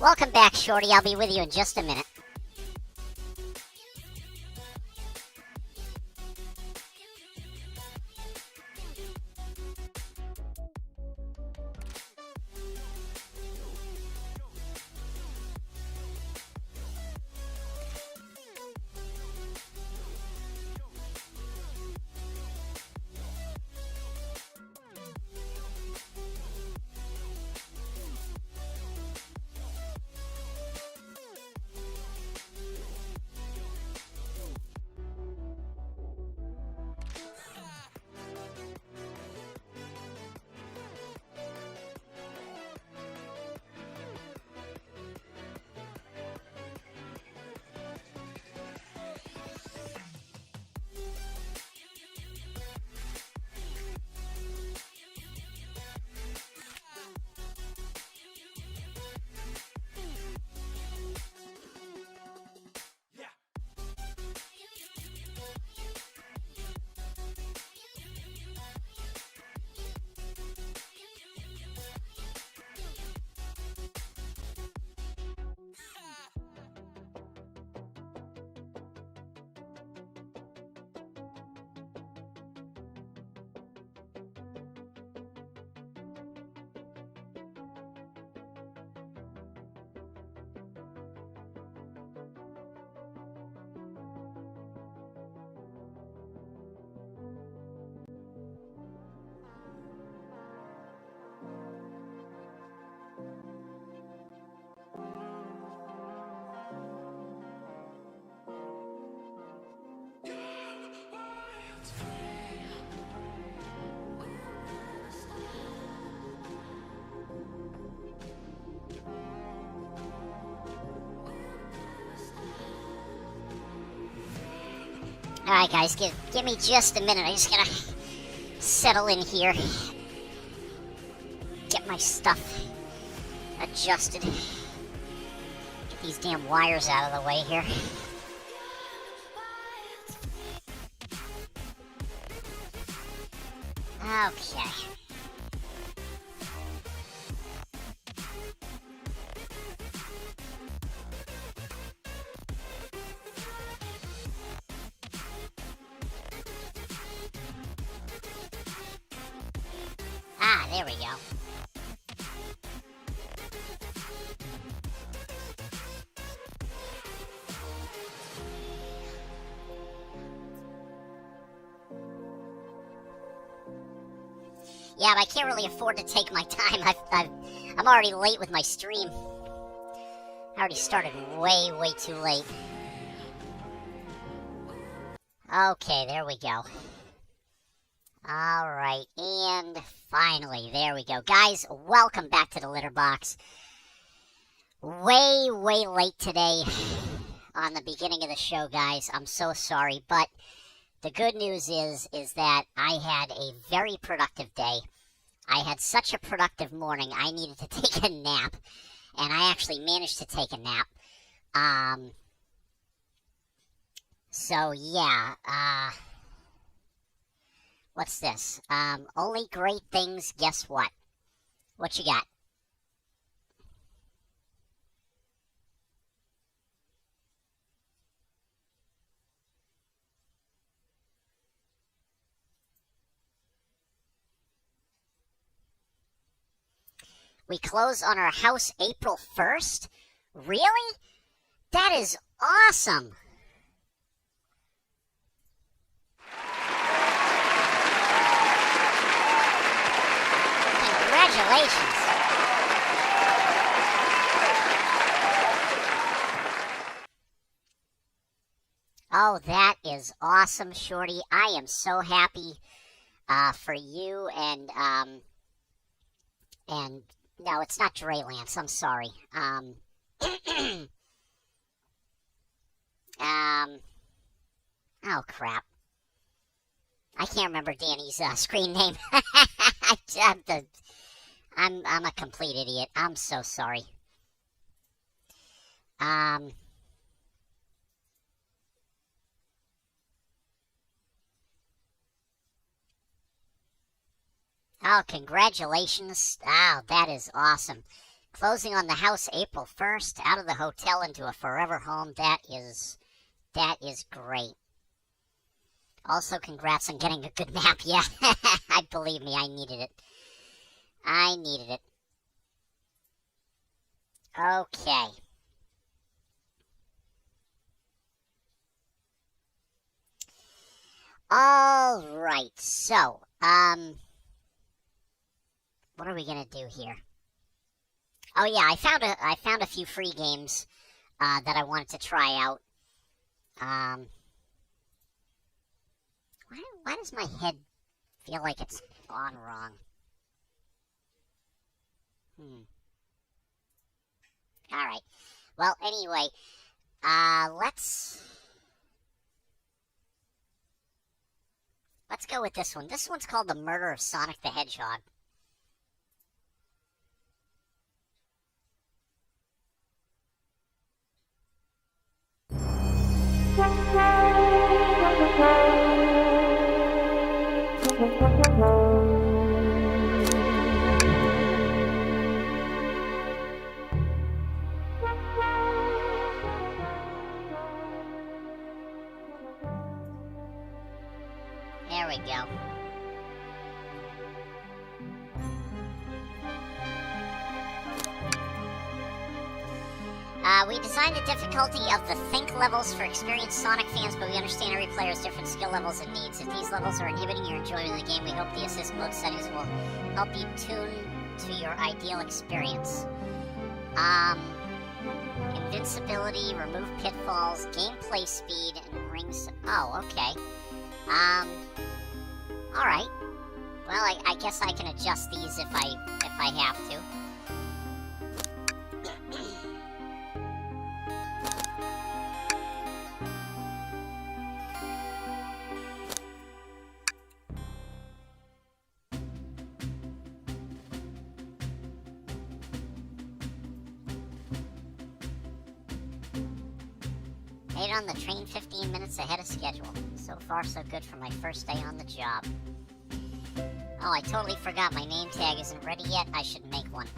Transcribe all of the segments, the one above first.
Welcome back, Shorty. I'll be with you in just a minute. Alright, guys, give me just a minute. I just gotta settle in here. Get my stuff adjusted. Get these damn wires out of the way here. Okay. There we go. Yeah, but I can't really afford to take my time. I'm already late with my stream. I already started way too late. Okay, there we go. Alright, and finally, there we go. Guys, welcome back to the Litter Box. Way late today on the beginning of the show, guys. I'm so sorry, but the good news is that I had a very productive day. I had such a productive morning, I needed to take a nap, and I actually managed to take a nap. So, yeah, what's this? Only great things, guess what? What you got? We close on our house April 1st? Really? That is awesome! Congratulations! Oh, that is awesome, Shorty. I am so happy for you and no, it's not Dre Lance. I'm sorry. Oh crap. I can't remember Danny's screen name. I'm a complete idiot. I'm so sorry. Oh, congratulations. Oh, that is awesome. Closing on the house April 1st. Out of the hotel into a forever home. That is great. Also, congrats on getting a good nap. Yeah, believe me, I needed it. Okay. All right. So, what are we gonna do here? Oh yeah, I found a few free games that I wanted to try out. Why does my head feel like it's on wrong? All right. Well, anyway, let's go with this one. This one's called The Murder of Sonic the Hedgehog. There we go. We designed the difficulty of the Think levels for experienced Sonic fans, but we understand every player has different skill levels and needs. If these levels are inhibiting your enjoyment of the game, we hope the assist mode settings will help you tune to your ideal experience. Invincibility, remove pitfalls, gameplay speed, and rings. Oh, okay. Alright. Well, I guess I can adjust these if I have to. Made on the train 15 minutes ahead of schedule. So far, so good for my first day on the job. Oh, I totally forgot my name tag isn't ready yet. I should make one.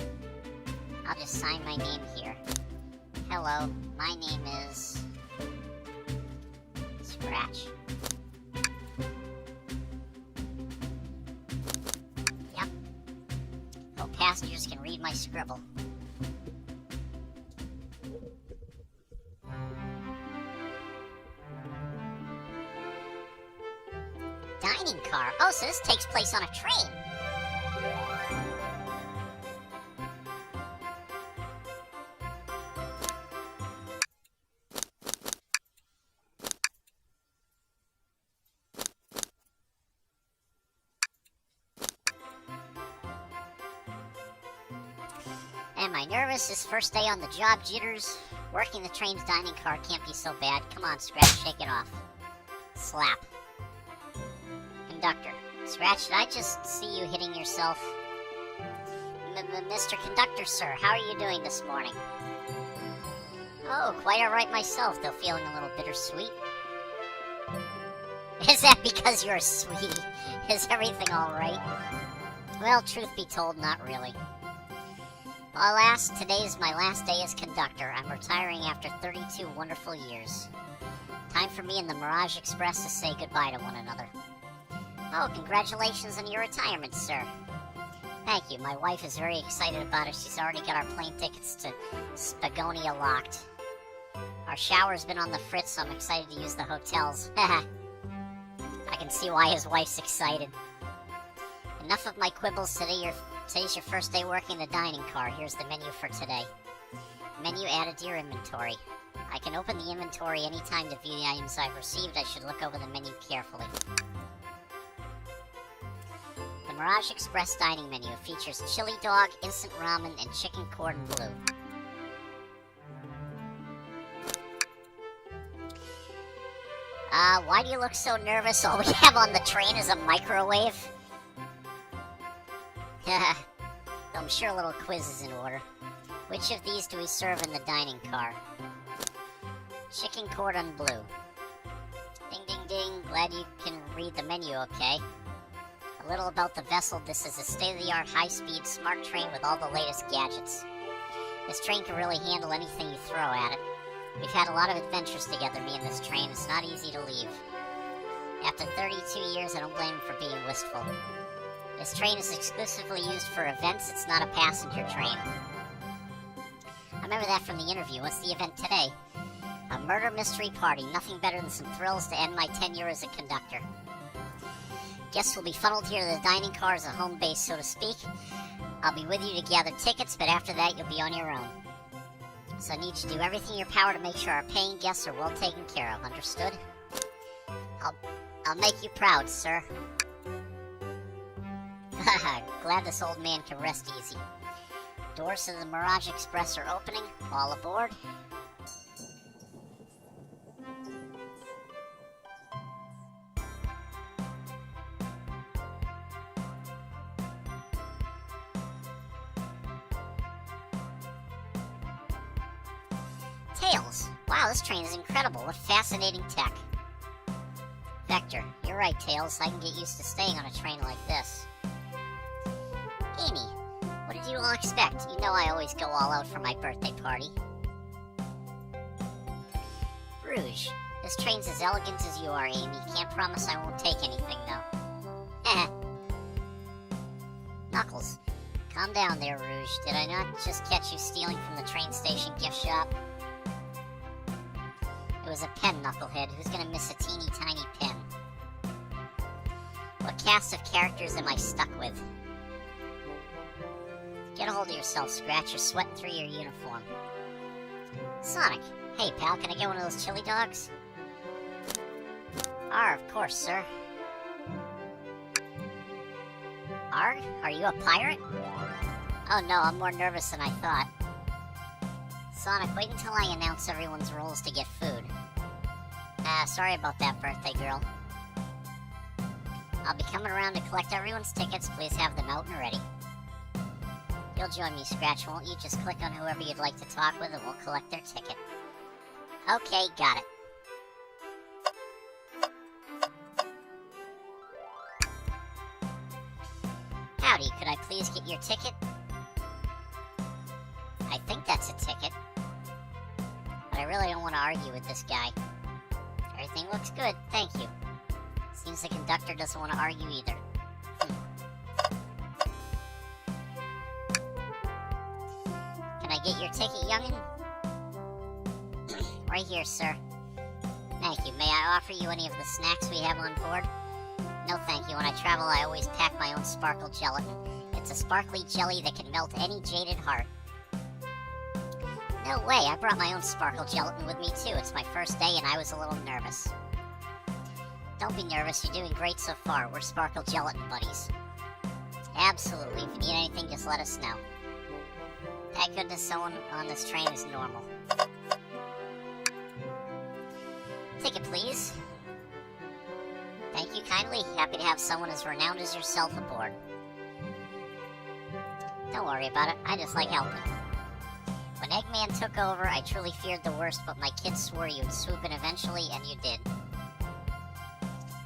I'll just sign my name here. Hello, my name is... Scratch. Yep. Hope passengers can read my scribble. Dining car. Oh, so this takes place on a train. Am I nervous? This first day on the job, jitters. Working the train's dining car can't be so bad. Come on, Scratch, shake it off. Slap. Conductor. Scratch, did I just see you hitting yourself? Mr. Conductor, sir, how are you doing this morning? Oh, quite alright myself, though feeling a little bittersweet. Is that because you're a sweetie? Is everything alright? Well, truth be told, not really. Alas, today is my last day as conductor. I'm retiring after 32 wonderful years. Time for me and the Mirage Express to say goodbye to one another. Oh, congratulations on your retirement, sir. Thank you. My wife is very excited about it. She's already got our plane tickets to Spagonia locked. Our shower's been on the fritz, so I'm excited to use the hotels. I can see why his wife's excited. Enough of my quibbles. Today's your first day working the dining car. Here's the menu for today. Menu added to your inventory. I can open the inventory anytime to view the items I've received. I should look over the menu carefully. The Mirage Express dining menu features chili dog, instant ramen, and chicken cordon bleu. Why do you look so nervous? All we have on the train is a microwave. I'm sure a little quiz is in order. Which of these do we serve in the dining car? Chicken cordon bleu. Ding, ding, ding. Glad you can read the menu okay. A little about the vessel. This is a state-of-the-art, high-speed, smart train with all the latest gadgets. This train can really handle anything you throw at it. We've had a lot of adventures together, me and this train. It's not easy to leave. After 32 years, I don't blame him for being wistful. This train is exclusively used for events. It's not a passenger train. I remember that from the interview. What's the event today? A murder mystery party. Nothing better than some thrills to end my tenure as a conductor. Guests will be funneled here to the dining car as a home base, so to speak. I'll be with you to gather tickets, but after that, you'll be on your own. So I need you to do everything in your power to make sure our paying guests are well taken care of. Understood? I'll make you proud, sir. Glad this old man can rest easy. Doors to the Mirage Express are opening. All aboard. Tails! Wow, this train is incredible. What fascinating tech. Vector, you're right, Tails. I can get used to staying on a train like this. Amy, what did you all expect? You know I always go all out for my birthday party. Rouge, this train's as elegant as you are, Amy. Can't promise I won't take anything, though. Knuckles, calm down there, Rouge. Did I not just catch you stealing from the train station gift shop? It was a pen, Knucklehead. Who's gonna miss a teeny tiny pen? What cast of characters am I stuck with? Get a hold of yourself, Scratch. You're sweating through your uniform. Sonic, hey pal, can I get one of those chili dogs? Of course, sir. Arg, are you a pirate? Oh no, I'm more nervous than I thought. Sonic, wait until I announce everyone's roles to get food. Sorry about that, birthday girl. I'll be coming around to collect everyone's tickets. Please have them out and ready. You'll join me, Scratch, won't you? Just click on whoever you'd like to talk with and we'll collect their ticket. Okay, got it. Howdy, could I please get your ticket? I think that's a ticket. But I really don't want to argue with this guy. Everything looks good, thank you. Seems the conductor doesn't want to argue either. Can I get your ticket, youngin'? Right here, sir. Thank you. May I offer you any of the snacks we have on board? No, thank you. When I travel, I always pack my own sparkle gelatin. It's a sparkly jelly that can melt any jaded heart. No way, I brought my own sparkle gelatin with me too. It's my first day and I was a little nervous. Don't be nervous, you're doing great so far. We're sparkle gelatin buddies. Absolutely, if you need anything, just let us know. Thank goodness someone on this train is normal. Ticket, please. Thank you kindly. Happy to have someone as renowned as yourself aboard. Don't worry about it, I just like helping. When Eggman took over, I truly feared the worst, but my kids swore you'd swoop in eventually, and you did.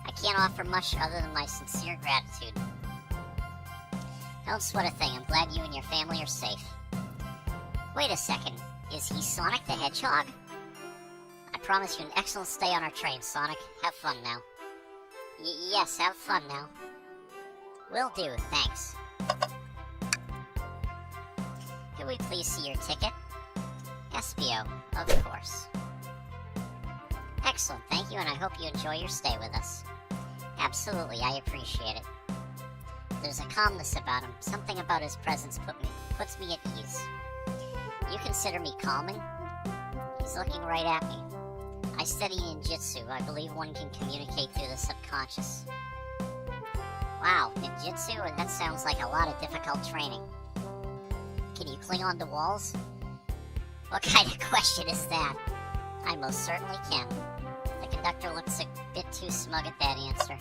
I can't offer much other than my sincere gratitude. Don't sweat a thing, I'm glad you and your family are safe. Wait a second, is he Sonic the Hedgehog? I promise you an excellent stay on our train, Sonic. Have fun now. Yes, have fun now. Will do, thanks. Could we please see your ticket? SBO, of course. Excellent, thank you, and I hope you enjoy your stay with us. Absolutely, I appreciate it. There's a calmness about him. Something about his presence puts me at ease. You consider me calming? He's looking right at me. I study ninjutsu. I believe one can communicate through the subconscious. Wow, ninjutsu? That sounds like a lot of difficult training. Can you cling on to walls? What kind of question is that? I most certainly can. The conductor looks a bit too smug at that answer.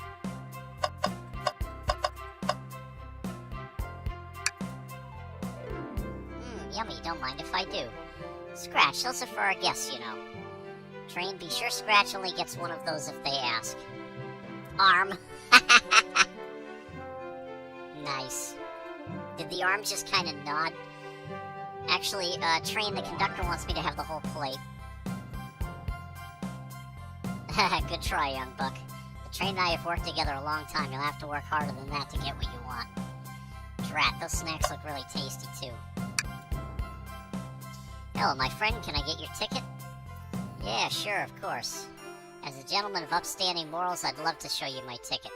Yummy, don't mind if I do. Scratch, those are for our guests, you know. Train, be sure Scratch only gets one of those if they ask. Arm. Nice. Did the arm just kind of nod? Actually, train, the conductor wants me to have the whole plate. Good try, young buck. The train and I have worked together a long time. You'll have to work harder than that to get what you want. Drat, those snacks look really tasty, too. Hello, my friend. Can I get your ticket? Yeah, sure, of course. As a gentleman of upstanding morals, I'd love to show you my ticket.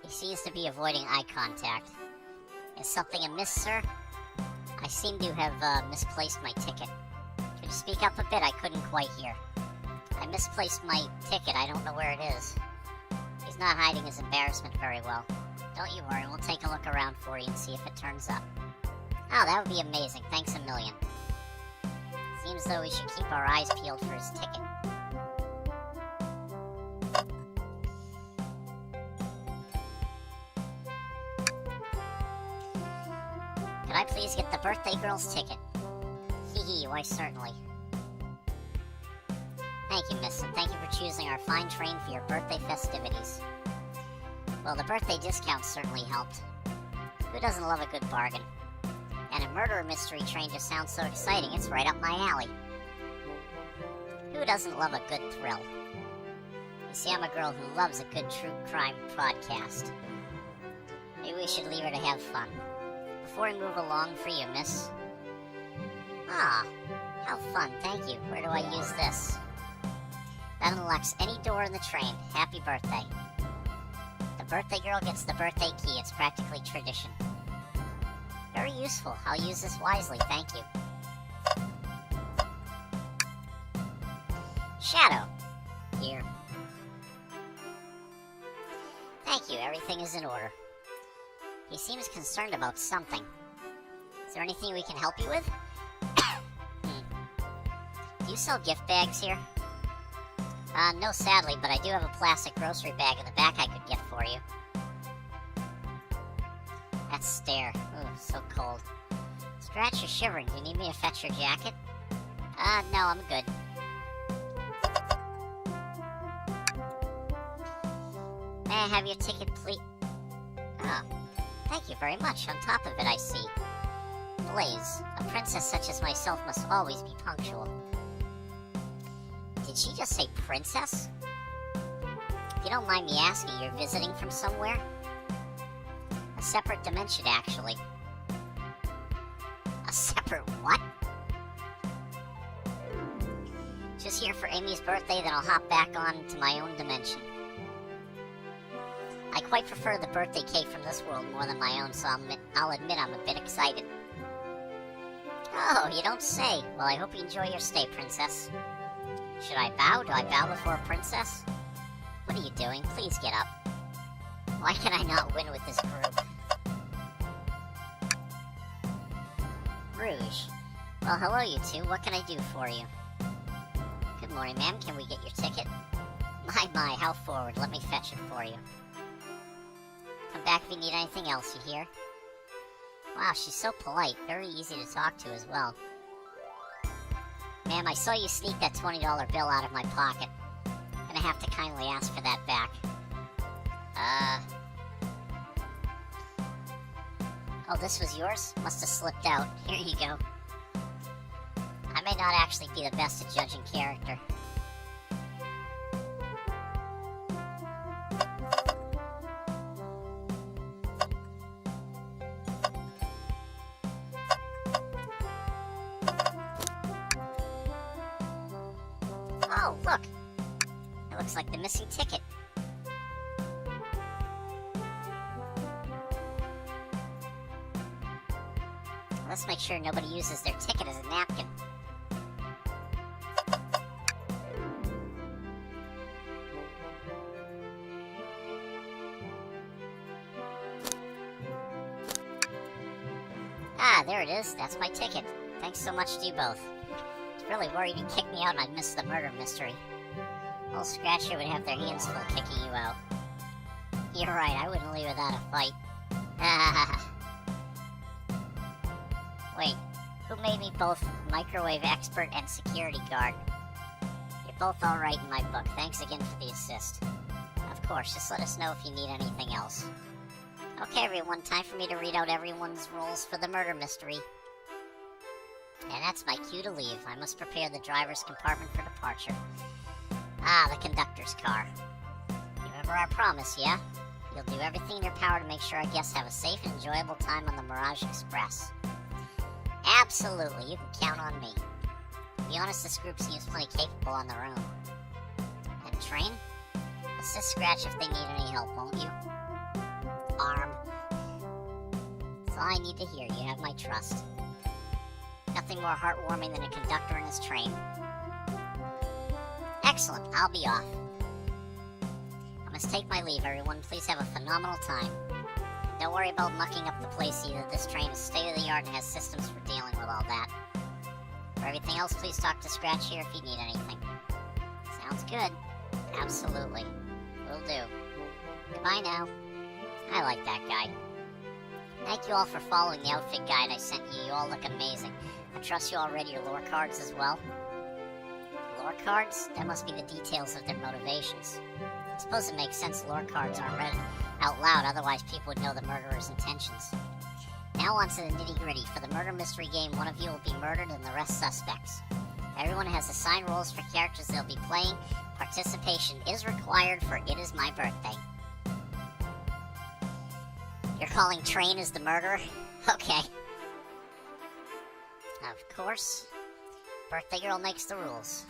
He seems to be avoiding eye contact. Is something amiss, sir? I seem to have misplaced my ticket. Could you speak up a bit? I couldn't quite hear. I misplaced my ticket. I don't know where it is. He's not hiding his embarrassment very well. Don't you worry. We'll take a look around for you and see if it turns up. Oh, that would be amazing. Thanks a million. Seems though we should keep our eyes peeled for his ticket. Could I please get the birthday girl's ticket? Hee, why certainly. Thank you, miss, and thank you for choosing our fine train for your birthday festivities. Well, the birthday discount certainly helped. Who doesn't love a good bargain? And a murder mystery train just sounds so exciting, it's right up my alley. Who doesn't love a good thrill? You see, I'm a girl who loves a good true crime podcast. Maybe we should leave her to have fun. Before we move along for you, miss. Ah, how fun, thank you. Where do I use this? That unlocks any door in the train. Happy birthday. The birthday girl gets the birthday key. It's practically tradition. Very useful. I'll use this wisely, thank you. Shadow. Here. Thank you, everything is in order. He seems concerned about something. Is there anything we can help you with? Do you sell gift bags here? No, sadly, but I do have a plastic grocery bag in the back I could get for you. That stare. Ooh, so cold. Scratch, you're shivering. Do you need me to fetch your jacket? No, I'm good. May I have your ticket, please? Oh, thank you very much. On top of it, I see. Blaze, a princess such as myself must always be punctual. Did she just say princess? If you don't mind me asking, you're visiting from somewhere? A separate dimension, actually. A separate what? Just here for Amy's birthday, then I'll hop back on to my own dimension. I quite prefer the birthday cake from this world more than my own, so I'll admit I'm a bit excited. Oh, you don't say. Well, I hope you enjoy your stay, princess. Should I bow? Do I bow before a princess? What are you doing? Please get up. Why can I not win with this group? Rouge. Well, hello, you two. What can I do for you? Good morning, ma'am. Can we get your ticket? My, how forward. Let me fetch it for you. Come back if you need anything else, you hear? Wow, she's so polite. Very easy to talk to as well. Ma'am, I saw you sneak that $20 bill out of my pocket. Gonna have to kindly ask for that back. Oh, this was yours? Must have slipped out. Here you go. I may not actually be the best at judging character. Oh, look! It looks like the missing ticket. Let's make sure nobody uses their ticket as a napkin. Ah, there it is. That's my ticket. Thanks so much to you both. I was really worried you'd kick me out and I'd miss the murder mystery. Old Scratcher would have their hands full kicking you out. You're right, I wouldn't leave without a fight. Wait, who made me both microwave expert and security guard? You're both alright in my book. Thanks again for the assist. Of course, just let us know if you need anything else. Okay, everyone, time for me to read out everyone's roles for the murder mystery. And that's my cue to leave. I must prepare the driver's compartment for departure. Ah, the conductor's car. You remember our promise, yeah? You'll do everything in your power to make sure our guests have a safe and enjoyable time on the Mirage Express. Absolutely, you can count on me. To be honest, this group seems plenty capable on their own. And Train? Assist Scratch if they need any help, won't you? Arm. That's all I need to hear. You have my trust. Nothing more heartwarming than a conductor and his train. Excellent, I'll be off. I must take my leave, everyone. Please have a phenomenal time. Don't worry about mucking up the place either. This train is state-of-the-art and has systems for dealing with all that. For everything else, please talk to Scratch here if you need anything. Sounds good. Absolutely. Will do. Goodbye now. I like that guy. Thank you all for following the outfit guide I sent you. You all look amazing. I trust you all read your lore cards as well. Lore cards? That must be the details of their motivations. I suppose it makes sense lore cards aren't read out loud, otherwise people would know the murderer's intentions. Now on to the nitty-gritty. For the murder mystery game, one of you will be murdered and the rest suspects. Everyone has assigned roles for characters they'll be playing. Participation is required, for it is my birthday. You're calling Train as the murderer? Okay. Of course. Birthday girl makes the rules.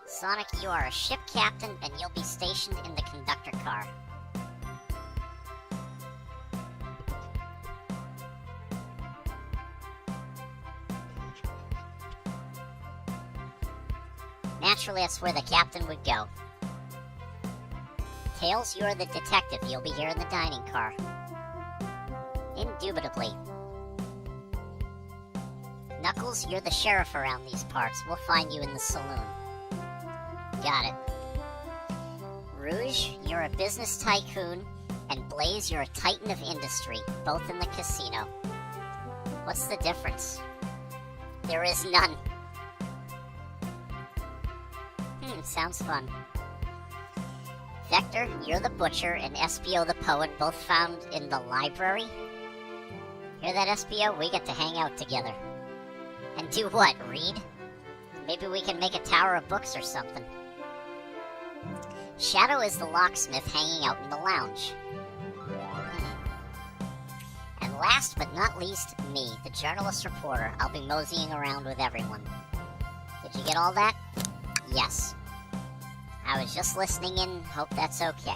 Sonic, you are a ship captain, and you'll be stationed in the conductor car. Naturally, that's where the captain would go. Tails, you're the detective. You'll be here in the dining car. Indubitably. Knuckles, you're the sheriff around these parts. We'll find you in the saloon. Got it. Rouge, you're a business tycoon, and Blaze, you're a titan of industry, both in the casino. What's the difference? There is none. Sounds fun. Vector, you're the butcher, and SBO the poet, both found in the library. Hear that, SBO? We get to hang out together. And do what, read? Maybe we can make a tower of books or something. Shadow is the locksmith hanging out in the lounge. And last but not least, me, the journalist reporter. I'll be moseying around with everyone. Did you get all that? Yes. I was just listening in. Hope that's okay.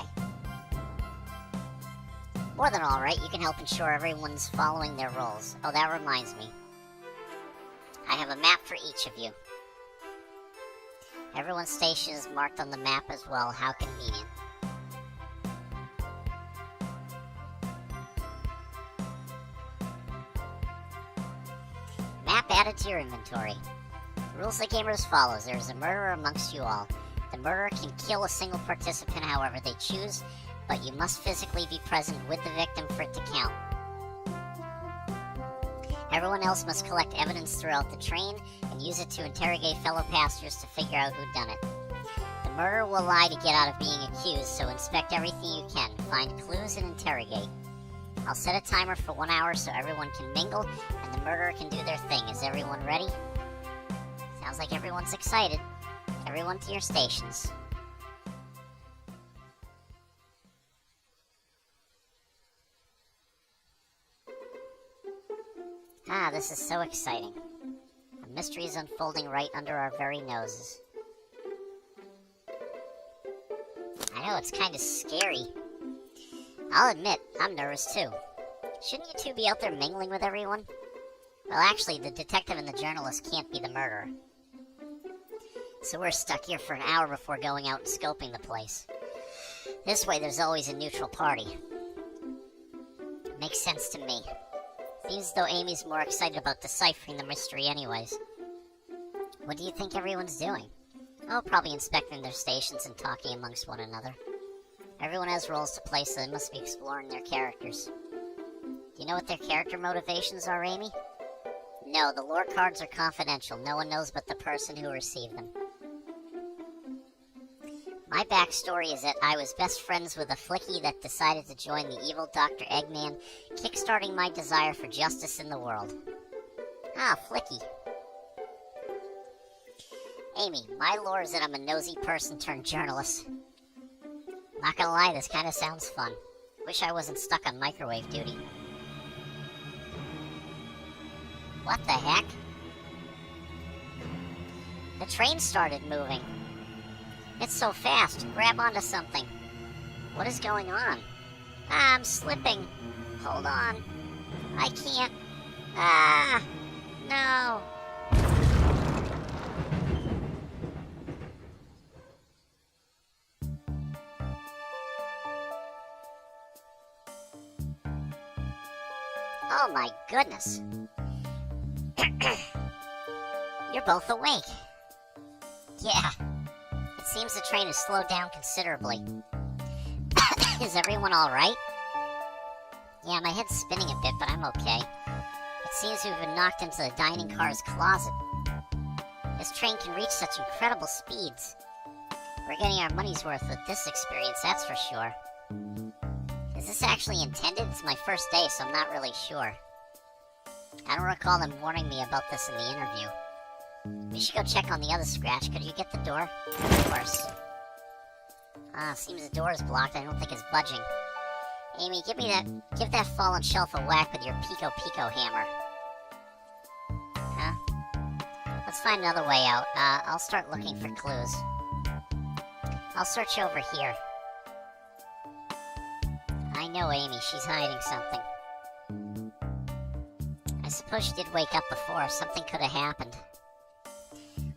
More than all right, you can help ensure everyone's following their roles. Oh, that reminds me. I have a map for each of you. Everyone's station is marked on the map as well. How convenient. Map added to your inventory. The rules of the game are as follows. There is a murderer amongst you all. The murderer can kill a single participant however they choose, but you must physically be present with the victim for it to count. Everyone else must collect evidence throughout the train and use it to interrogate fellow passengers to figure out who done it. The murderer will lie to get out of being accused, so inspect everything you can, find clues, and interrogate. I'll set a timer for 1 hour so everyone can mingle and the murderer can do their thing. Is everyone ready? Sounds like everyone's excited. Everyone to your stations. Ah, this is so exciting. A mystery is unfolding right under our very noses. I know, it's kind of scary. I'll admit, I'm nervous too. Shouldn't you two be out there mingling with everyone? Well, actually, the detective and the journalist can't be the murderer. So we're stuck here for an hour before going out and scoping the place. This way, there's always a neutral party. Makes sense to me. Seems as though Amy's more excited about deciphering the mystery anyways. What do you think everyone's doing? Oh, probably inspecting their stations and talking amongst one another. Everyone has roles to play, so they must be exploring their characters. Do you know what their character motivations are, Amy? No, the lore cards are confidential. No one knows but the person who received them. My backstory is that I was best friends with a flicky that decided to join the evil Dr. Eggman, kickstarting my desire for justice in the world. Ah, Flicky. Amy, my lore is that I'm a nosy person turned journalist. Not gonna lie, this kind of sounds fun. Wish I wasn't stuck on microwave duty. What the heck? The train started moving. It's so fast. Grab onto something. What is going on? Ah, I'm slipping. Hold on. I can't. Ah! No. Oh my goodness. You're both awake. Yeah. It seems the train has slowed down considerably. Is everyone alright? Yeah, my head's spinning a bit, but I'm okay. It seems we've been knocked into the dining car's closet. This train can reach such incredible speeds. We're getting our money's worth with this experience, that's for sure. Is this actually intended? It's my first day, so I'm not really sure. I don't recall them warning me about this in the interview. We should go check on the other scratch. Could you get the door? Of course. Seems the door is blocked. I don't think it's budging. Amy, give that fallen shelf a whack with your Pico hammer. Huh? Let's find another way out. I'll start looking for clues. I'll search over here. I know Amy, she's hiding something. I suppose she did wake up before. Something could have happened.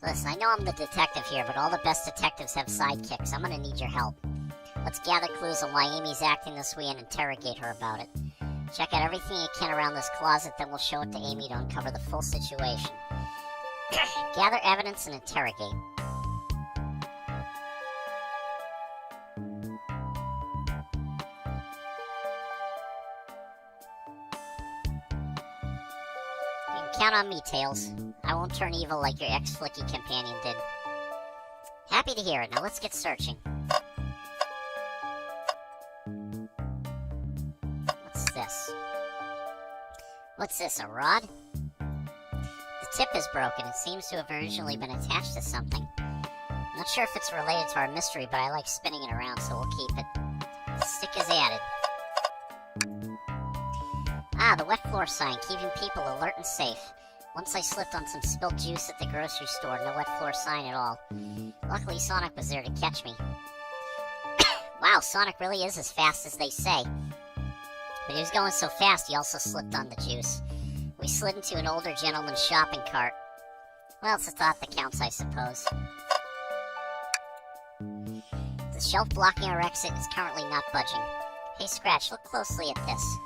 Listen, I know I'm the detective here, but all the best detectives have sidekicks. I'm gonna need your help. Let's gather clues on why Amy's acting this way and interrogate her about it. Check out everything you can around this closet, then we'll show it to Amy to uncover the full situation. Gather evidence and interrogate. Count on me, Tails. I won't turn evil like your ex-Flicky companion did. Happy to hear it. Now let's get searching. What's this? What's this, a rod? The tip is broken. It seems to have originally been attached to something. I'm not sure if it's related to our mystery, but I like spinning it around, so we'll keep it. The stick is added. Ah, the wet floor sign, keeping people alert and safe. Once I slipped on some spilled juice at the grocery store, no wet floor sign at all. Luckily, Sonic was there to catch me. Wow, Sonic really is as fast as they say. But he was going so fast, he also slipped on the juice. We slid into an older gentleman's shopping cart. Well, it's a thought that counts, I suppose. The shelf blocking our exit is currently not budging. Hey, Scratch, look closely at this.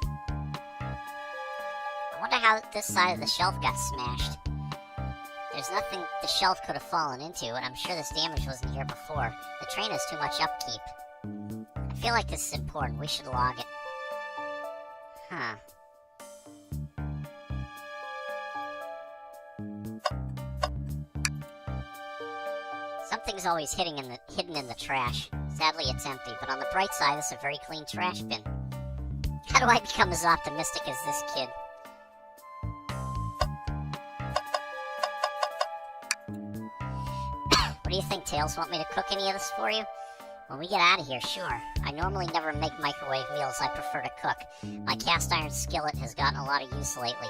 I wonder how this side of the shelf got smashed. There's nothing the shelf could have fallen into, and I'm sure this damage wasn't here before. The train has too much upkeep. I feel like this is important. We should log it. Huh. Something's always hidden in the trash. Sadly, it's empty, but on the bright side, this is a very clean trash bin. How do I become as optimistic as this kid? What do you think, Tails? Want me to cook any of this for you? When we get out of here, sure. I normally never make microwave meals. I prefer to cook. My cast iron skillet has gotten a lot of use lately.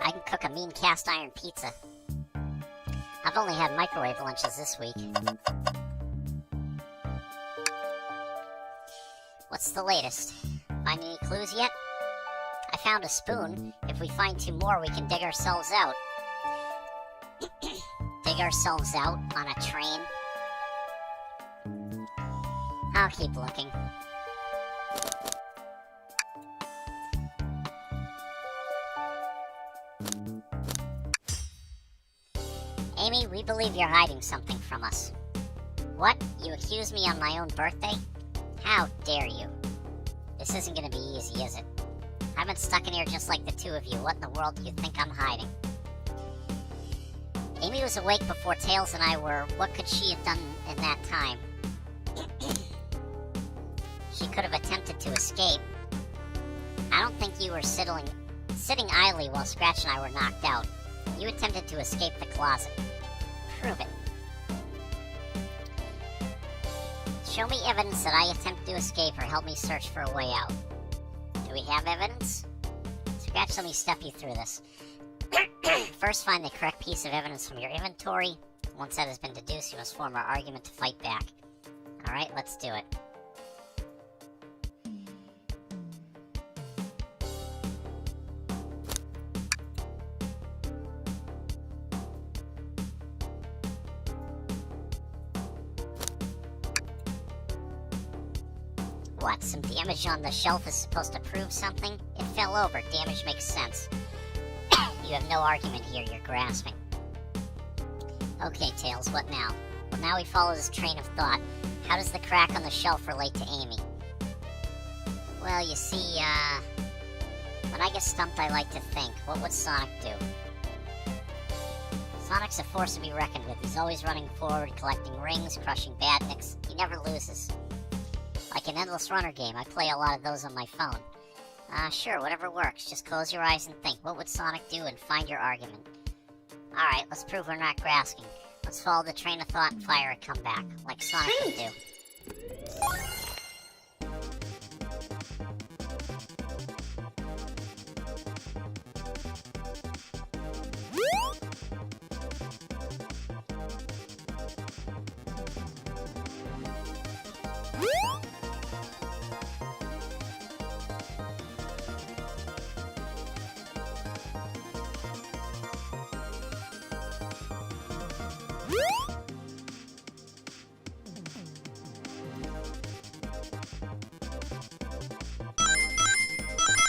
I can cook a mean cast iron pizza. I've only had microwave lunches this week. What's the latest? Find any clues yet? I found a spoon. If we find 2 more, we can dig ourselves out. Dig ourselves out on a train? I'll keep looking. Amy, we believe you're hiding something from us. What? You accuse me on my own birthday? How dare you? This isn't gonna be easy, is it? I've been stuck in here just like the 2 of you. What in the world do you think I'm hiding? Amy was awake before Tails and I were. What could she have done in that time? She could have attempted to escape. I don't think you were sitting idly while Scratch and I were knocked out. You attempted to escape the closet. Prove it. Show me evidence that I attempted to escape or help me search for a way out. Do we have evidence? Scratch, let me step you through this. First, find the correct piece of evidence from your inventory. Once that has been deduced, you must form our argument to fight back. Alright, let's do it. What, some damage on the shelf is supposed to prove something? It fell over. Damage makes sense. You have no argument here, you're grasping. Okay, Tails, what now? Well, now we follow this train of thought. How does the crack on the shelf relate to Amy? Well, you see, when I get stumped, I like to think. What would Sonic do? Sonic's a force to be reckoned with. He's always running forward, collecting rings, crushing badniks. He never loses. Like an endless runner game, I play a lot of those on my phone. Sure, whatever works. Just close your eyes and think. What would Sonic do? And find your argument. Alright, let's prove we're not grasping. Let's follow the train of thought and fire a comeback, like Sonic would do.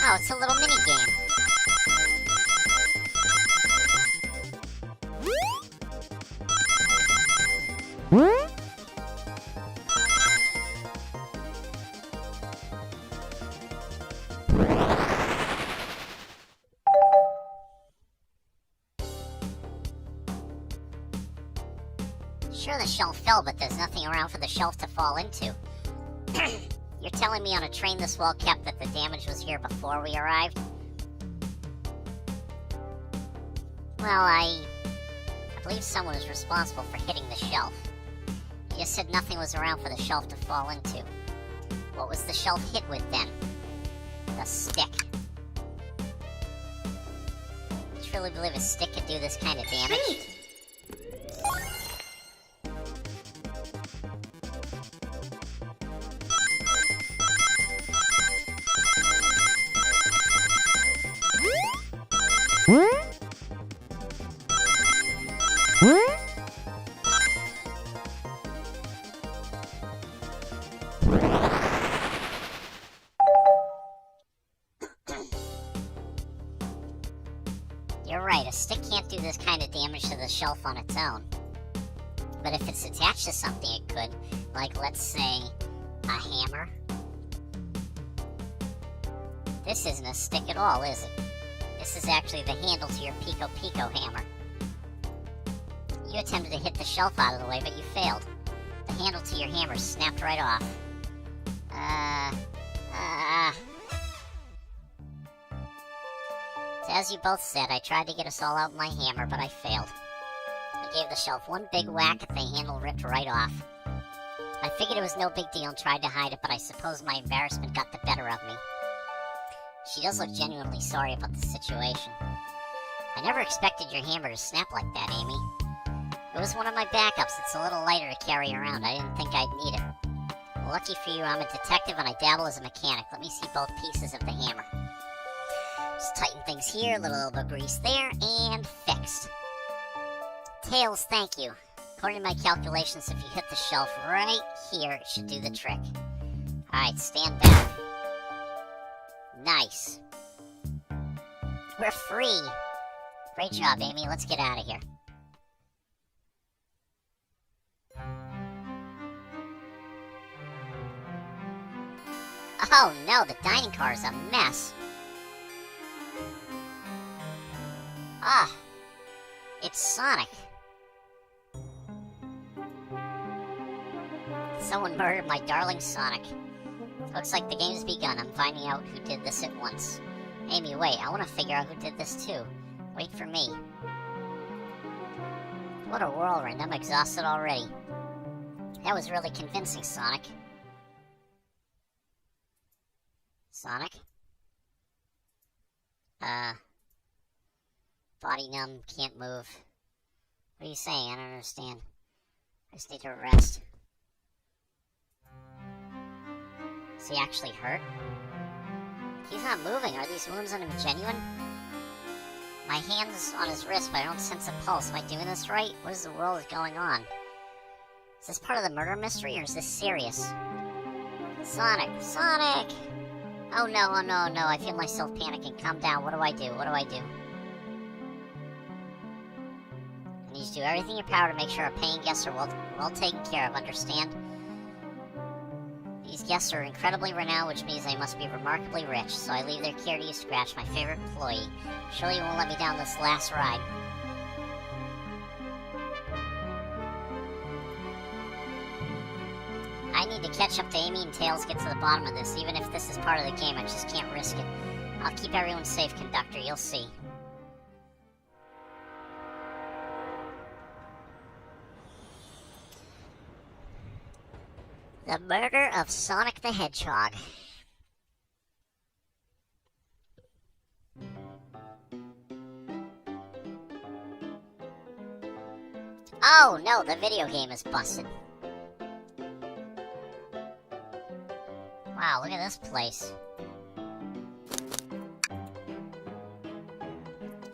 Oh, it's a little mini-game. Sure, the shelf fell, but there's nothing around for the shelf to fall into. You're telling me on a train this well kept that the damage was here before we arrived? Well, I believe someone is responsible for hitting the shelf. You just said nothing was around for the shelf to fall into. What was the shelf hit with then? The stick. You truly believe a stick could do this kind of damage? You're right, a stick can't do this kind of damage to the shelf on its own. But if it's attached to something, it could. Like, let's say, a hammer. This isn't a stick at all, is it? This is actually the handle to your Pico Pico hammer. You attempted to hit the shelf out of the way, but you failed. The handle to your hammer snapped right off. As you both said, I tried to get us all out with my hammer, but I failed. I gave the shelf one big whack and the handle ripped right off. I figured it was no big deal and tried to hide it, but I suppose my embarrassment got the better of me. She does look genuinely sorry about the situation. I never expected your hammer to snap like that, Amy. It was one of my backups. It's a little lighter to carry around. I didn't think I'd need it. Lucky for you, I'm a detective and I dabble as a mechanic. Let me see both pieces of the hammer. Just tighten things here, a little elbow grease there, and fixed. Tails, thank you. According to my calculations, if you hit the shelf right here, it should do the trick. Alright, stand back. Nice. We're free. Great job, Amy. Let's get out of here. Oh no, the dining car is a mess. Ah, it's Sonic. Someone murdered my darling Sonic. Looks like the game's begun. I'm finding out who did this at once. Amy, wait, I want to figure out who did this too. Wait for me. What a whirlwind. I'm exhausted already. That was really convincing, Sonic. Sonic? Body numb, can't move. What are you saying? I don't understand. I just need to rest. Is he actually hurt? He's not moving. Are these wounds on him genuine? My hand's on his wrist, but I don't sense a pulse. Am I doing this right? What is the world going on? Is this part of the murder mystery, or is this serious? Sonic! Sonic! Oh no, oh no, no. I feel myself panicking. Calm down. What do I do? What do I do? I need to do everything in your power to make sure our paying guests are well taken care of, understand? These guests are incredibly renowned, which means they must be remarkably rich, so I leave their care to you, Scratch, my favorite employee. Surely you won't let me down this last ride. I need to catch up to Amy and Tails, get to the bottom of this. Even if this is part of the game, I just can't risk it. I'll keep everyone safe, Conductor, you'll see. The murder of Sonic the Hedgehog. Oh no, the video game is busted. Wow, look at this place.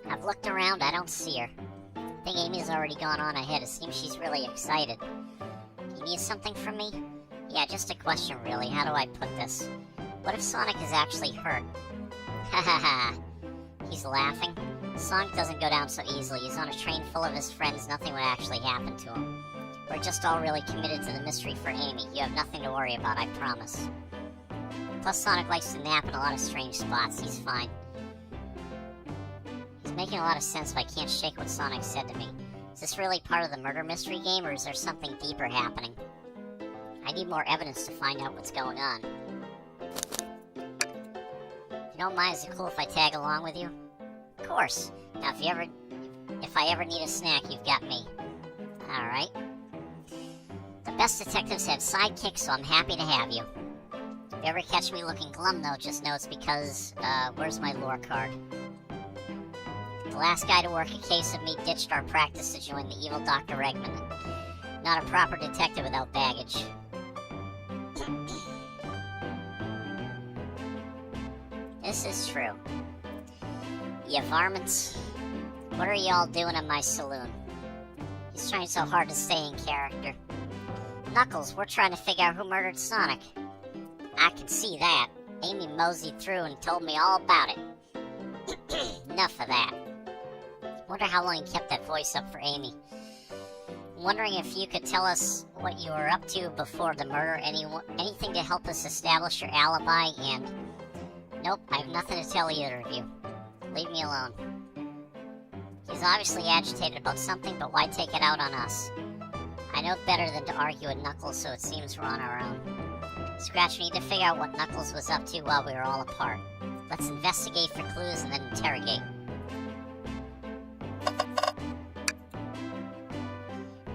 I've looked around, I don't see her. I think Amy's already gone on ahead. It seems she's really excited. You need something from me? Yeah, just a question, really. How do I put this? What if Sonic is actually hurt? Ha ha ha. He's laughing. Sonic doesn't go down so easily. He's on a train full of his friends. Nothing would actually happen to him. We're just all really committed to the mystery for Amy. You have nothing to worry about, I promise. Plus, Sonic likes to nap in a lot of strange spots. He's fine. He's making a lot of sense, but I can't shake what Sonic said to me. Is this really part of the murder mystery game, or is there something deeper happening? I need more evidence to find out what's going on. If you don't mind, is it cool if I tag along with you? Of course. Now, if I ever need a snack, you've got me. Alright. The best detectives have sidekicks, so I'm happy to have you. If you ever catch me looking glum, though, just know it's because, where's my lore card? The last guy to work a case of me ditched our practice to join the evil Dr. Eggman. Not a proper detective without baggage. This is true. You varmints. What are y'all doing in my saloon? He's trying so hard to stay in character. Knuckles, we're trying to figure out who murdered Sonic. I can see that. Amy moseyed through and told me all about it. Enough of that. Wonder how long you kept that voice up for Amy. Wondering if you could tell us what you were up to before the murder, anything to help us establish your alibi, and... Nope, I have nothing to tell either of you. Leave me alone. He's obviously agitated about something, but why take it out on us? I know better than to argue with Knuckles, so it seems we're on our own. Scratch, we need to figure out what Knuckles was up to while we were all apart. Let's investigate for clues and then interrogate.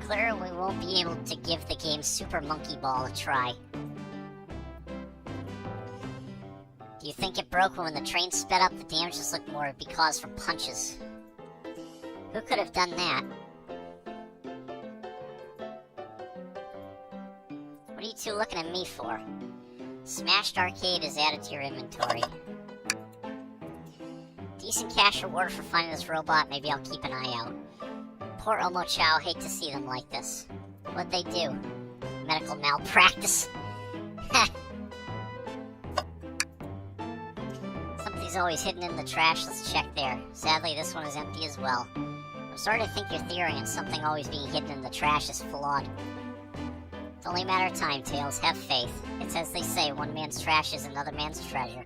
Clear, we won't be able to give the game Super Monkey Ball a try. Do you think it broke when the train sped up? The damages look more to be caused from punches. Who could have done that? What are you two looking at me for? Smashed Arcade is added to your inventory. Decent cash reward for finding this robot. Maybe I'll keep an eye out. Poor Omo Chow, hate to see them like this. What'd they do? Medical malpractice. Something's always hidden in the trash. Let's check there. Sadly, this one is empty as well. I'm starting to think your theory on something always being hidden in the trash is flawed. It's only a matter of time, Tails. Have faith. It's as they say, one man's trash is another man's treasure.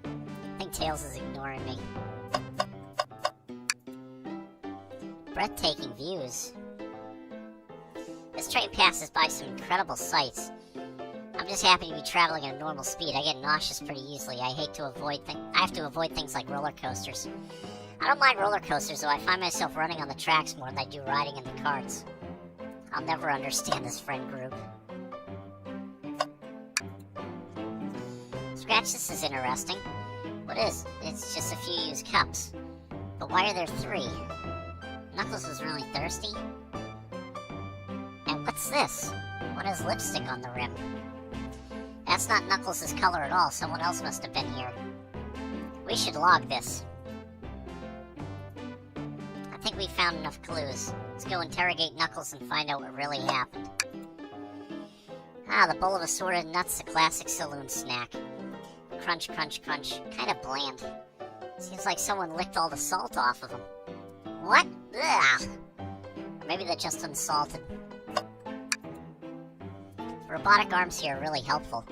I think Tails is ignoring me. Breathtaking views. This train passes by some incredible sights. I'm I'm just happy to be traveling at a normal speed. I get nauseous pretty easily. I have to avoid things like roller coasters. I don't mind roller coasters, though. I find myself running on the tracks more than I do riding in the carts. I'll never understand this friend group. Scratch, this is interesting. What is? It's just a few used cups. But why are there 3? Knuckles was really thirsty? And what's this? One has lipstick on the rim. That's not Knuckles' color at all. Someone else must have been here. We should log this. I think we found enough clues. Let's go interrogate Knuckles and find out what really happened. Ah, the bowl of assorted nuts, a classic saloon snack. Crunch, crunch, crunch. Kind of bland. Seems like someone licked all the salt off of them. What? Ugh. Or maybe they're just unsalted. Robotic arms here are really helpful.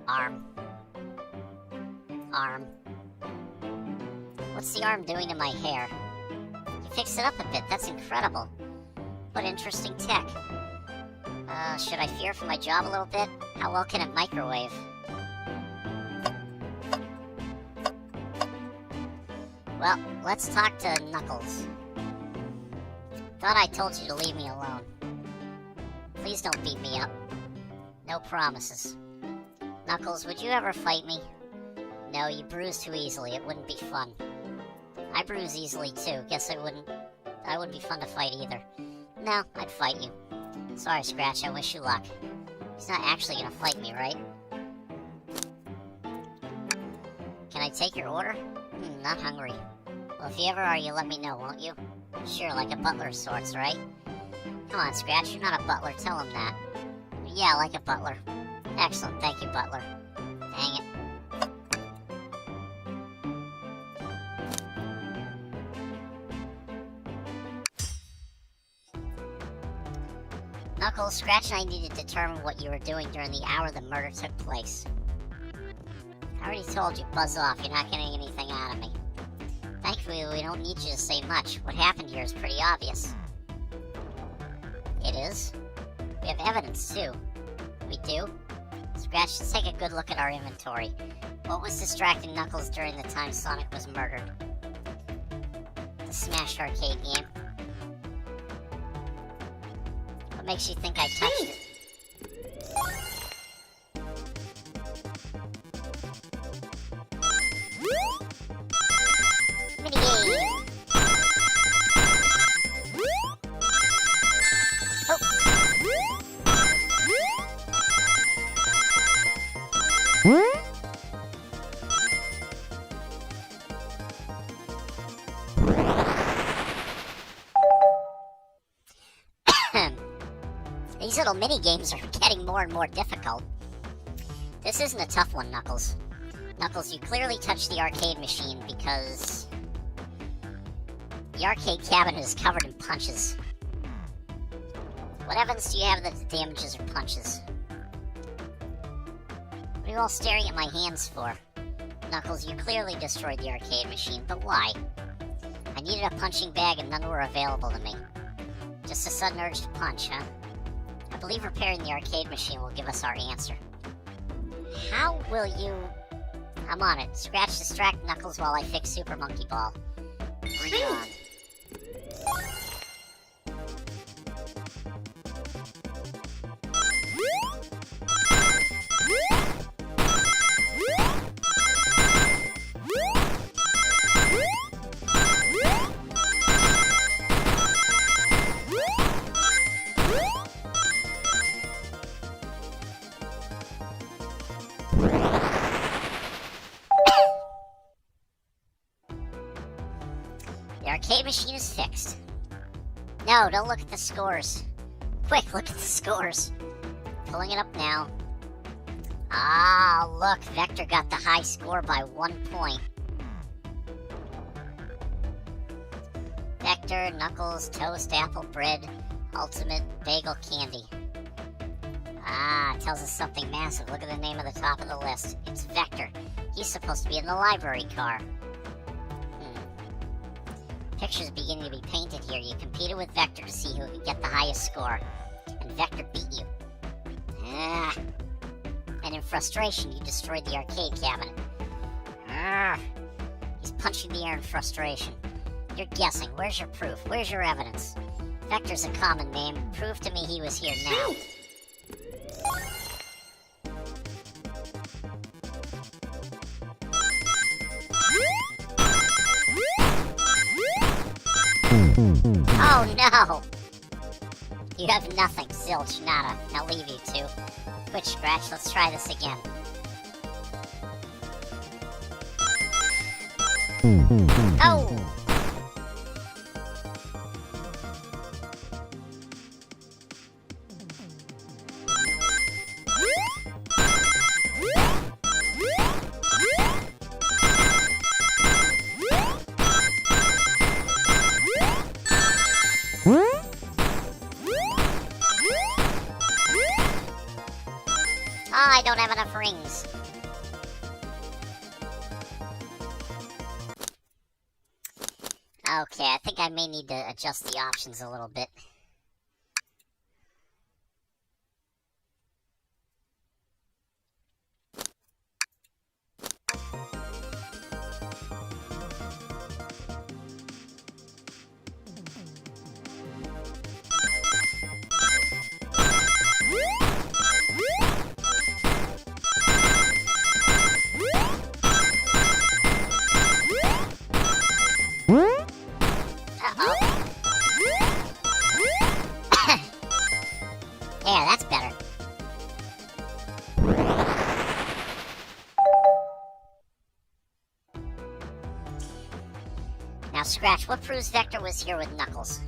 Arm. Arm. What's the arm doing to my hair? You fixed it up a bit. That's incredible. What interesting tech. Should I fear for my job a little bit? How well can it microwave? Well, let's talk to Knuckles. Thought I told you to leave me alone. Please don't beat me up. No promises. Knuckles, would you ever fight me? No, you bruise too easily. It wouldn't be fun. I bruise easily too. Guess I wouldn't be fun to fight either. No, I'd fight you. Sorry, Scratch. I wish you luck. He's not actually gonna fight me, right? Can I take your order? Not hungry. Well, if you ever are, you let me know, won't you? Sure, like a butler of sorts, right? Come on, Scratch. You're not a butler. Tell him that. Yeah, like a butler. Excellent. Thank you, butler. Dang it. Knuckles, Scratch and I need to determine what you were doing during the hour the murder took place. I already told you, buzz off. You're not getting anything out of me. Thankfully, we don't need you to say much. What happened here is pretty obvious. It is? We have evidence, too. We do? Scratch, let's take a good look at our inventory. What was distracting Knuckles during the time Sonic was murdered? The Smash arcade game. What makes you think I touched it? Minigame! These little mini-games are getting more and more difficult. This isn't a tough one, Knuckles. Knuckles, you clearly touched the arcade machine because the arcade cabinet is covered in punches. What evidence do you have that the damages are punches? What are you all staring at my hands for? Knuckles, you clearly destroyed the arcade machine, but why? I needed a punching bag and none were available to me. Just a sudden urge to punch, huh? I believe repairing the arcade machine will give us our answer. How will you... I'm on it. Scratch, distract Knuckles while I fix Super Monkey Ball. Bring it on. The arcade machine is fixed. No, don't look at the scores. Quick, look at the scores. Pulling it up now. Ah, look, Vector got the high score by 1 point. Vector, Knuckles, Toast, Apple, Bread, Ultimate, Bagel, Candy. Ah, it tells us something massive. Look at the name at the top of the list. It's Vector. He's supposed to be in the library car. Pictures beginning to be painted here. You competed with Vector to see who could get the highest score. And Vector beat you. Ah. and in frustration, you destroyed the arcade cabinet. Arrgh. He's punching the air in frustration. You're guessing. Where's your proof? Where's your evidence? Vector's a common name. Prove to me he was here now. Oh no! You have nothing, zilch, nada. I'll leave you two. Quit, Scratch. Let's try this again. Oh! I don't have enough rings. Okay, I think I may need to adjust the options a little bit. Yeah, that's better. Now, Scratch, what proves Vector was here with Knuckles?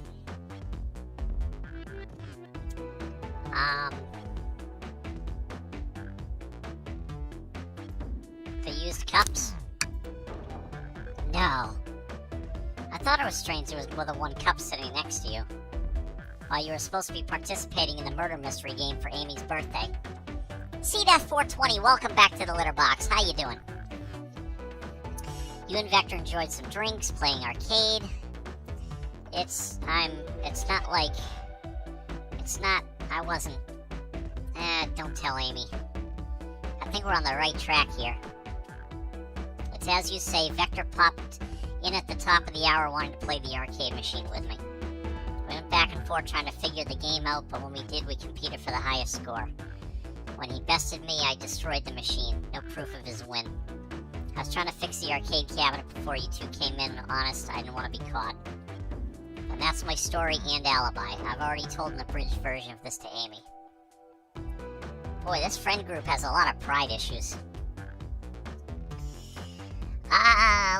The used cups? No. I thought it was strange there was more than one cup sitting next to you. While you were supposed to be participating in the murder mystery game for Amy's birthday. CDF420, welcome back to the litter box. How you doing? You and Vector enjoyed some drinks, playing arcade. Don't tell Amy. I think we're on the right track here. It's as you say, Vector popped in at the top of the hour wanting to play the arcade machine with me. We went back and forth trying to figure the game out, but when we did, we competed for the highest score. When he bested me, I destroyed the machine. No proof of his win. I was trying to fix the arcade cabinet before you two came in. Honest, I didn't want to be caught. And that's my story and alibi. I've already told an abridged version of this to Amy. Boy, this friend group has a lot of pride issues.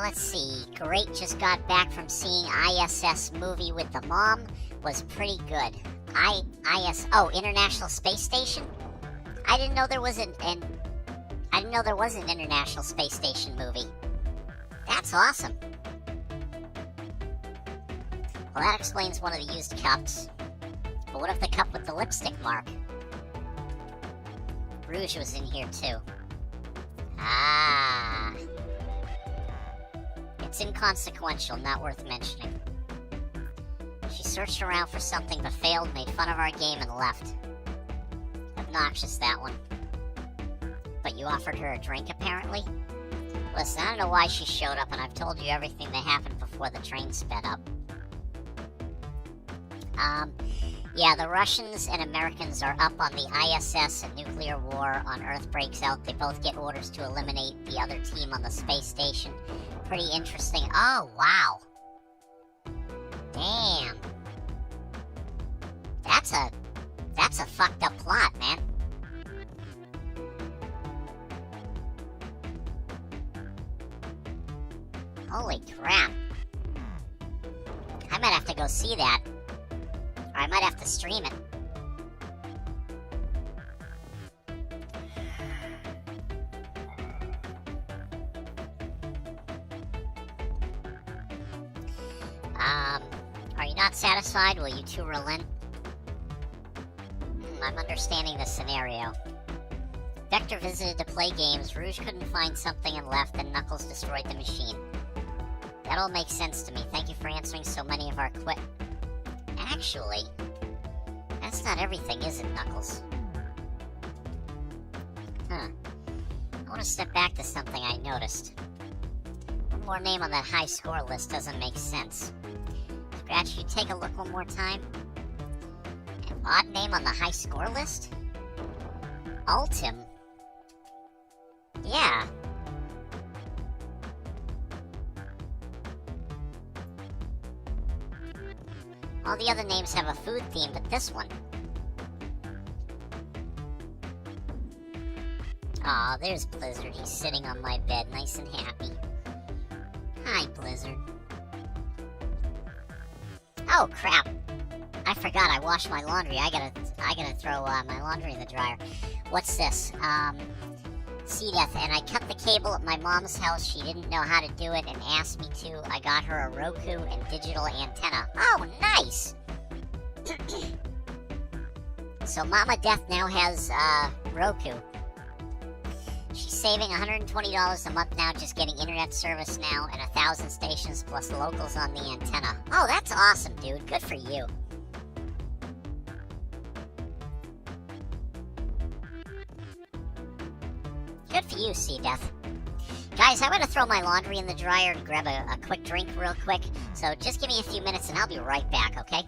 Let's see. Great, just got back from seeing ISS movie with the mom. Was pretty good. International Space Station? I didn't know there was an International Space Station movie. That's awesome. Well, that explains one of the used cups. But what if the cup with the lipstick mark? Rouge was in here too. It's inconsequential, not worth mentioning. She searched around for something but failed, made fun of our game, and left. Obnoxious, that one. But you offered her a drink, apparently? Listen, I don't know why she showed up, and I've told you everything that happened before the train sped up. Yeah, the Russians and Americans are up on the ISS. A nuclear war on Earth breaks out. They both get orders to eliminate the other team on the space station. Pretty interesting. Oh, wow. Damn. That's a fucked up plot, man. Holy crap. I might have to go see that. Or I might have to stream it. Are you not satisfied? Will you two relent? I'm understanding the scenario. Vector visited to play games, Rouge couldn't find something and left, and Knuckles destroyed the machine. That all makes sense to me. Thank you for answering so many of our Actually, that's not everything, is it, Knuckles? Huh. want to step back to something I noticed. One more name on that high score list doesn't make sense. Scratch, you take a look one more time. An odd name on the high score list? Ultim? Yeah. All the other names have a food theme, but this one... Aw, there's Blizzard. He's sitting on my bed, nice and happy. Hi, Blizzard. Oh, crap. I forgot I washed my laundry. I gotta throw my laundry in the dryer. What's this? C-Death, and I cut the cable at my mom's house. She didn't know how to do it and asked me to. I got her a Roku and digital antenna. Oh, nice! So Mama Death now has, Roku. She's saving $120 a month now just getting internet service now and 1,000 stations plus locals on the antenna. Oh, that's awesome, dude. Good for you. Good for you, C-Death. Guys, I'm going to throw my laundry in the dryer and grab a quick drink real quick. So just give me a few minutes and I'll be right back, okay?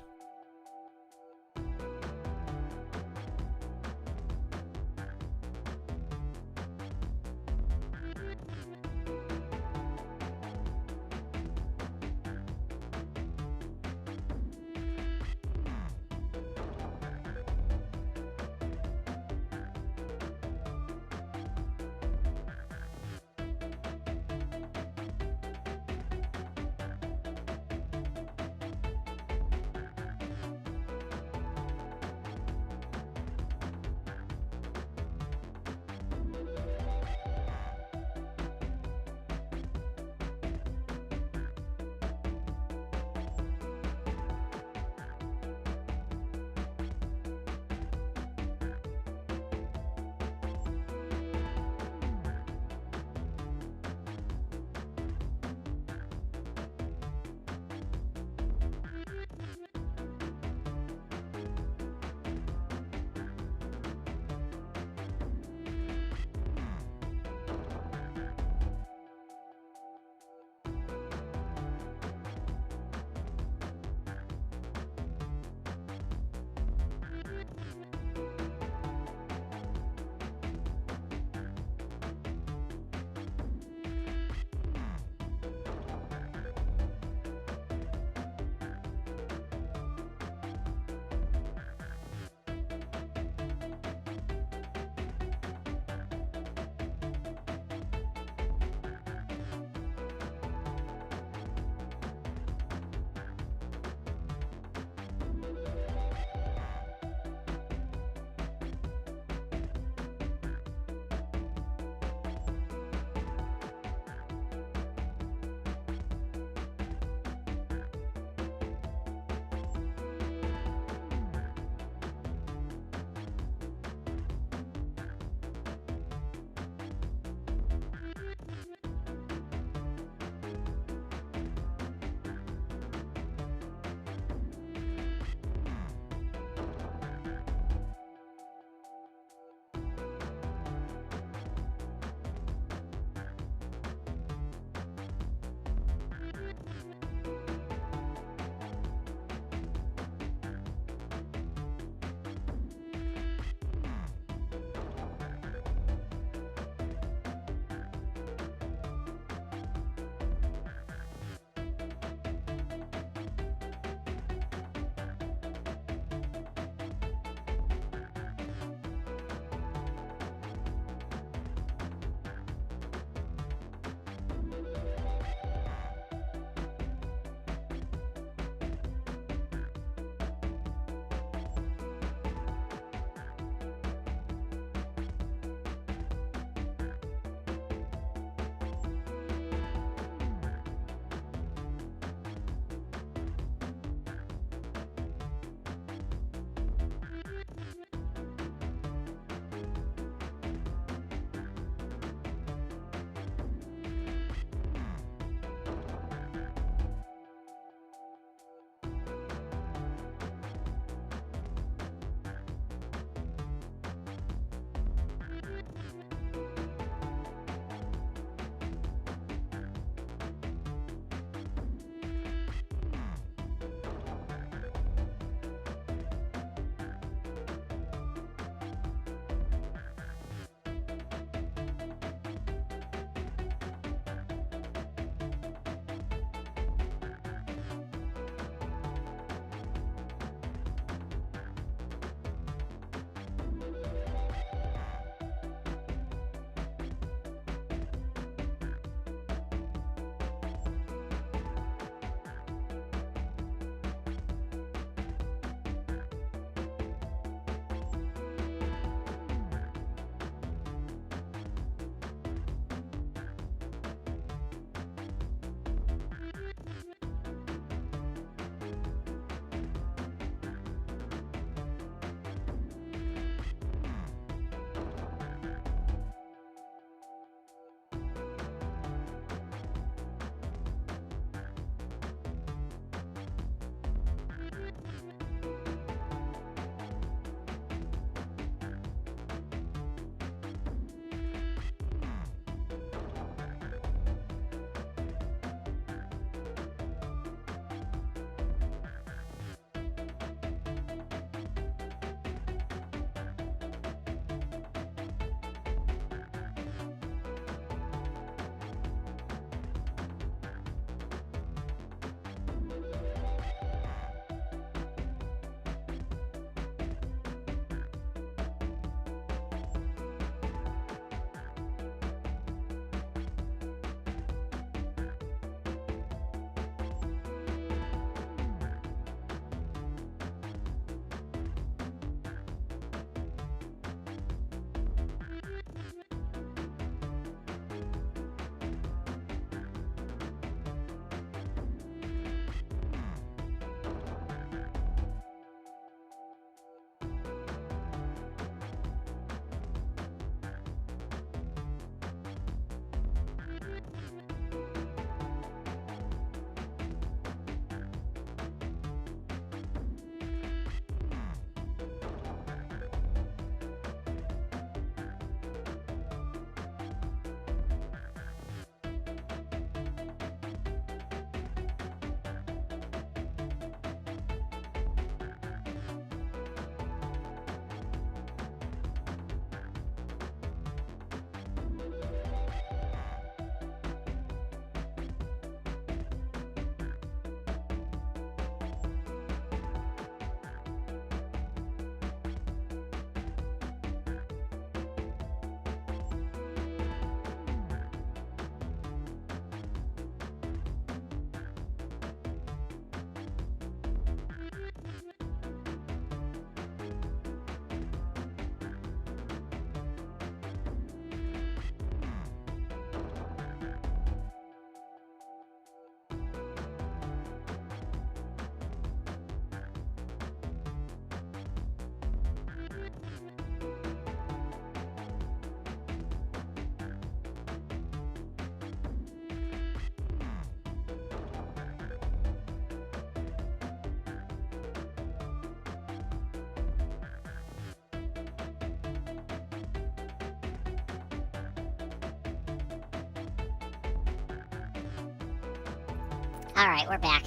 Alright, we're back.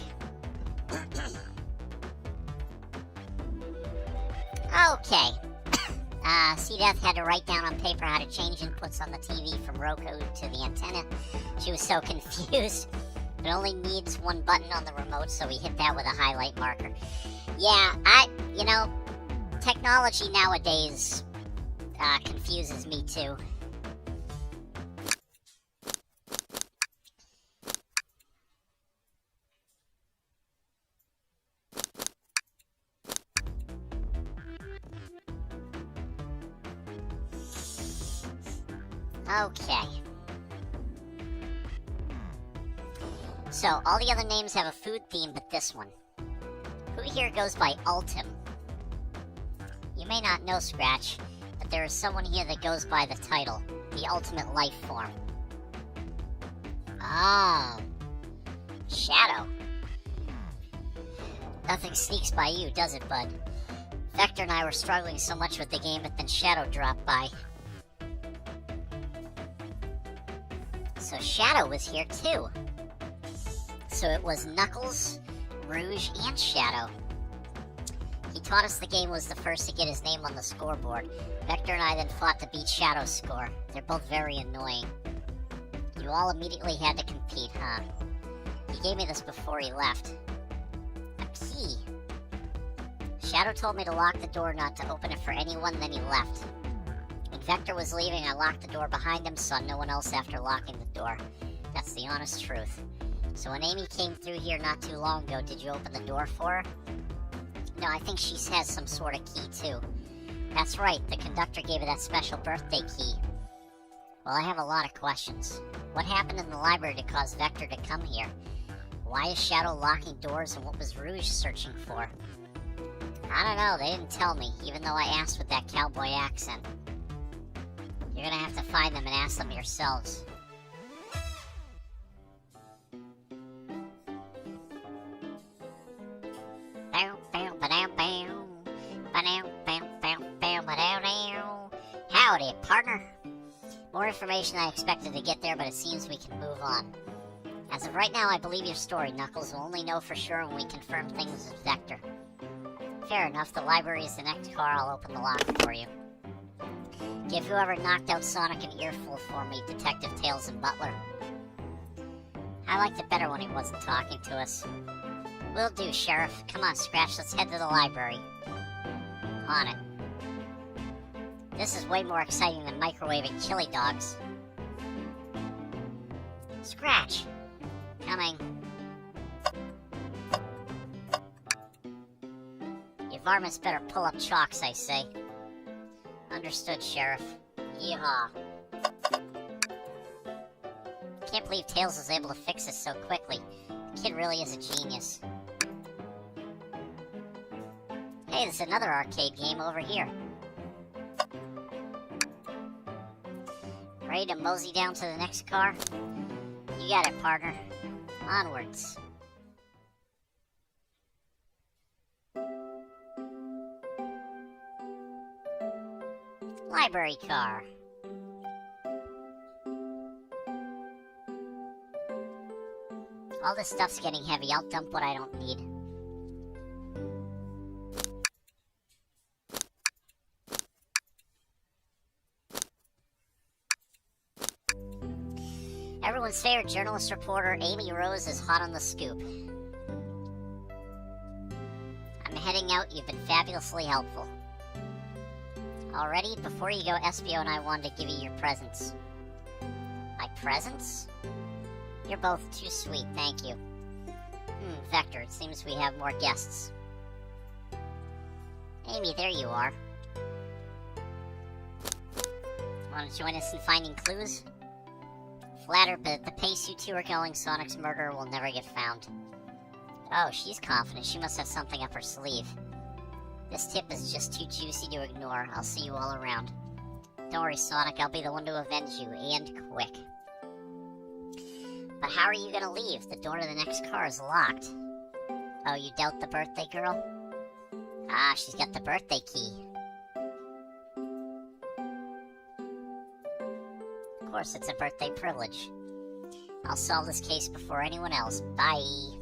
Okay. C-Death had to write down on paper how to change inputs on the TV from Roku to the antenna. She was so confused. It only needs one button on the remote, so we hit that with a highlight marker. Yeah, technology nowadays confuses me too. Okay. So, all the other names have a food theme, but this one. Who here goes by Ultim? You may not know, Scratch, but there is someone here that goes by the title, the Ultimate Life Form. Oh. Shadow. Nothing sneaks by you, does it, bud? Vector and I were struggling so much with the game, but then Shadow dropped by. So Shadow was here too. So it was Knuckles, Rouge, and Shadow. He taught us the game was the first to get his name on the scoreboard. Vector and I then fought to beat Shadow's score. They're both very annoying. You all immediately had to compete, huh? He gave me this before he left. A key. Shadow told me to lock the door, not to open it for anyone, then he left. When Vector was leaving, I locked the door behind him, saw no one else after locking the door. That's the honest truth. So when Amy came through here not too long ago, did you open the door for her? No, I think she has some sort of key, too. That's right, the conductor gave her that special birthday key. Well, I have a lot of questions. What happened in the library to cause Vector to come here? Why is Shadow locking doors, and what was Rouge searching for? I don't know, they didn't tell me, even though I asked with that cowboy accent. You're gonna have to find them and ask them yourselves. Howdy, partner. More information than I expected to get there, but it seems we can move on. As of right now, I believe your story, Knuckles. We'll only know for sure when we confirm things with Vector. Fair enough, the library is the next car. I'll open the lock for you. Give whoever knocked out Sonic an earful for me, Detective Tails and Butler. I liked it better when he wasn't talking to us. Will do, Sheriff. Come on, Scratch, let's head to the library. On it. This is way more exciting than microwaving chili dogs. Scratch! Coming. You varmints better pull up chalks, I say. Understood, Sheriff. Yeehaw. Can't believe Tails was able to fix this so quickly. The kid really is a genius. Hey, there's another arcade game over here. Ready to mosey down to the next car? You got it, partner. Onwards. Library car. All this stuff's getting heavy. I'll dump what I don't need. Everyone's favorite journalist reporter, Amy Rose, is hot on the scoop. I'm heading out. You've been fabulously helpful. Already, before you go, Espio and I wanted to give you your presents. My presents? You're both too sweet, thank you. Vector, it seems we have more guests. Amy, there you are. Want to join us in finding clues? Flattered, but at the pace you two are going, Sonic's murderer will never get found. Oh, she's confident. She must have something up her sleeve. This tip is just too juicy to ignore. I'll see you all around. Don't worry, Sonic. I'll be the one to avenge you, and quick. But how are you gonna leave? The door to the next car is locked. Oh, you doubt the birthday girl? Ah, she's got the birthday key. Of course, it's a birthday privilege. I'll solve this case before anyone else. Bye.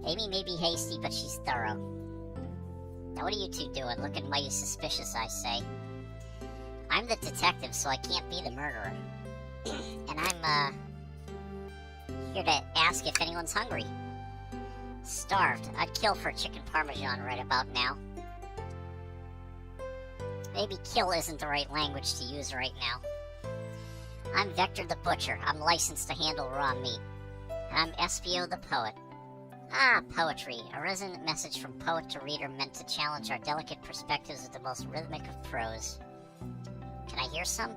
Amy may be hasty, but she's thorough. Now what are you two doing? Looking mighty suspicious, I say. I'm the detective, so I can't be the murderer. And I'm, here to ask if anyone's hungry. Starved. I'd kill for chicken parmesan right about now. Maybe kill isn't the right language to use right now. I'm Vector the Butcher. I'm licensed to handle raw meat. And I'm Espio the Poet. Ah, poetry. A resonant message from poet to reader meant to challenge our delicate perspectives with the most rhythmic of prose. Can I hear some?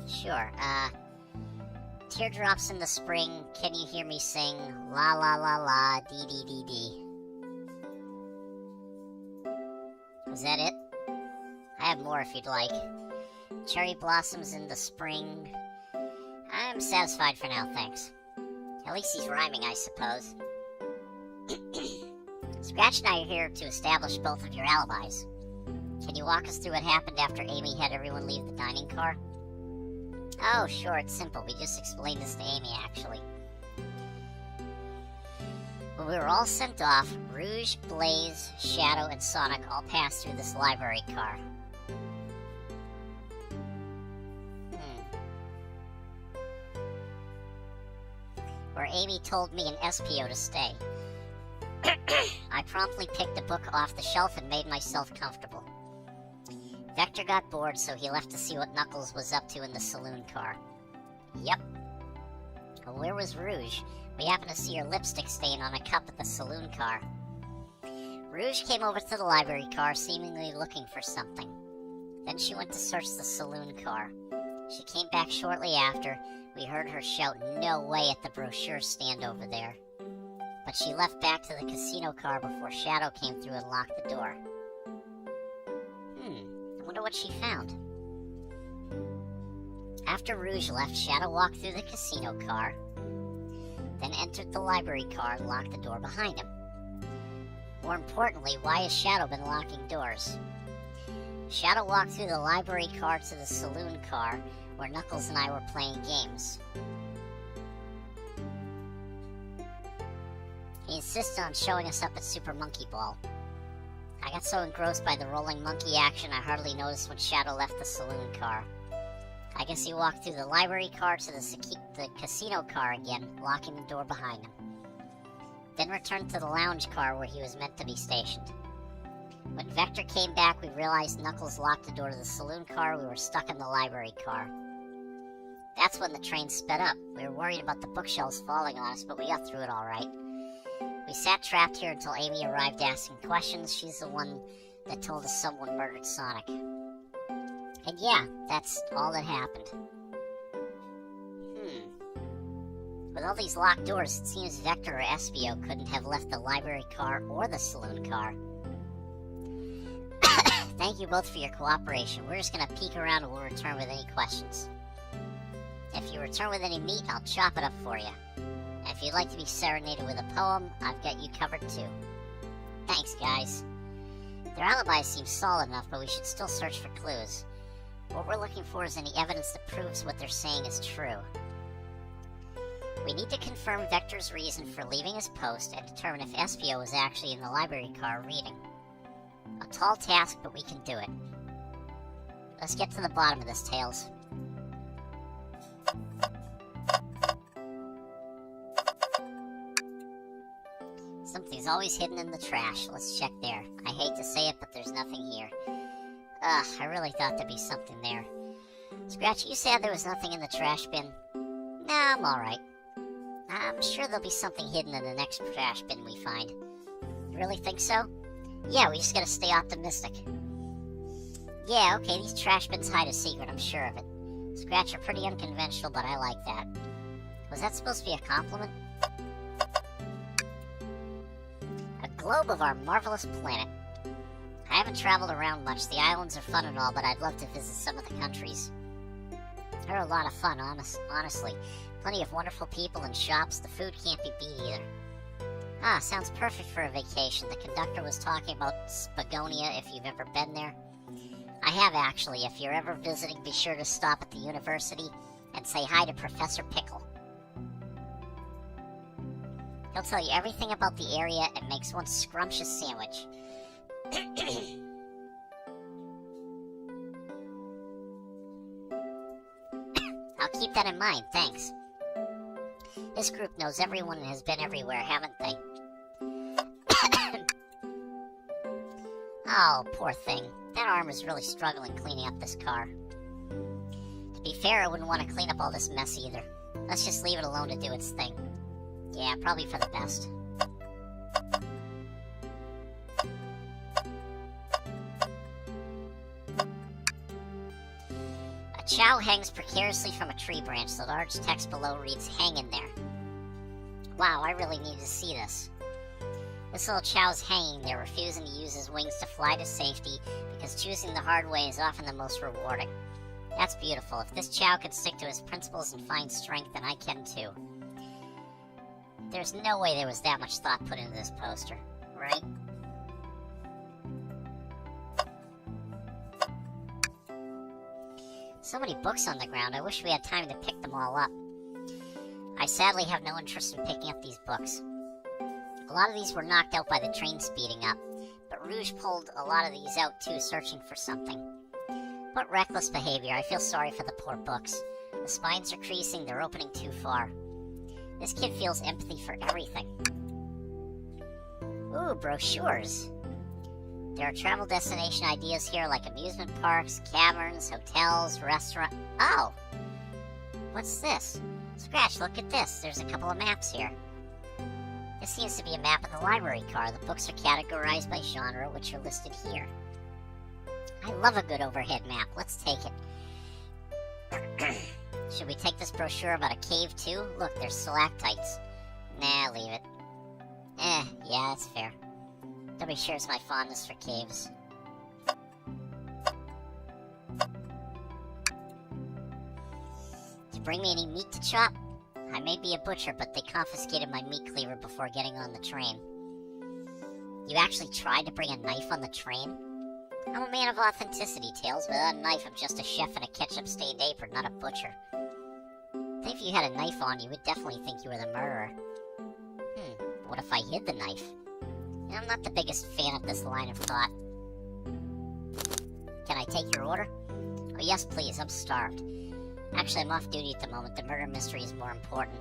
Sure. Teardrops in the spring, can you hear me sing? La la la la, dee dee dee dee. Was that it? I have more if you'd like. Cherry blossoms in the spring. I'm satisfied for now, thanks. At least he's rhyming, I suppose. Scratch and I are here to establish both of your alibis. Can you walk us through what happened after Amy had everyone leave the dining car? Oh, sure, it's simple. We just explained this to Amy, actually. When we were all sent off, Rouge, Blaze, Shadow, and Sonic all passed through this library car. Where Amy told me and Espio to stay. I promptly picked a book off the shelf and made myself comfortable. Vector got bored, so he left to see what Knuckles was up to in the saloon car. Yep. Well, where was Rouge? We happened to see her lipstick stain on a cup at the saloon car. Rouge came over to the library car, seemingly looking for something. Then she went to search the saloon car. She came back shortly after. We heard her shout, "No way," at the brochure stand over there. But she left back to the casino car before Shadow came through and locked the door. I wonder what she found. After Rouge left, Shadow walked through the casino car, then entered the library car and locked the door behind him. More importantly, why has Shadow been locking doors? Shadow walked through the library car to the saloon car, where Knuckles and I were playing games. He insisted on showing us up at Super Monkey Ball. I got so engrossed by the rolling monkey action I hardly noticed when Shadow left the saloon car. I guess he walked through the library car to the casino car again, locking the door behind him. Then returned to the lounge car where he was meant to be stationed. When Vector came back, we realized Knuckles locked the door to the saloon car. We were stuck in the library car. That's when the train sped up. We were worried about the bookshelves falling on us, but we got through it all right. We sat trapped here until Amy arrived asking questions. She's the one that told us someone murdered Sonic. And yeah, that's all that happened. With all these locked doors, it seems Vector or Espio couldn't have left the library car or the saloon car. Thank you both for your cooperation. We're just gonna peek around and we'll return with any questions. If you return with any meat, I'll chop it up for you. And if you'd like to be serenaded with a poem, I've got you covered too. Thanks, guys. Their alibi seems solid enough, but we should still search for clues. What we're looking for is any evidence that proves what they're saying is true. We need to confirm Vector's reason for leaving his post and determine if Espio was actually in the library car reading. A tall task, but we can do it. Let's get to the bottom of this, Tails. Something's always hidden in the trash. Let's check there. I hate to say it, but there's nothing here. Ugh, I really thought there'd be something there. Scratch, you said there was nothing in the trash bin? Nah, I'm alright. I'm sure there'll be something hidden in the next trash bin we find. You really think so? Yeah, we just gotta stay optimistic. Yeah, okay, these trash bins hide a secret, I'm sure of it. Scratch, you're pretty unconventional, but I like that. Was that supposed to be a compliment? A globe of our marvelous planet. I haven't traveled around much. The islands are fun and all, but I'd love to visit some of the countries. They're a lot of fun, honestly. Plenty of wonderful people and shops. The food can't be beat either. Ah, sounds perfect for a vacation. The conductor was talking about Spagonia, if you've ever been there. I have, actually. If you're ever visiting, be sure to stop at the university and say hi to Professor Pickle. He'll tell you everything about the area and makes one scrumptious sandwich. I'll keep that in mind, thanks. This group knows everyone and has been everywhere, haven't they? Oh, poor thing. That arm is really struggling cleaning up this car. To be fair, I wouldn't want to clean up all this mess either. Let's just leave it alone to do its thing. Yeah, probably for the best. A chow hangs precariously from a tree branch. The large text below reads, "Hang in there." Wow, I really need to see this. This little chow's hanging there, refusing to use his wings to fly to safety, because choosing the hard way is often the most rewarding. That's beautiful. If this chow can stick to his principles and find strength, then I can too. There's no way there was that much thought put into this poster, right? So many books on the ground, I wish we had time to pick them all up. I sadly have no interest in picking up these books. A lot of these were knocked out by the train speeding up, but Rouge pulled a lot of these out too, searching for something. What reckless behavior. I feel sorry for the poor books. The spines are creasing, they're opening too far. This kid feels empathy for everything. Ooh, brochures. There are travel destination ideas here like amusement parks, caverns, hotels, restaurants. Oh! What's this? Scratch, look at this. There's a couple of maps here. This seems to be a map of the library car. The books are categorized by genre, which are listed here. I love a good overhead map. Let's take it. Should we take this brochure about a cave too? Look, there's stalactites. Nah, leave it. Yeah, that's fair. Nobody shares my fondness for caves. To bring me any meat to chop? I may be a butcher, but they confiscated my meat cleaver before getting on the train. You actually tried to bring a knife on the train? I'm a man of authenticity, Tails. Without a knife, I'm just a chef in a ketchup-stained apron, not a butcher. I think if you had a knife on, you would definitely think you were the murderer. What if I hid the knife? I'm not the biggest fan of this line of thought. Can I take your order? Oh, yes, please. I'm starved. Actually, I'm off duty at the moment. The murder mystery is more important.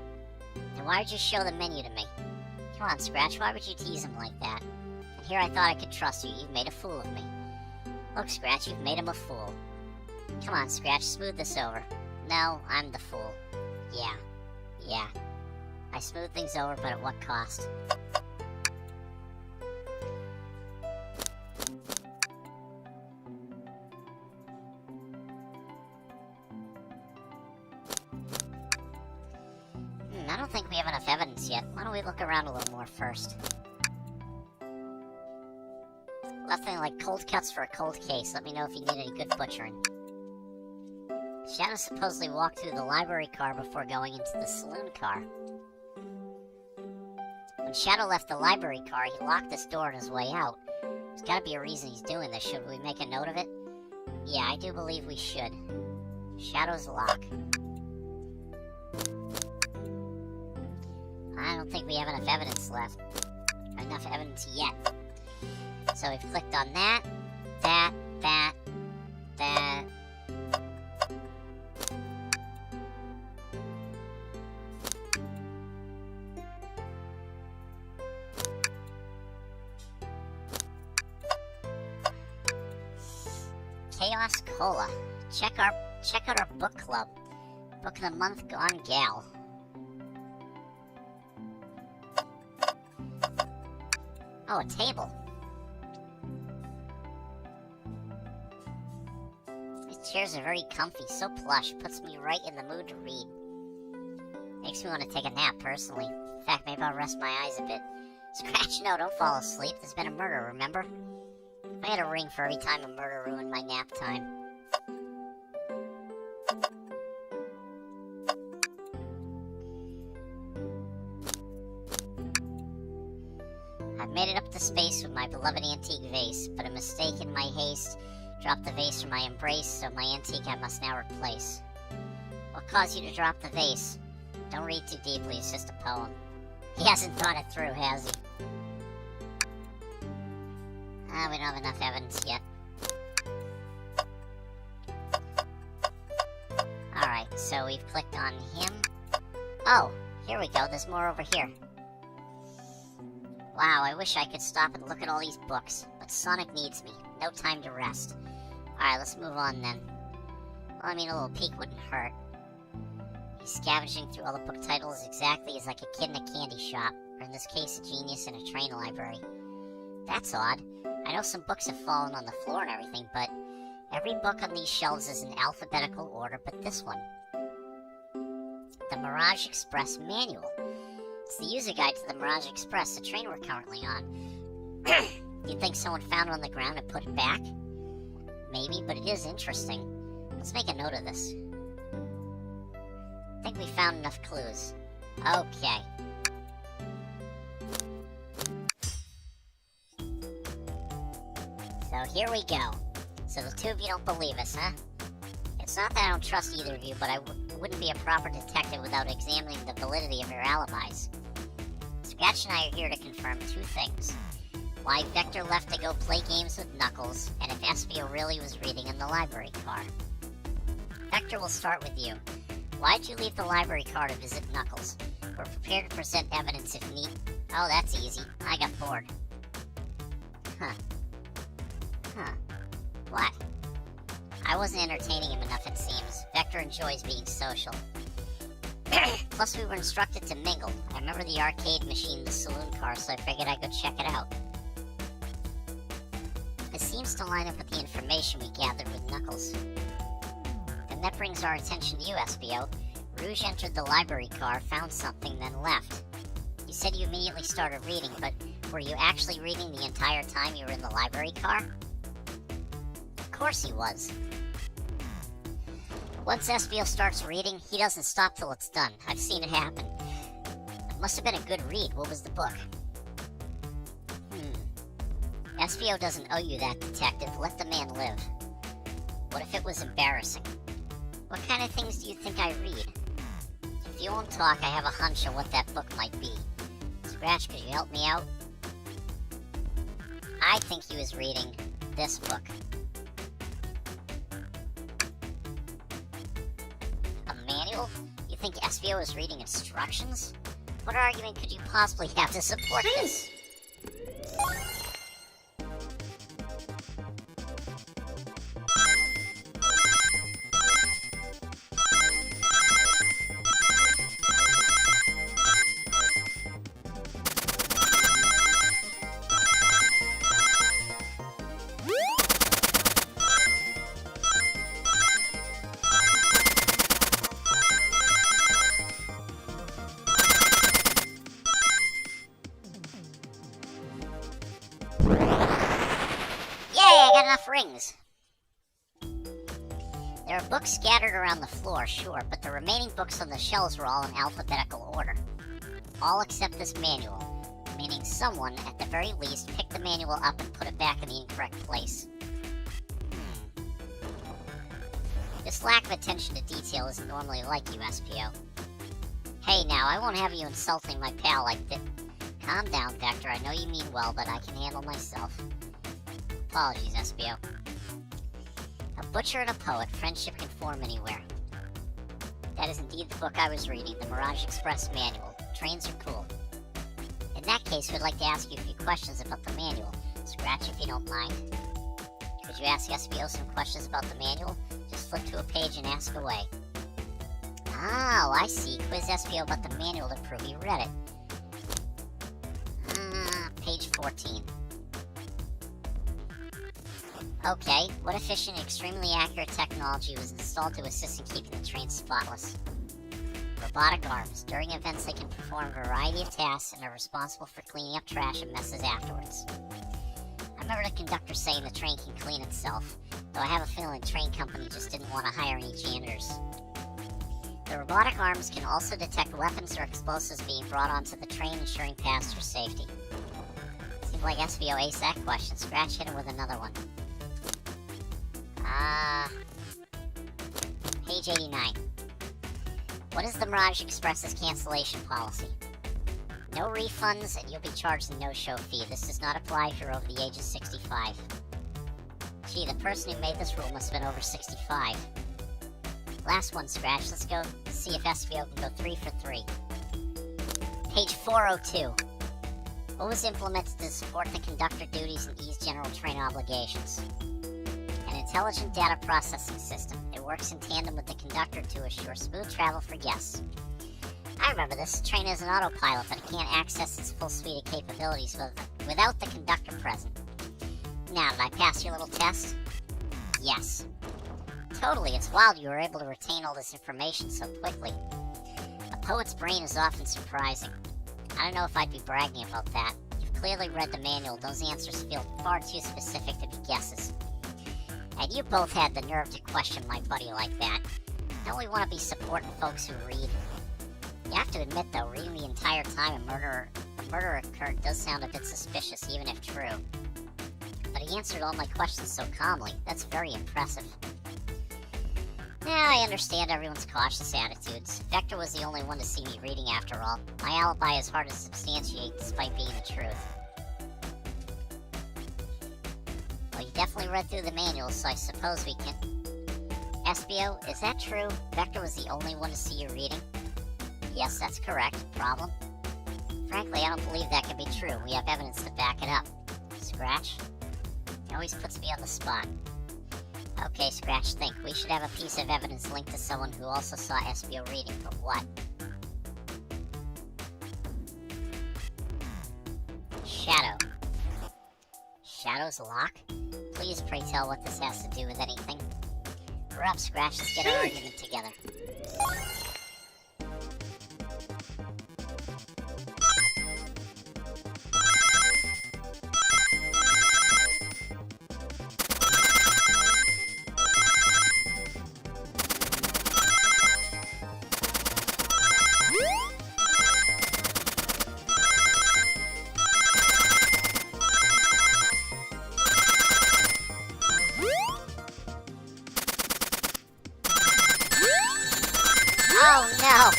Then why would you show the menu to me? Come on, Scratch. Why would you tease him like that? And here I thought I could trust you. You've made a fool of me. Look, Scratch, you've made him a fool. Come on, Scratch. Smooth this over. No, I'm the fool. Yeah. I smooth things over, but at what cost? I don't think we have enough evidence yet. Why don't we look around a little more first? Nothing like cold cuts for a cold case. Let me know if you need any good butchering. Shadow supposedly walked through the library car before going into the saloon car. When Shadow left the library car, he locked this door on his way out. There's gotta be a reason he's doing this. Should we make a note of it? Yeah, I do believe we should. Shadow's lock. I don't think we have enough evidence left. Enough evidence yet. So we've clicked on that, that. Chaos Cola. Check out our book club. Book of the month gone gal. Oh, a table. These chairs are very comfy, so plush, puts me right in the mood to read. Makes me want to take a nap, personally. In fact, maybe I'll rest my eyes a bit. Scratch, no, don't fall asleep. There's been a murder, remember? I had a ring for every time a murder ruined my nap time. I've made it up to space with my beloved antique vase, but a mistake in my haste dropped the vase from my embrace, so my antique I must now replace. What caused you to drop the vase? Don't read too deeply, it's just a poem. He hasn't thought it through, has he? We don't have enough evidence yet. Alright, so we've clicked on him. Oh, here we go. There's more over here. Wow, I wish I could stop and look at all these books, but Sonic needs me. No time to rest. Alright, let's move on then. Well, I mean, a little peek wouldn't hurt. He's scavenging through all the book titles exactly as like a kid in a candy shop, or in this case, a genius in a train library. That's odd. I know some books have fallen on the floor and everything, but every book on these shelves is in alphabetical order but this one. The Mirage Express Manual. It's the user guide to the Mirage Express, the train we're currently on. You'd think someone found it on the ground and put it back? Maybe, but it is interesting. Let's make a note of this. I think we found enough clues. Okay. So here we go. So the two of you don't believe us, huh? It's not that I don't trust either of you, but I wouldn't be a proper detective without examining the validity of your alibis. Scratch and I are here to confirm two things. Why Vector left to go play games with Knuckles, and if Espio really was reading in the library car. Vector, will start with you. Why'd you leave the library car to visit Knuckles? We're prepared to present evidence if need... Oh, that's easy. I got bored. Huh. What? I wasn't entertaining him enough, it seems. Vector enjoys being social. Plus, we were instructed to mingle. I remember the arcade machine, the saloon car, so I figured I'd go check it out. It seems to line up with the information we gathered with Knuckles. And that brings our attention to you, Espio. Rouge entered the library car, found something, then left. You said you immediately started reading, but were you actually reading the entire time you were in the library car? Of course he was. Once Espio starts reading, he doesn't stop till it's done. I've seen it happen. It must have been a good read. What was the book? Espio doesn't owe you that, detective. Let the man live. What if it was embarrassing? What kind of things do you think I read? If you won't talk, I have a hunch on what that book might be. Scratch, could you help me out? I think he was reading this book. A manual? You think Espio was reading instructions? What argument could you possibly have to support this? Enough rings. There are books scattered around the floor, sure, but the remaining books on the shelves were all in alphabetical order. All except this manual, meaning someone, at the very least, picked the manual up and put it back in the incorrect place. This lack of attention to detail isn't normally like you, Espio. Hey now, I won't have you insulting my pal like this. Calm down, Vector. I know you mean well, but I can handle myself. Apologies, Espio. A butcher and a poet, friendship can form anywhere. That is indeed the book I was reading, the Mirage Express Manual. Trains are cool. In that case, we'd like to ask you a few questions about the manual. Scratch, if you don't mind. Could you ask Espio some questions about the manual? Just flip to a page and ask away. Oh, I see. Quiz Espio about the manual to prove he read it. Page 14. Okay, what efficient and extremely accurate technology was installed to assist in keeping the train spotless? Robotic arms. During events, they can perform a variety of tasks and are responsible for cleaning up trash and messes afterwards. I remember the conductor saying the train can clean itself, though I have a feeling the train company just didn't want to hire any janitors. The robotic arms can also detect weapons or explosives being brought onto the train, ensuring passenger safety. Seems like Espio aced that question. Scratch hit him with another one. Page 89. What is the Mirage Express's cancellation policy? No refunds, and you'll be charged a no-show fee. This does not apply if you're over the age of 65. Gee, the person who made this rule must have been over 65. Last one, Scratch. Let's go see if SBO can go 3 for 3. Page 402. What was implemented to support the conductor duties and ease general train obligations? An intelligent data processing system. It works in tandem with the conductor to assure smooth travel for guests. I remember this. The train is an autopilot, but it can't access its full suite of capabilities without the conductor present. Now, did I pass your little test? Yes. Totally, it's wild you were able to retain all this information so quickly. A poet's brain is often surprising. I don't know if I'd be bragging about that. You've clearly read the manual. Those answers feel far too specific to be guesses. And you both had the nerve to question my buddy like that. Don't we want to be supporting folks who read? You have to admit, though, reading the entire time a murder occurred does sound a bit suspicious, even if true. But he answered all my questions so calmly. That's very impressive. Yeah, I understand everyone's cautious attitudes. Vector was the only one to see me reading after all. My alibi is hard to substantiate despite being the truth. Well, you definitely read through the manual, so I suppose we can... SBO, is that true? Vector was the only one to see you reading? Yes, that's correct. Problem? Frankly, I don't believe that can be true. We have evidence to back it up. Scratch? It always puts me on the spot. Okay, Scratch, think. We should have a piece of evidence linked to someone who also saw SBO reading, but what? Shadow. Shadow's lock? Please pray tell what this has to do with anything. We're up, Scratch. Let's get our argument together. Oh, no!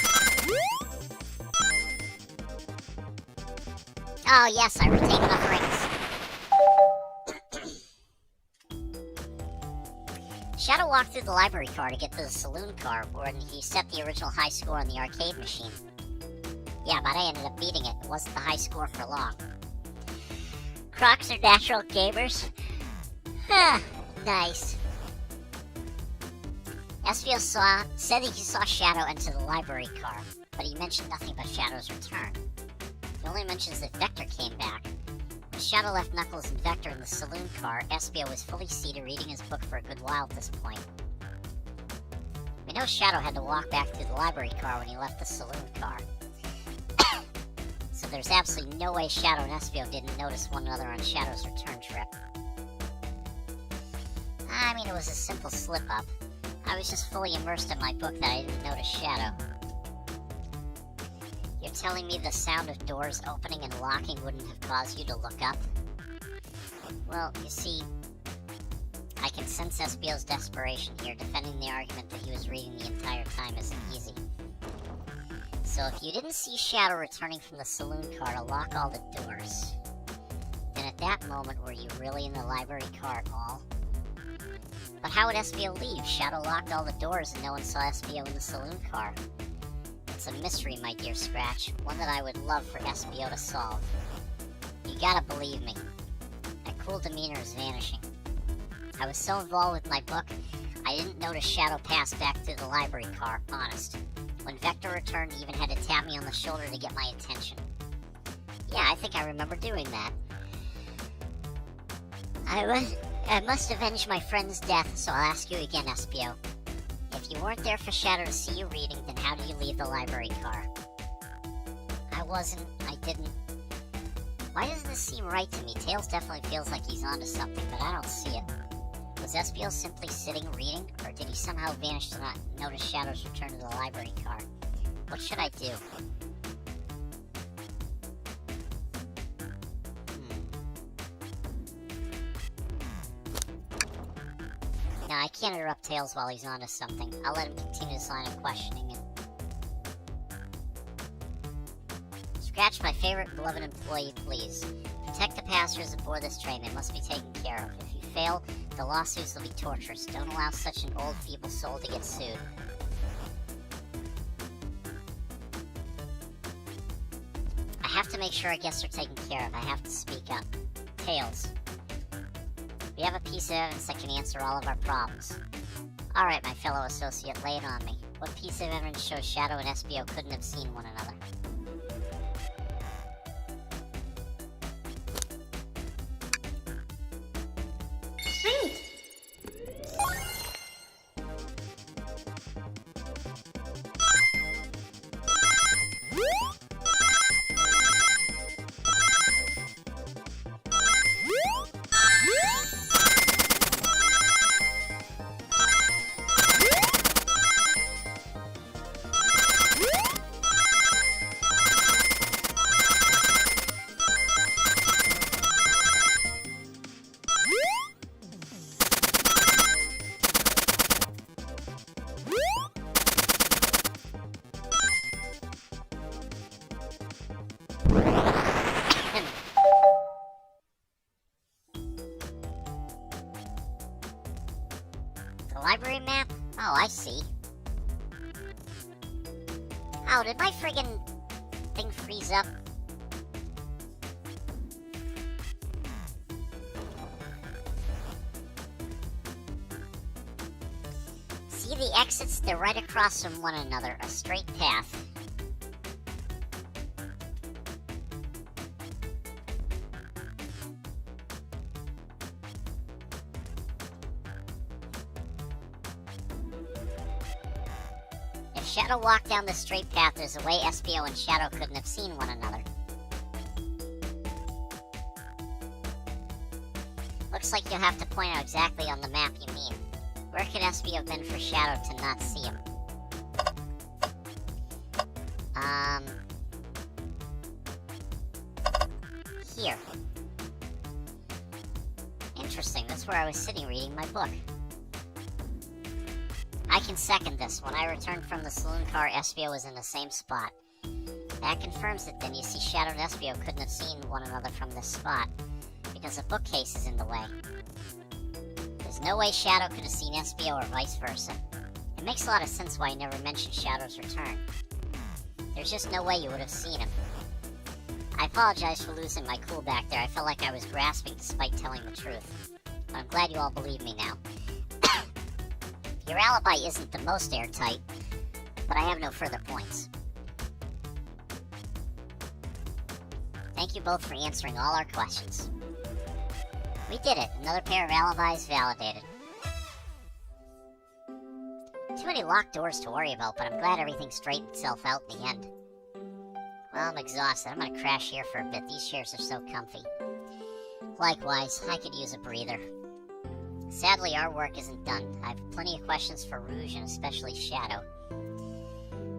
Oh, yes, I retain enough rings. Shadow walked through the library car to get to the saloon car, where he set the original high score on the arcade machine. Yeah, but I ended up beating it. It wasn't the high score for long. Crocs are natural gamers? Nice. SVO said he saw Shadow enter the library car, but he mentioned nothing about Shadow's return. He only mentions that Vector came back. When Shadow left Knuckles and Vector in the saloon car, SBO was fully seated reading his book for a good while at this point. We know Shadow had to walk back through the library car when he left the saloon car. So there's absolutely no way Shadow and SBO didn't notice one another on Shadow's return trip. I mean, it was a simple slip-up. I was just fully immersed in my book that I didn't notice Shadow. You're telling me the sound of doors opening and locking wouldn't have caused you to look up? Well, you see, I can sense SBO's desperation here. Defending the argument that he was reading the entire time isn't easy. So if you didn't see Shadow returning from the saloon car to lock all the doors, then at that moment were you really in the library car at all? But how would SBO leave? Shadow locked all the doors and no one saw SBO in the saloon car. It's a mystery, my dear Scratch, one that I would love for SBO to solve. You gotta believe me. My cool demeanor is vanishing. I was so involved with my book, I didn't notice Shadow pass back through the library car, honest. When Vector returned, he even had to tap me on the shoulder to get my attention. Yeah, I think I remember doing that. I must avenge my friend's death, so I'll ask you again, SBO. If you weren't there for Shadow to see you reading, then how do you leave the library car? I didn't. Why doesn't this seem right to me? Tails definitely feels like he's onto something, but I don't see it. Was SBO simply sitting reading, or did he somehow vanish to not notice Shadow's return to the library car? What should I do? No, I can't interrupt Tails while he's onto something. I'll let him continue this line of questioning. Scratch Flash, my favorite beloved employee, please. Protect the passengers aboard this train. They must be taken care of. If you fail, the lawsuits will be torturous. Don't allow such an old, feeble soul to get sued. I have to make sure our guests are taken care of. I have to speak up. Tails. We have a piece of evidence that can answer all of our problems. Alright, my fellow associate, lay it on me. What piece of evidence shows Shadow and SBO couldn't have seen one another? Library map? Oh, I see. Oh, did my friggin' thing freeze up? See the exits? They're right across from one another, a straight path. If Shadow walked down the straight path, there's a way SBO and Shadow couldn't have seen one another. Looks like you'll have to point out exactly on the map you mean. Where could SBO have been for Shadow to not see him? Here. Interesting, that's where I was sitting reading my book. I can second this. When I returned from the saloon car, SBO was in the same spot. That confirms it then. You see, Shadow and SBO couldn't have seen one another from this spot, because a bookcase is in the way. There's no way Shadow could have seen SBO or vice versa. It makes a lot of sense why you never mentioned Shadow's return. There's just no way you would have seen him. I apologize for losing my cool back there. I felt like I was grasping despite telling the truth. But I'm glad you all believe me now. Your alibi isn't the most airtight, but I have no further points. Thank you both for answering all our questions. We did it. Another pair of alibis validated. Too many locked doors to worry about, but I'm glad everything straightened itself out in the end. Well, I'm exhausted. I'm gonna crash here for a bit. These chairs are so comfy. Likewise, I could use a breather. Sadly, our work isn't done. I have plenty of questions for Rouge and especially Shadow.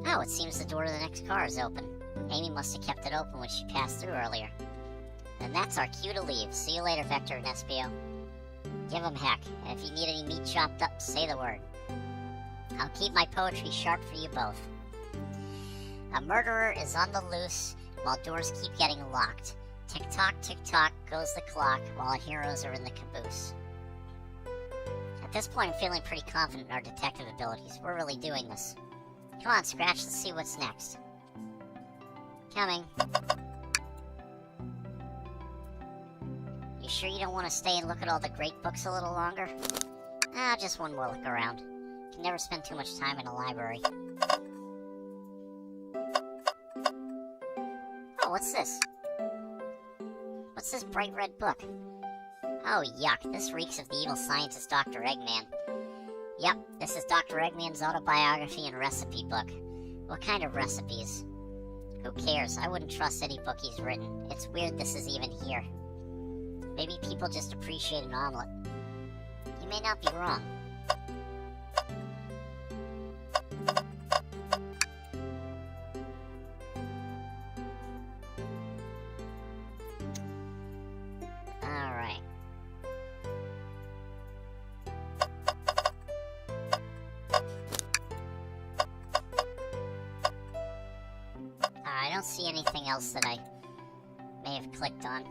Oh, it seems the door to the next car is open. Amy must have kept it open when she passed through earlier. Then that's our cue to leave. See you later, Vector and SBO. Give 'em heck, and if you need any meat chopped up, say the word. I'll keep my poetry sharp for you both. A murderer is on the loose while doors keep getting locked. Tick-tock, goes the clock while our heroes are in the caboose. At this point, I'm feeling pretty confident in our detective abilities. We're really doing this. Come on, Scratch, let's see what's next. Coming. You sure you don't want to stay and look at all the great books a little longer? Ah, just one more look around. Can never spend too much time in a library. Oh, what's this? What's this bright red book? Oh, yuck. This reeks of the evil scientist Dr. Eggman. Yep, this is Dr. Eggman's autobiography and recipe book. What kind of recipes? Who cares? I wouldn't trust any book he's written. It's weird this is even here. Maybe people just appreciate an omelet. You may not be wrong. don't see anything else that I may have clicked on.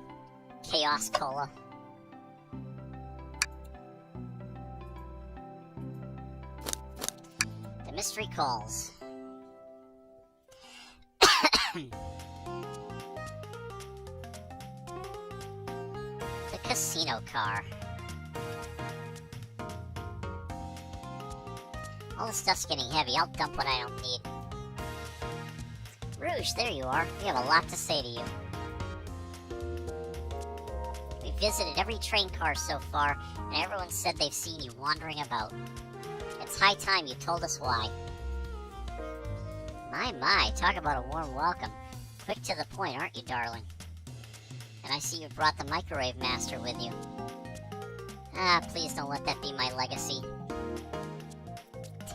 Chaos Cola. The mystery calls. The casino car. All this stuff's getting heavy. I'll dump what I don't need. Rouge, there you are. We have a lot to say to you. We visited every train car so far, and everyone said they've seen you wandering about. It's high time you told us why. My, talk about a warm welcome. Quick to the point, aren't you, darling? And I see you brought the Microwave Master with you. Ah, please don't let that be my legacy.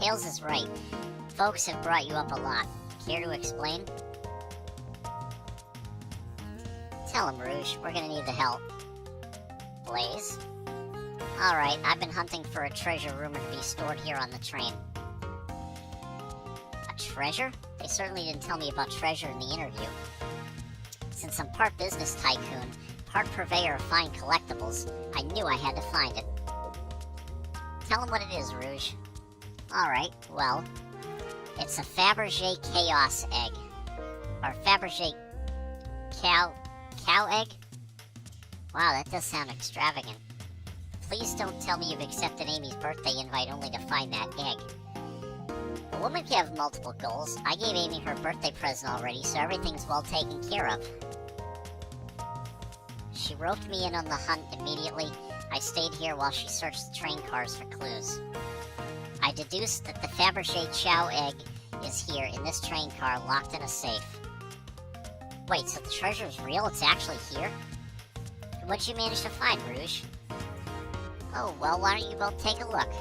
Tails is right. Folks have brought you up a lot. Care to explain? Tell him, Rouge. We're gonna need the help. Blaze? Alright, I've been hunting for a treasure rumored to be stored here on the train. A treasure? They certainly didn't tell me about treasure in the interview. Since I'm part business tycoon, part purveyor of fine collectibles, I knew I had to find it. Tell him what it is, Rouge. Alright, well, it's a Fabergé Chaos Egg. Or Fabergé cow egg? Wow, that does sound extravagant. Please don't tell me you've accepted Amy's birthday invite only to find that egg. A woman can have multiple goals. I gave Amy her birthday present already, so everything's well taken care of. She roped me in on the hunt immediately. I stayed here while she searched the train cars for clues. I deduced that the Fabergé Chow egg is here in this train car, locked in a safe. Wait, so the treasure is real? It's actually here? What'd you manage to find, Rouge? Oh, well, why don't you both take a look?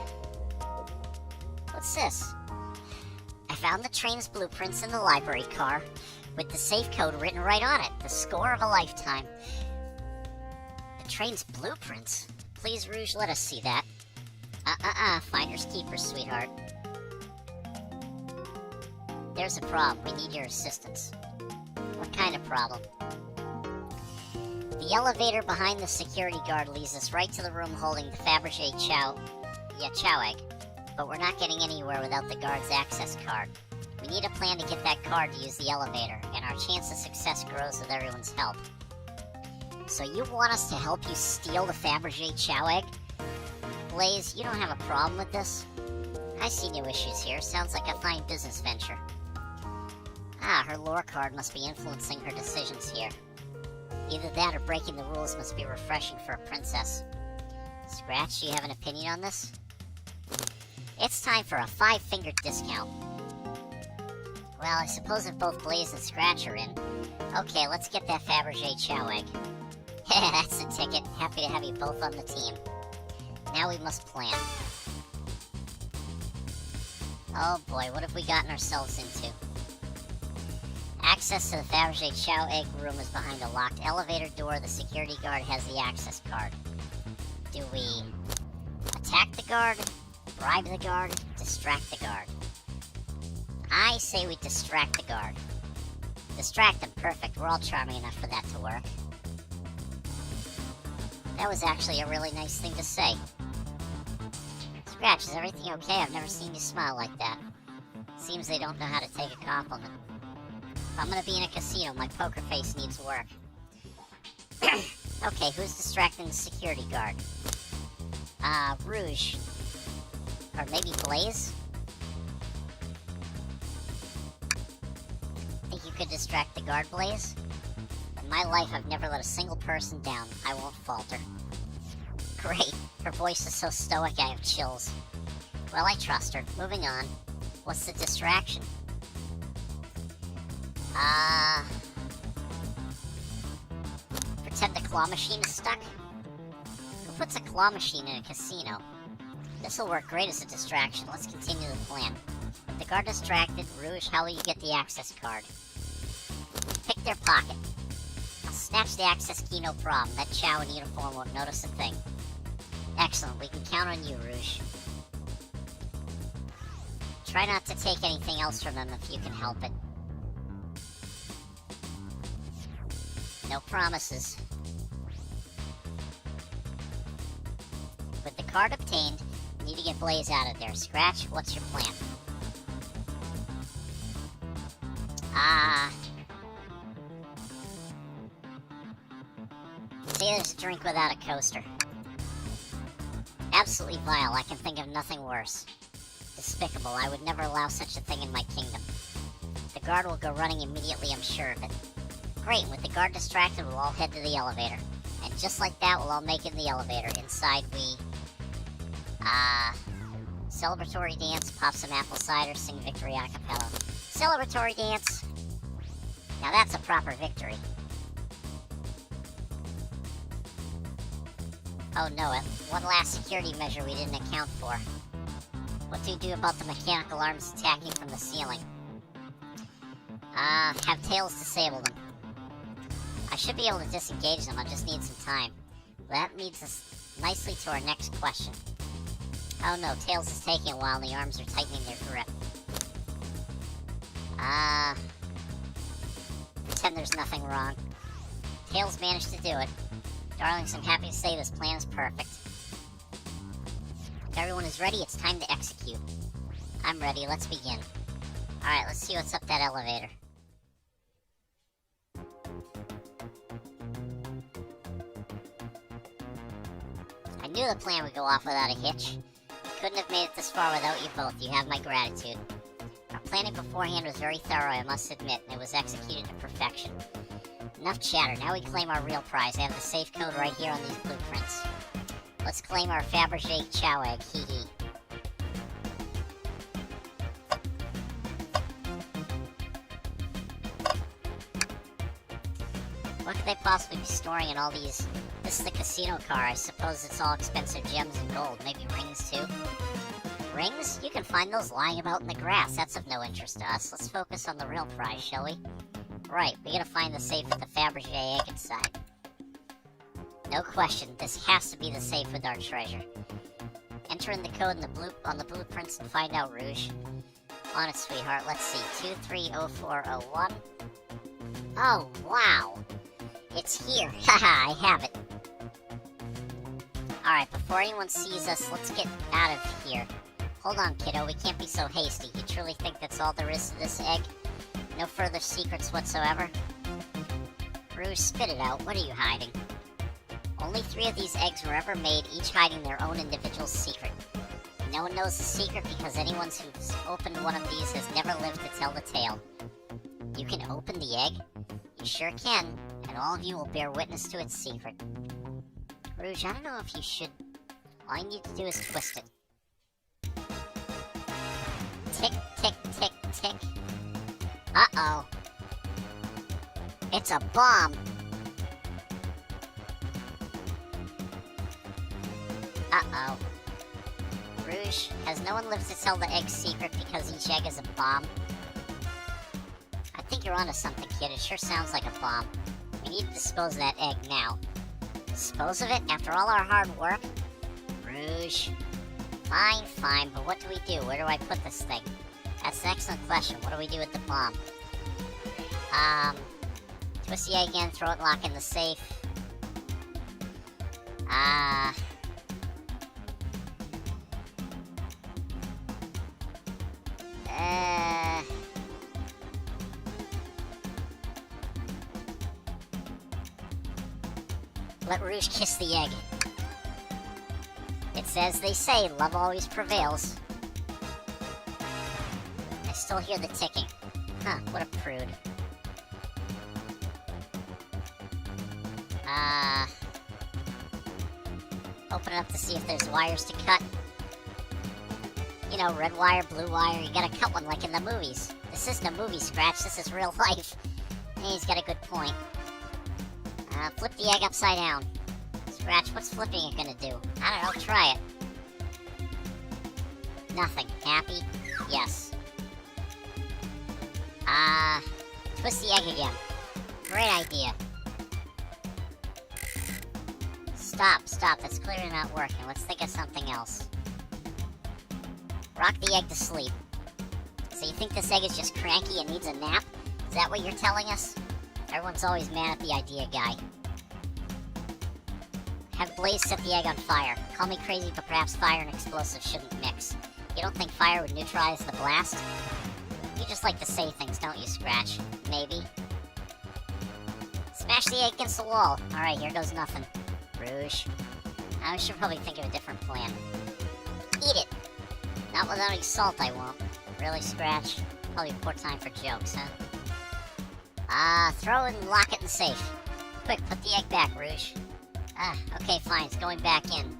What's this? I found the train's blueprints in the library car, with the safe code written right on it. The score of a lifetime. The train's blueprints? Please, Rouge, let us see that. Finders keepers, sweetheart. There's a problem. We need your assistance. What kind of problem? The elevator behind the security guard leads us right to the room holding the Fabergé Chow egg. But we're not getting anywhere without the guard's access card. We need a plan to get that card to use the elevator, and our chance of success grows with everyone's help. So you want us to help you steal the Fabergé Chow egg? Blaze, you don't have a problem with this? I see no issues here. Sounds like a fine business venture. Her lore card must be influencing her decisions here. Either that or breaking the rules must be refreshing for a princess. Scratch, do you have an opinion on this? It's time for a 5-fingered discount. Well, I suppose if both Blaze and Scratch are in. Okay, let's get that Fabergé Chow egg. That's the ticket. Happy to have you both on the team. Now we must plan. Oh boy, what have we gotten ourselves into? Access to the Fabergé Chow egg room is behind a locked elevator door. The security guard has the access card. Do we attack the guard, bribe the guard, distract the guard? I say we distract the guard. Distract them, perfect. We're all charming enough for that to work. That was actually a really nice thing to say. Scratch, is everything okay? I've never seen you smile like that. Seems they don't know how to take a compliment. If I'm gonna be in a casino, my poker face needs work. Okay, who's distracting the security guard? Rouge. Or maybe Blaze? Think you could distract the guard, Blaze? In my life, I've never let a single person down. I won't falter. Great. Her voice is so stoic, I have chills. Well, I trust her. Moving on. What's the distraction? Pretend the claw machine is stuck? Who puts a claw machine in a casino? This'll work great as a distraction. Let's continue the plan. With the guard distracted, Rouge, how will you get the access card? Pick their pocket. I'll snatch the access key, no problem. That Chow in uniform won't notice a thing. Excellent, we can count on you, Rouge. Try not to take anything else from them if you can help it. No promises. With the card obtained, you need to get Blaze out of there. Scratch, what's your plan? See, there's a drink without a coaster. Absolutely vile. I can think of nothing worse. Despicable. I would never allow such a thing in my kingdom. The guard will go running immediately, I'm sure of it. Great, with the guard distracted, we'll all head to the elevator. And just like that, we'll all make it in the elevator. Inside we, celebratory dance, pop some apple cider, sing victory a cappella. Celebratory dance! Now that's a proper victory. Oh no, one last security measure we didn't account for. What do you do about the mechanical arms attacking from the ceiling? Have Tails disable them. I should be able to disengage them, I just need some time. That leads us nicely to our next question. Oh no, Tails is taking a while and the arms are tightening their grip. Pretend there's nothing wrong. Tails managed to do it. Darlings, I'm happy to say this plan is perfect. If everyone is ready, it's time to execute. I'm ready, let's begin. Alright, let's see what's up that elevator. I knew the plan would go off without a hitch. Couldn't have made it this far without you both. You have my gratitude. Our planning beforehand was very thorough, I must admit, and it was executed to perfection. Enough chatter. Now we claim our real prize. I have the safe code right here on these blueprints. Let's claim our Fabergé Chow Egg. Hee hee. What could they possibly be storing in all these? This is the casino car. I suppose it's all expensive gems and gold. Maybe rings, too? Rings? You can find those lying about in the grass. That's of no interest to us. Let's focus on the real prize, shall we? Right, we gotta find the safe with the Fabergé egg inside. No question, this has to be the safe with our treasure. Enter in the code in on the blueprints and find out, Rouge. On it, sweetheart. Let's see. 230401. Oh, wow. It's here. Haha, I have it. Alright, before anyone sees us, let's get out of here. Hold on, kiddo. We can't be so hasty. You truly think that's all there is to this egg? No further secrets whatsoever? Rouge, spit it out. What are you hiding? Only 3 of these eggs were ever made, each hiding their own individual secret. No one knows the secret because anyone who's opened one of these has never lived to tell the tale. You can open the egg? You sure can, and all of you will bear witness to its secret. Rouge, I don't know if you should... All you need to do is twist it. Tick, tick, tick, tick. Uh-oh. It's a bomb. Uh-oh. Rouge, has no one lived to tell the egg's secret because each egg is a bomb? I think you're onto something, kid. It sure sounds like a bomb. We need to dispose of that egg now. Dispose of it after all our hard work? Rouge. Fine, fine, but what do we do? Where do I put this thing? That's an excellent question. What do we do with the bomb? Twist the egg again, throw it, lock in the safe. Let Rouge kiss the egg. It's as they say, love always prevails. I still hear the ticking. Huh, what a prude. Open it up to see if there's wires to cut. You know, red wire, blue wire, you gotta cut one like in the movies. This isn't a movie, Scratch, this is real life. Hey, he's got a good point. Flip the egg upside down. Scratch, what's flipping it gonna do? I don't know, try it. Nothing. Happy? Yes. Twist the egg again. Great idea. Stop, that's clearly not working. Let's think of something else. Rock the egg to sleep. So you think this egg is just cranky and needs a nap? Is that what you're telling us? Everyone's always mad at the idea guy. Have Blaze set the egg on fire. Call me crazy, but perhaps fire and explosives shouldn't mix. You don't think fire would neutralize the blast? You just like to say things, don't you, Scratch? Maybe. Smash the egg against the wall. Alright, here goes nothing. Rouge. I should probably think of a different plan. Eat it! Not without any salt, I won't. Really, Scratch? Probably poor time for jokes, huh? Throw it and lock it in the safe. Quick, put the egg back, Rouge. Okay, fine, it's going back in.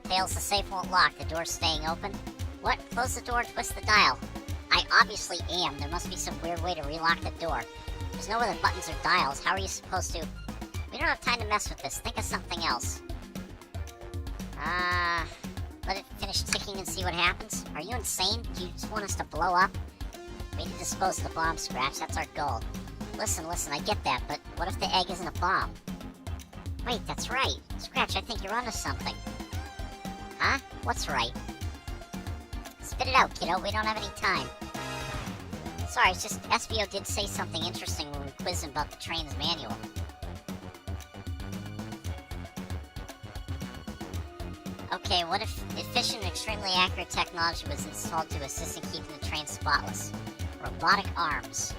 Tails, the safe won't lock, the door's staying open. What? Close the door and twist the dial. I obviously am. There must be some weird way to relock the door. There's no other buttons or dials. How are you supposed to... We don't have time to mess with this. Think of something else. Let it finish ticking and see what happens? Are you insane? Do you just want us to blow up? We need to dispose of the bomb, Scratch. That's our goal. Listen, I get that, but what if the egg isn't a bomb? Wait, that's right. Scratch, I think you're onto something. Huh? What's right? Spit it out, kiddo. We don't have any time. Sorry, it's just SVO did say something interesting when we quizzed him about the train's manual. Okay, what if efficient and extremely accurate technology was installed to assist in keeping the train spotless? Robotic arms.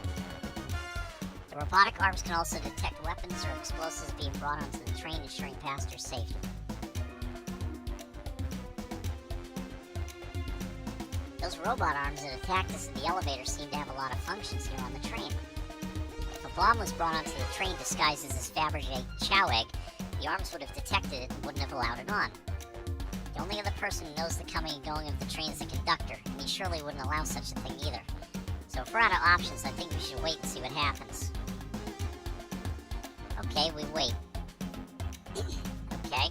The robotic arms can also detect weapons or explosives being brought onto the train, ensuring passenger safety. Those robot arms that attacked us in the elevator seem to have a lot of functions here on the train. If a bomb was brought onto the train disguised as this Fabergé chow egg, the arms would have detected it and wouldn't have allowed it on. The only other person who knows the coming and going of the train is the conductor, and he surely wouldn't allow such a thing either. So if we're out of options, I think we should wait and see what happens. Okay, we wait. Okay.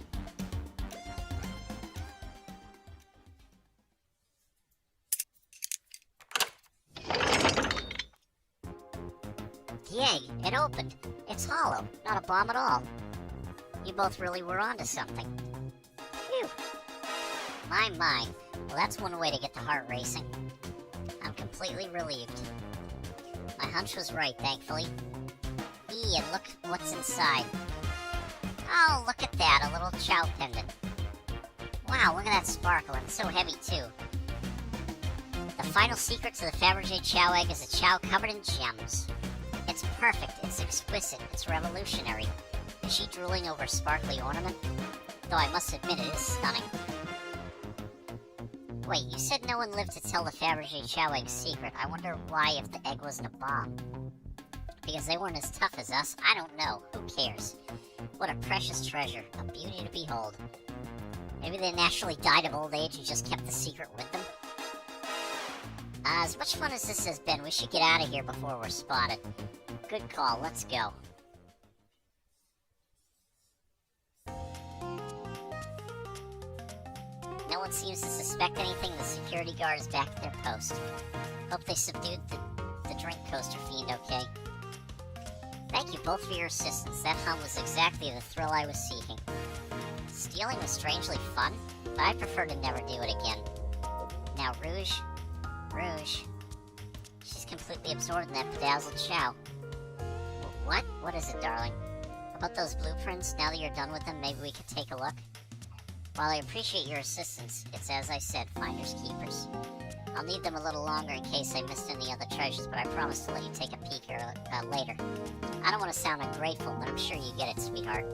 The egg, it opened. It's hollow, not a bomb at all. You both really were onto something. Phew. My. Well, that's one way to get the heart racing. I'm completely relieved. My hunch was right, thankfully. And look what's inside. Oh, look at that, a little chow pendant. Wow, look at that sparkle, and it's so heavy, too. The final secret to the Fabergé chow egg is a chow covered in gems. It's perfect, it's exquisite, it's revolutionary. Is she drooling over a sparkly ornament? Though I must admit it is stunning. Wait, you said no one lived to tell the Fabergé chow egg's secret. I wonder why if the egg wasn't a bomb. Because they weren't as tough as us? I don't know. Who cares? What a precious treasure. A beauty to behold. Maybe they naturally died of old age and just kept the secret with them? As much fun as this has been, we should get out of here before we're spotted. Good call. Let's go. No one seems to suspect anything. The security guard is back at their post. Hope they subdued the drink coaster fiend okay. Thank you both for your assistance. That hunt was exactly the thrill I was seeking. Stealing was strangely fun, but I'd prefer to never do it again. Now, Rouge. She's completely absorbed in that bedazzled chow. What? What is it, darling? About those blueprints, now that you're done with them, maybe we could take a look? While I appreciate your assistance, it's as I said, finders keepers. I'll need them a little longer in case I missed any other treasures, but I promise to let you take a peek later. I don't want to sound ungrateful, but I'm sure you get it, sweetheart.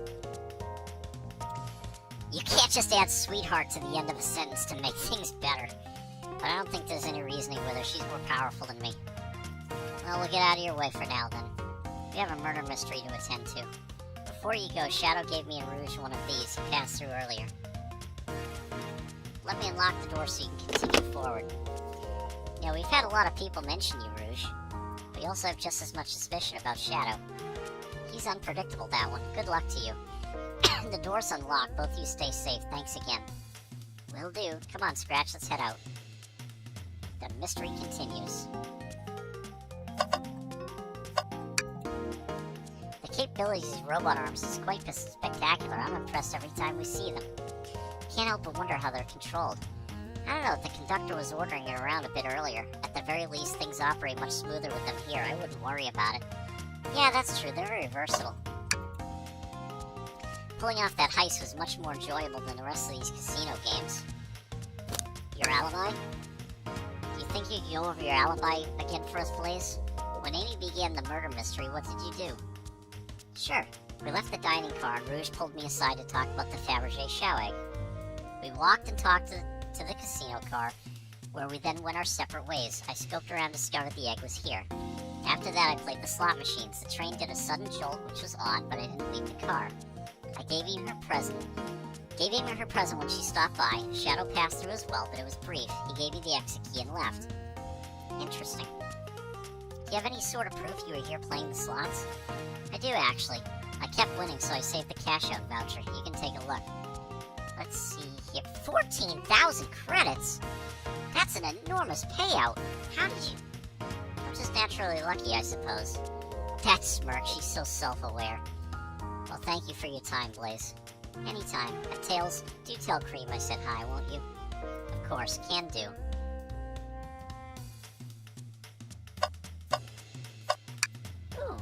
You can't just add sweetheart to the end of a sentence to make things better. But I don't think there's any reasoning with her. She's more powerful than me. Well, we'll get out of your way for now, then. We have a murder mystery to attend to. Before you go, Shadow gave me and Rouge one of these he passed through earlier. Let me unlock the door so you can continue forward. You know, we've had a lot of people mention you, Rouge. We also have just as much suspicion about Shadow. He's unpredictable, that one. Good luck to you. The door's unlocked. Both of you stay safe. Thanks again. Will do. Come on, Scratch. Let's head out. The mystery continues. The capabilities of these robot arms is quite spectacular. I'm impressed every time we see them. Can't help but wonder how they're controlled. I don't know if the conductor was ordering it around a bit earlier. At the very least, things operate much smoother with them here. I wouldn't worry about it. Yeah, that's true. They're very versatile. Pulling off that heist was much more enjoyable than the rest of these casino games. Your alibi? Do you think you could go over your alibi again for us, Blaze? When Amy began the murder mystery, what did you do? Sure. We left the dining car and Rouge pulled me aside to talk about the Fabergé chow egg. We walked and talked to the casino car, where we then went our separate ways. I scoped around and discovered the egg was here. After that, I played the slot machines. The train did a sudden jolt, which was odd, but I didn't leave the car. I gave Amy her present. When she stopped by. Shadow passed through as well, but it was brief. He gave me the exit key and left. Interesting. Do you have any sort of proof you were here playing the slots? I do, actually. I kept winning, so I saved the cash-out voucher. You can take a look. Let's see here. 14,000 credits? That's an enormous payout. How did you... I'm just naturally lucky, I suppose. That smirk, she's so self-aware. Well, thank you for your time, Blaze. Anytime. And Tails, do tell Cream I said hi, won't you? Of course, can do. Ooh.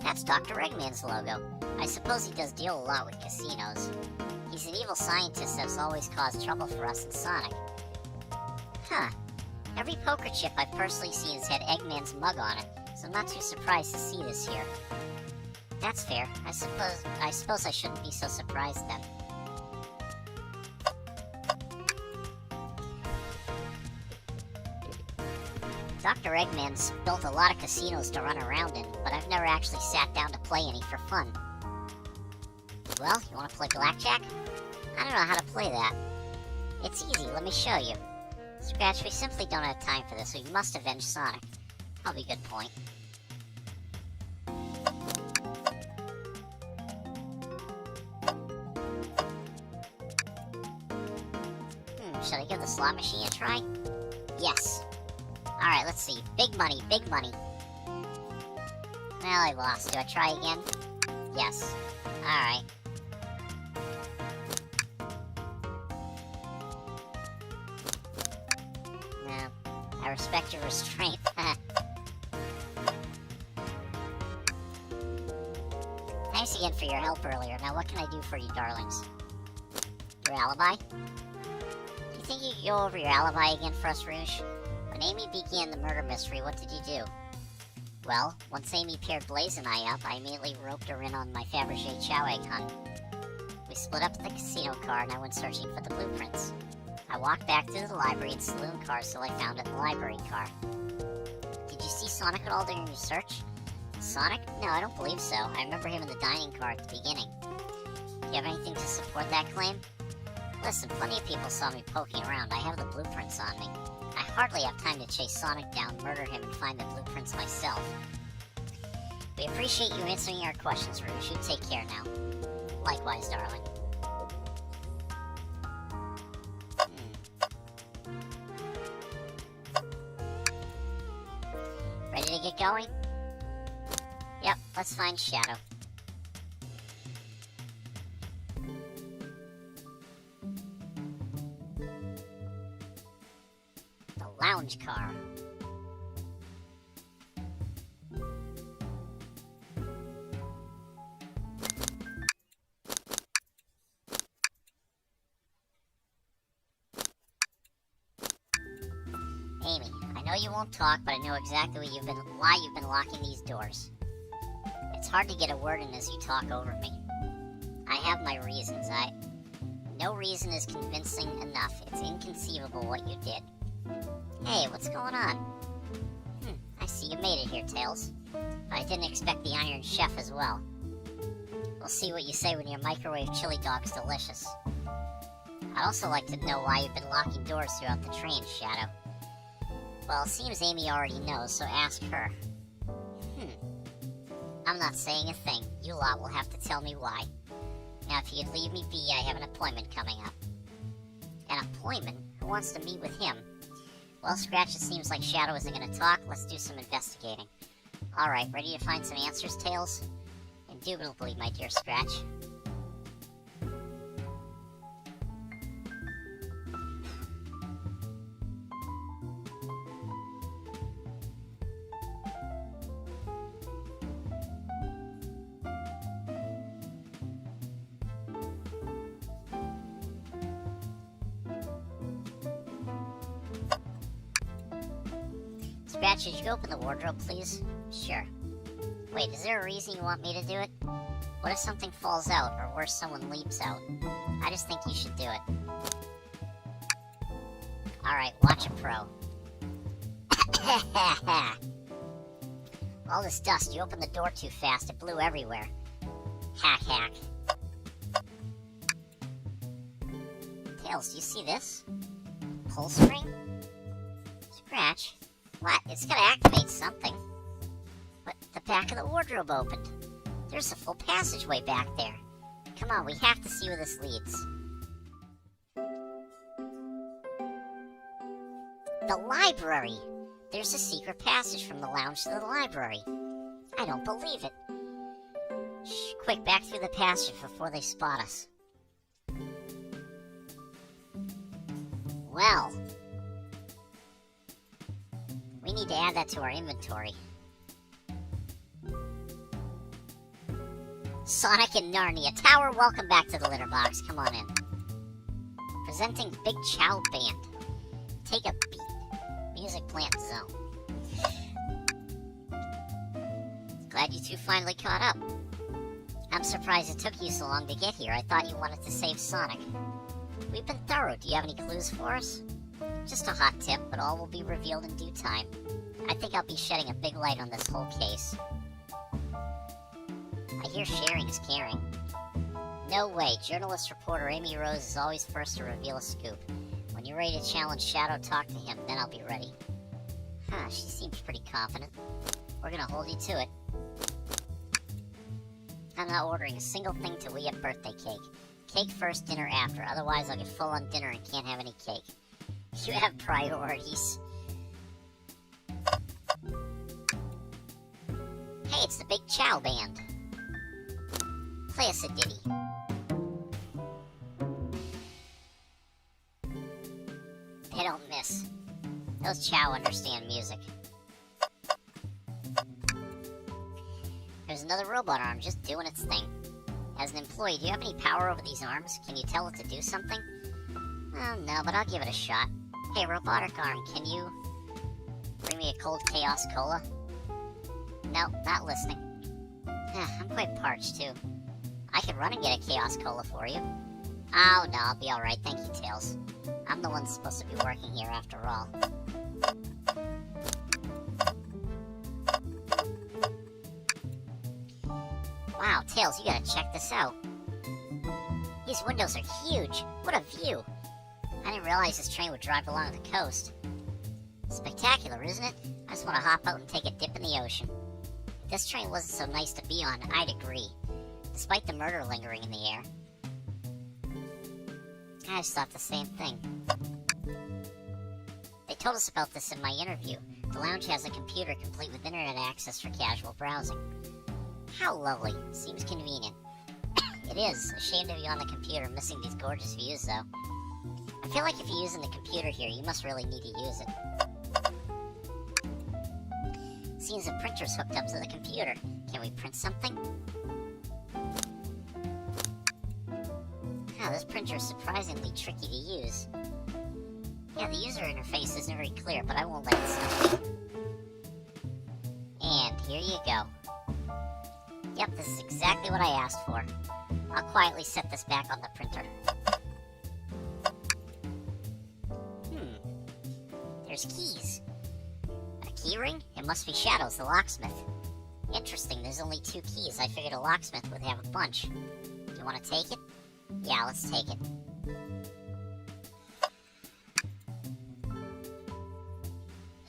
That's Dr. Eggman's logo. I suppose he does deal a lot with casinos. He's an evil scientist that's always caused trouble for us in Sonic. Huh. Every poker chip I've personally seen has had Eggman's mug on it, so I'm not too surprised to see this here. That's fair. I suppose I shouldn't be so surprised then. Dr. Eggman's built a lot of casinos to run around in, but I've never actually sat down to play any for fun. Well, you want to play blackjack? I don't know how to play that. It's easy, let me show you. Scratch, we simply don't have time for this, so you must avenge Sonic. Probably a good point. Should I give the slot machine a try? Yes. Alright, let's see. Big money, big money. Well, I lost. Do I try again? Yes. Alright. No. I respect your restraint. Thanks again for your help earlier. Now what can I do for you, darlings? Your alibi? Do you think you could go over your alibi again for us, Rouge? When Amy began the murder mystery, what did you do? Well, once Amy paired Blaze and I up, I immediately roped her in on my Fabergé chow egg hunt. We split up at the casino car and I went searching for the blueprints. I walked back to the library and saloon cars till I found it in the library car. Did you see Sonic at all during your search? Sonic? No, I don't believe so. I remember him in the dining car at the beginning. Do you have anything to support that claim? Listen, plenty of people saw me poking around. I have the blueprints on me. I hardly have time to chase Sonic down, murder him, and find the blueprints myself. We appreciate you answering our questions, Rouge. You take care now. Likewise, darling. Ready to get going? Yep, let's find Shadow. Lounge car. Amy, I know you won't talk, but I know exactly why you've been locking these doors. It's hard to get a word in as you talk over me. I have my reasons. No reason is convincing enough. It's inconceivable what you did. Hey, what's going on? I see you made it here, Tails. I didn't expect the Iron Chef as well. We'll see what you say when your microwave chili dog's delicious. I'd also like to know why you've been locking doors throughout the train, Shadow. Well, it seems Amy already knows, so ask her. I'm not saying a thing. You lot will have to tell me why. Now, if you could leave me be, I have an appointment coming up. An appointment? Who wants to meet with him? Well, Scratch, it seems like Shadow isn't going to talk. Let's do some investigating. Alright, ready to find some answers, Tails? Indubitably, my dear Scratch. Scratch, could you open the wardrobe, please? Sure. Wait, is there a reason you want me to do it? What if something falls out, or worse, someone leaps out? I just think you should do it. Alright, watch a pro. All this dust, you opened the door too fast, it blew everywhere. Hack, hack. Tails, do you see this? Pull string? Scratch? What? It's gotta activate something. But the back of the wardrobe opened. There's a full passageway back there. Come on, we have to see where this leads. The library! There's a secret passage from the lounge to the library. I don't believe it. Shh, quick, back through the passage before they spot us. Well, we need to add that to our inventory. Sonic and Narnia Tower, welcome back to the litter box. Come on in. Presenting Big Chow Band. Take a beat. Music plant zone. Glad you two finally caught up. I'm surprised it took you so long to get here. I thought you wanted to save Sonic. We've been thorough. Do you have any clues for us? Just a hot tip, but all will be revealed in due time. I think I'll be shedding a big light on this whole case. I hear sharing is caring. No way. Journalist reporter Amy Rose is always first to reveal a scoop. When you're ready to challenge Shadow, talk to him, then I'll be ready. Huh, she seems pretty confident. We're gonna hold you to it. I'm not ordering a single thing till we get birthday cake. Cake first, dinner after. Otherwise, I'll get full on dinner and can't have any cake. You have priorities. Hey, it's the Big Chow Band. Play us a ditty. They don't miss. Those Chow understand music. There's another robot arm just doing its thing. As an employee, do you have any power over these arms? Can you tell it to do something? Well, no, but I'll give it a shot. Hey, robotic arm, can you bring me a cold Chaos Cola? Nope, not listening. I'm quite parched, too. I could run and get a Chaos Cola for you. Oh, no, I'll be alright, thank you, Tails. I'm the one supposed to be working here after all. Wow, Tails, you gotta check this out. These windows are huge. What a view. I didn't realize this train would drive along the coast. Spectacular, isn't it? I just want to hop out and take a dip in the ocean. If this train wasn't so nice to be on, I'd agree. Despite the murder lingering in the air. I just thought the same thing. They told us about this in my interview. The lounge has a computer complete with internet access for casual browsing. How lovely. Seems convenient. It is. A shame to be on the computer missing these gorgeous views, though. I feel like if you're using the computer here, you must really need to use it. Seems the printer's hooked up to the computer. Can we print something? Wow, this printer is surprisingly tricky to use. Yeah, the user interface isn't very clear, but I won't let it stop me. And here you go. Yep, this is exactly what I asked for. I'll quietly set this back on the printer. There's keys. A key ring? It must be Shadows, the locksmith. Interesting, there's only 2 keys. I figured a locksmith would have a bunch. Do you want to take it? Yeah, let's take it.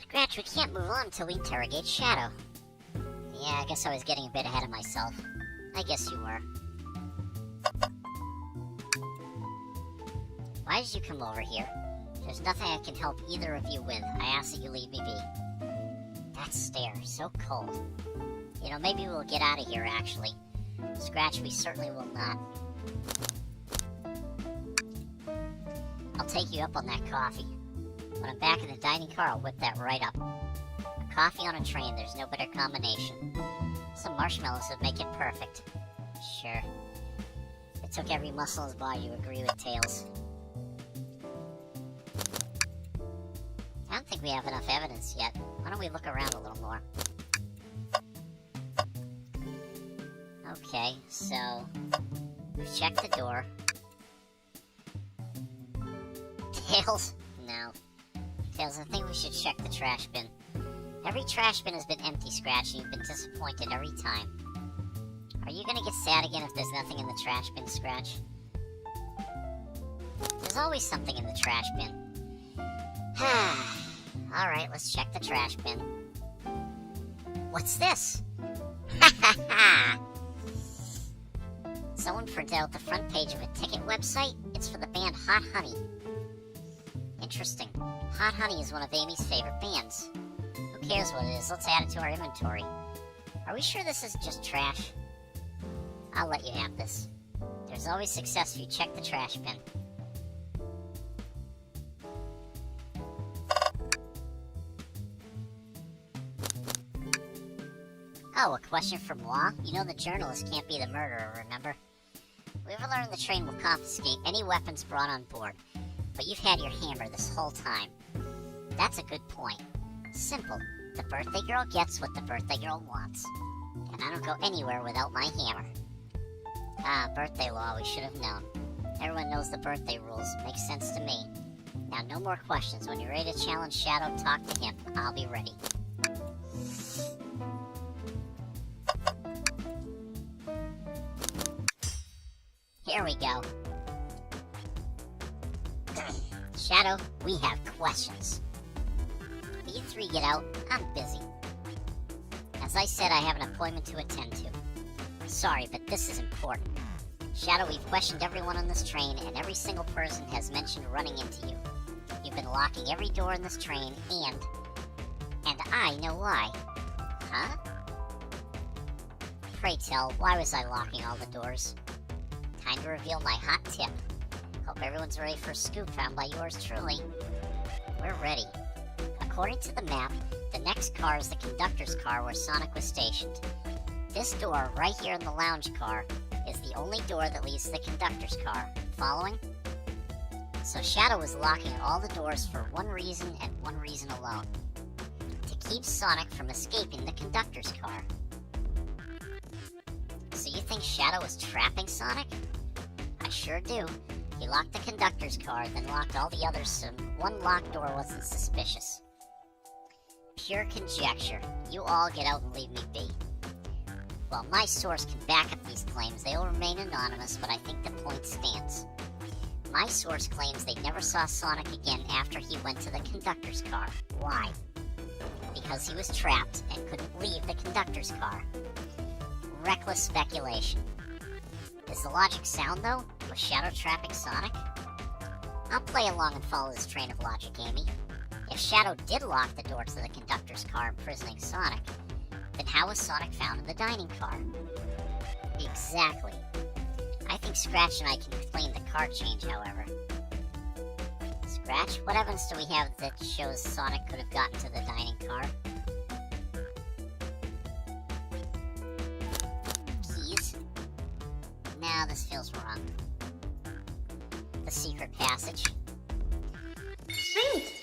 Scratch, we can't move on until we interrogate Shadow. Yeah, I guess I was getting a bit ahead of myself. I guess you were. Why did you come over here? There's nothing I can help either of you with. I ask that you leave me be. That stare, so cold. You know, maybe we'll get out of here, actually. Scratch, we certainly will not. I'll take you up on that coffee. When I'm back in the dining car, I'll whip that right up. A coffee on a train, there's no better combination. Some marshmallows would make it perfect. Sure. It took every muscle in his body to agree with Tails. I don't think we have enough evidence yet. Why don't we look around a little more? Okay, so we've checked the door. Tails? No. Tails, I think we should check the trash bin. Every trash bin has been empty, Scratch, and you've been disappointed every time. Are you gonna get sad again if there's nothing in the trash bin, Scratch? There's always something in the trash bin. Alright, let's check the trash bin. What's this? Ha ha ha! Someone printed out the front page of a ticket website. It's for the band Hot Honey. Interesting. Hot Honey is one of Amy's favorite bands. Who cares what it is? Let's add it to our inventory. Are we sure this isn't just trash? I'll let you have this. There's always success if you check the trash bin. Oh, a question from Moi? You know the journalist can't be the murderer, remember? We ever learned the train will confiscate any weapons brought on board, but you've had your hammer this whole time. That's a good point. Simple. The birthday girl gets what the birthday girl wants. And I don't go anywhere without my hammer. Ah, birthday law, we should have known. Everyone knows the birthday rules. Makes sense to me. Now, no more questions. When you're ready to challenge Shadow, talk to him. I'll be ready. Here we go. Shadow, we have questions. You three get out. I'm busy. As I said, I have an appointment to attend to. Sorry, but this is important. Shadow, we've questioned everyone on this train, and every single person has mentioned running into you. You've been locking every door in this train, and I know why. Huh? Pray tell, why was I locking all the doors? Time to reveal my hot tip. Hope everyone's ready for a scoop found by yours truly. We're ready. According to the map, the next car is the conductor's car where Sonic was stationed. This door, right here in the lounge car, is the only door that leads to the conductor's car. Following? So Shadow was locking all the doors for one reason and one reason alone. To keep Sonic from escaping the conductor's car. So you think Shadow was trapping Sonic? I sure do. He locked the conductor's car, then locked all the others so one locked door wasn't suspicious. Pure conjecture. You all get out and leave me be. While my source can back up these claims, they will remain anonymous, but I think the point stands. My source claims they never saw Sonic again after he went to the conductor's car. Why? Because he was trapped and couldn't leave the conductor's car. Reckless speculation. Is the logic sound, though? Was Shadow trapping Sonic? I'll play along and follow this train of logic, Amy. If Shadow did lock the door to the conductor's car, imprisoning Sonic, then how was Sonic found in the dining car? Exactly. I think Scratch and I can explain the car change, however. Scratch, what evidence do we have that shows Sonic could have gotten to the dining car? Keys? Now this feels wrong. The secret passage. Sweet!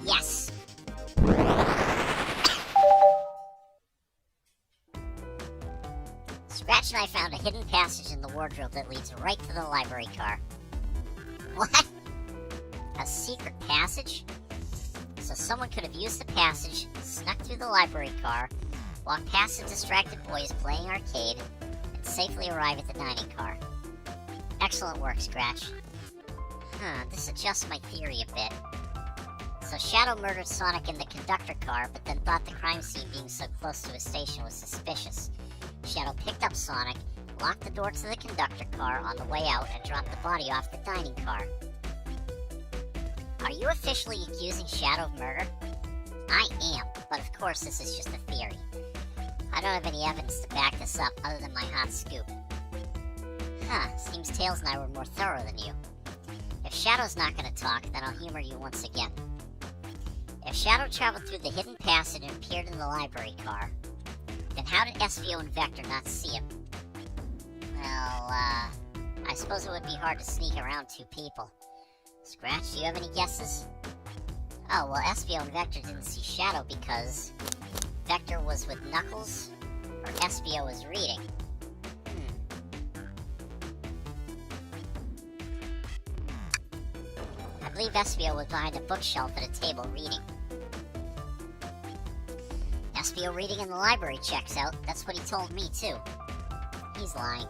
Yes! Scratch and I found a hidden passage in the wardrobe that leads right to the library car. What? A secret passage? So someone could have used the passage, snuck through the library car, walked past the distracted boys playing arcade, and safely arrive at the dining car. Excellent work, Scratch. This adjusts my theory a bit. So Shadow murdered Sonic in the conductor car, but then thought the crime scene being so close to his station was suspicious. Shadow picked up Sonic, locked the door to the conductor car on the way out, and dropped the body off the dining car. Are you officially accusing Shadow of murder? I am. but of course this is just a theory. I don't have any evidence to back this up other than my hot scoop. Seems Tails and I were more thorough than you. If Shadow's not gonna talk, then I'll humor you once again. If Shadow traveled through the hidden passage and appeared in the library car, then how did SVO and Vector not see him? Well, I suppose it would be hard to sneak around two people. Scratch, do you have any guesses? Oh, well, SVO and Vector didn't see Shadow because Vector was with Knuckles, or SVO was reading. I believe SVO was behind a bookshelf at a table reading. SVO reading in the library checks out. That's what he told me, too. He's lying.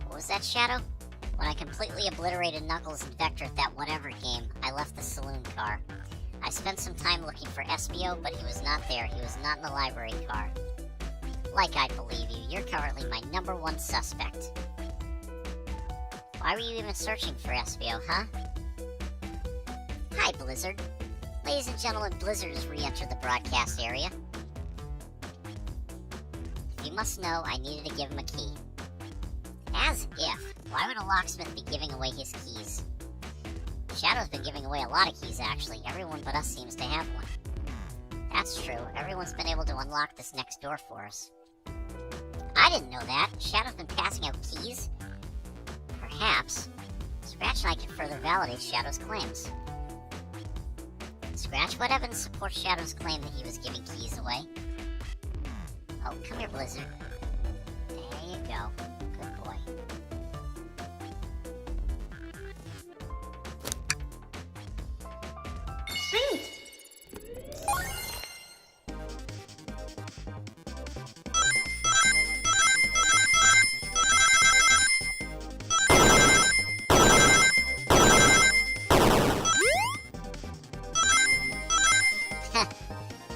What was that, Shadow? When I completely obliterated Knuckles and Vector at that whatever game, I left the saloon car. I spent some time looking for SVO, but he was not there. He was not in the library car. Like I believe you, you're currently my #1 suspect. Why were you even searching for SVO, huh? Hi, Blizzard. Ladies and gentlemen, Blizzard has re-entered the broadcast area. You must know I needed to give him a key. As if. Why would a locksmith be giving away his keys? Shadow's been giving away a lot of keys, actually. Everyone but us seems to have one. That's true. Everyone's been able to unlock this next door for us. I didn't know that. Shadow's been passing out keys? Perhaps. Scratch and I can further validate Shadow's claims. Scratch, what evidence supports Shadow's claim that he was giving keys away? Oh, come here, Blizzard. There you go. Good boy. Sweet!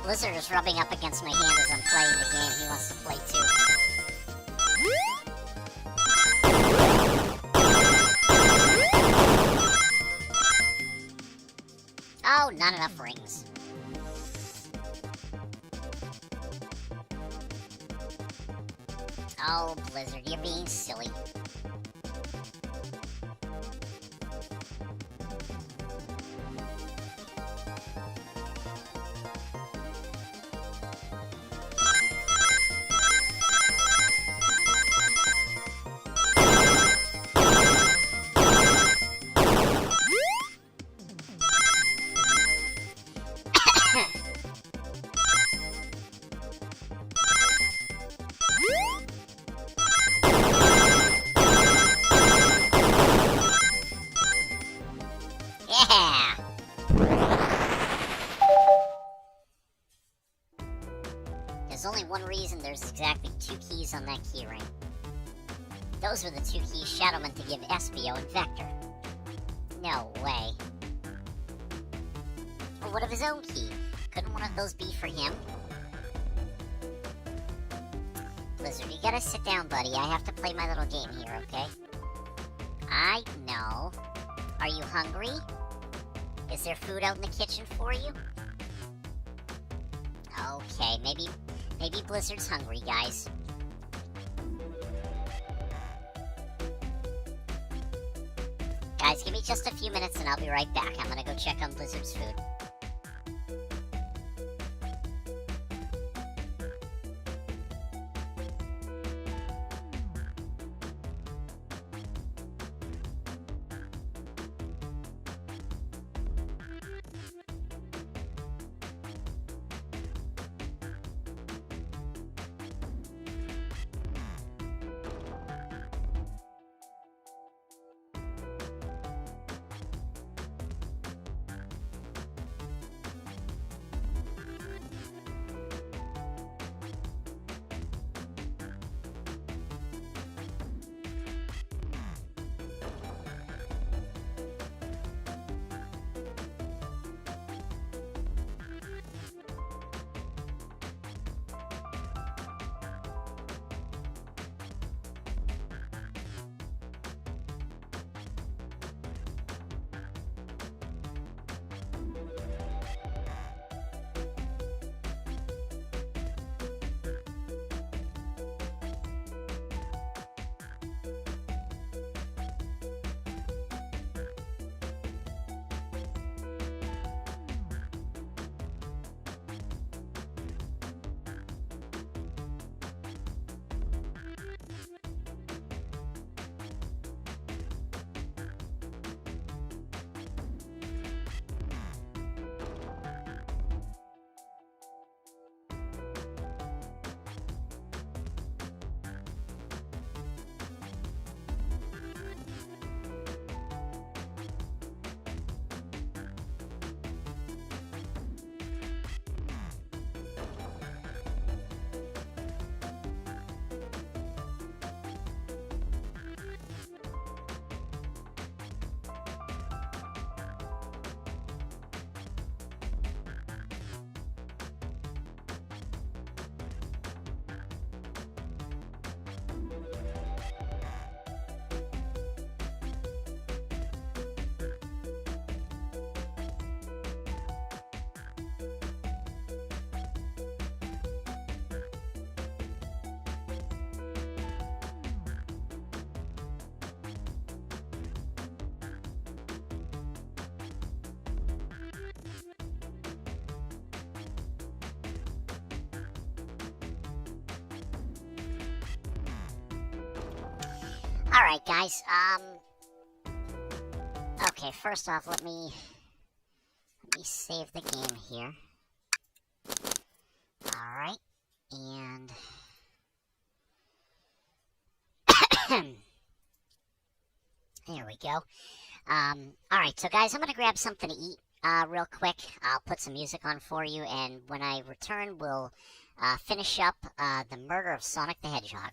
Blizzard is rubbing up against my hand as I'm playing the game. He wants to play too. Oh, not enough rings. Oh, Blizzard, you're being silly. Yeah! There's only one reason there's exactly 2 keys on that keyring. Those were the 2 keys Shadow meant to give SVO and Vector. No way. Well, what of his own key? Couldn't one of those be for him? Blizzard, you gotta sit down, buddy. I have to play my little game here, okay? I know. Are you hungry? Is there food out in the kitchen for you? Okay, maybe Blizzard's hungry, guys. Guys, give me just a few minutes and I'll be right back. I'm gonna go check on Blizzard's food. Alright, guys, okay, first off, let me save the game here. Alright, and there we go. Alright, so guys, I'm gonna grab something to eat real quick. I'll put some music on for you, and when I return, we'll finish up the murder of Sonic the Hedgehog.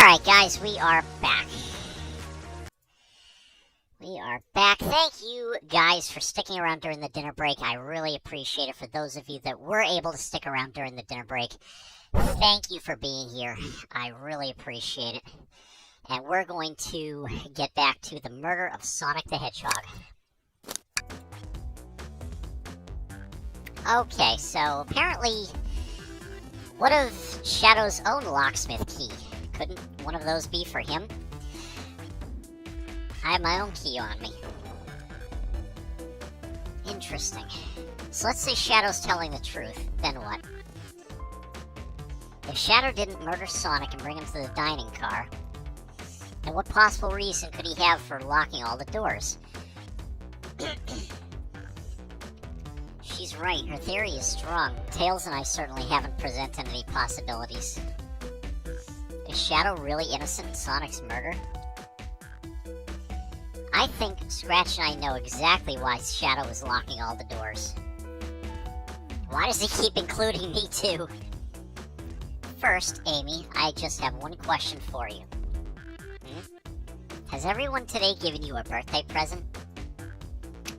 Alright, guys, we are back. We are back. Thank you, guys, for sticking around during the dinner break. I really appreciate it. For those of you that were able to stick around during the dinner break, thank you for being here. I really appreciate it. And we're going to get back to the murder of Sonic the Hedgehog. Okay, so apparently one of Shadow's own locksmith key Couldn't one of those be for him? I have my own key on me. Interesting. So let's say Shadow's telling the truth. Then what? If Shadow didn't murder Sonic and bring him to the dining car, then what possible reason could he have for locking all the doors? She's right. Her theory is strong. Tails and I certainly haven't presented any possibilities. Is Shadow really innocent in Sonic's murder? I think Scratch and I know exactly why Shadow is locking all the doors. Why does he keep including me too? First, Amy, I just have one question for you. Has everyone today given you a birthday present?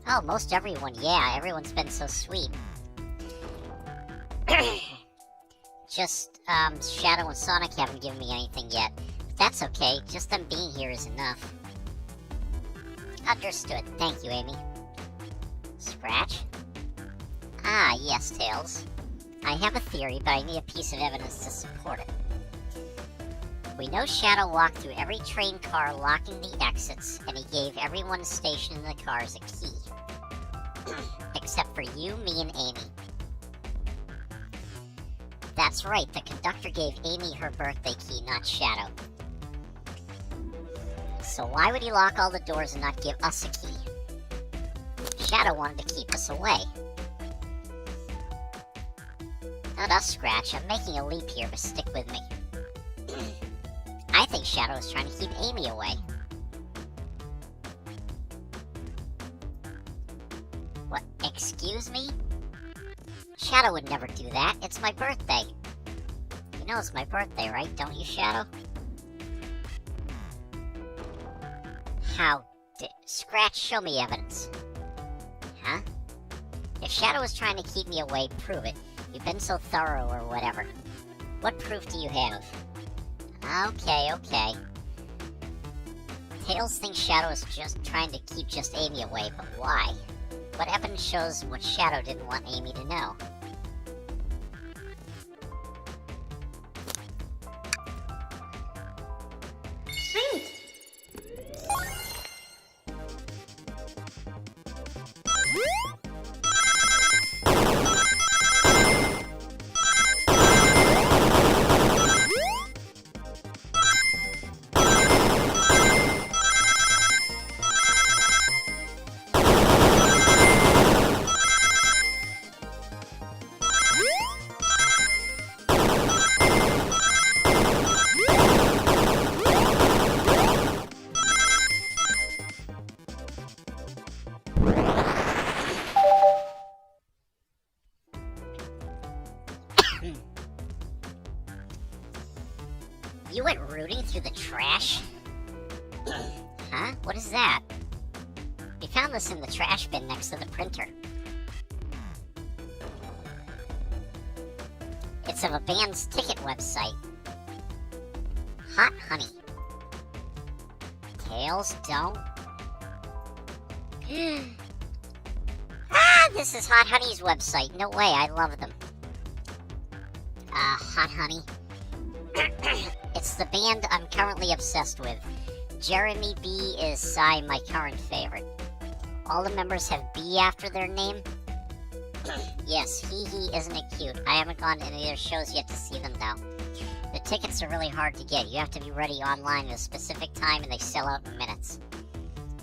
Oh, most everyone, yeah. Everyone's been so sweet. Just, Shadow and Sonic haven't given me anything yet. But that's okay. Just them being here is enough. Understood. Thank you, Amy. Scratch? Ah, yes, Tails. I have a theory, but I need a piece of evidence to support it. We know Shadow walked through every train car locking the exits, and he gave everyone stationed in the cars a key. Except for you, me, and Amy. That's right, the conductor gave Amy her birthday key, not Shadow. So why would he lock all the doors and not give us a key? Shadow wanted to keep us away. Not us, Scratch. I'm making a leap here, but stick with me. I think Shadow is trying to keep Amy away. What? Excuse me? Shadow would never do that. It's my birthday. You know it's my birthday, right? Don't you, Shadow? Scratch, show me evidence. Huh? If Shadow is trying to keep me away, prove it. You've been so thorough or whatever. What proof do you have? Okay. Tails thinks Shadow is just trying to keep just Amy away, but why? What evidence shows what Shadow didn't want Amy to know? Sweet! You went rooting through the trash? Huh? What is that? We found this in the trash bin next to the printer. It's of a band's ticket website. Hot Honey. Tails, don't. This is Hot Honey's website. No way, I love them. Hot Honey. It's the band I'm currently obsessed with. Jeremy B is Psy, my current favorite. All the members have B after their name. Yes, isn't it cute? I haven't gone to any of their shows yet to see them though. The tickets are really hard to get. You have to be ready online at a specific time and they sell out in minutes.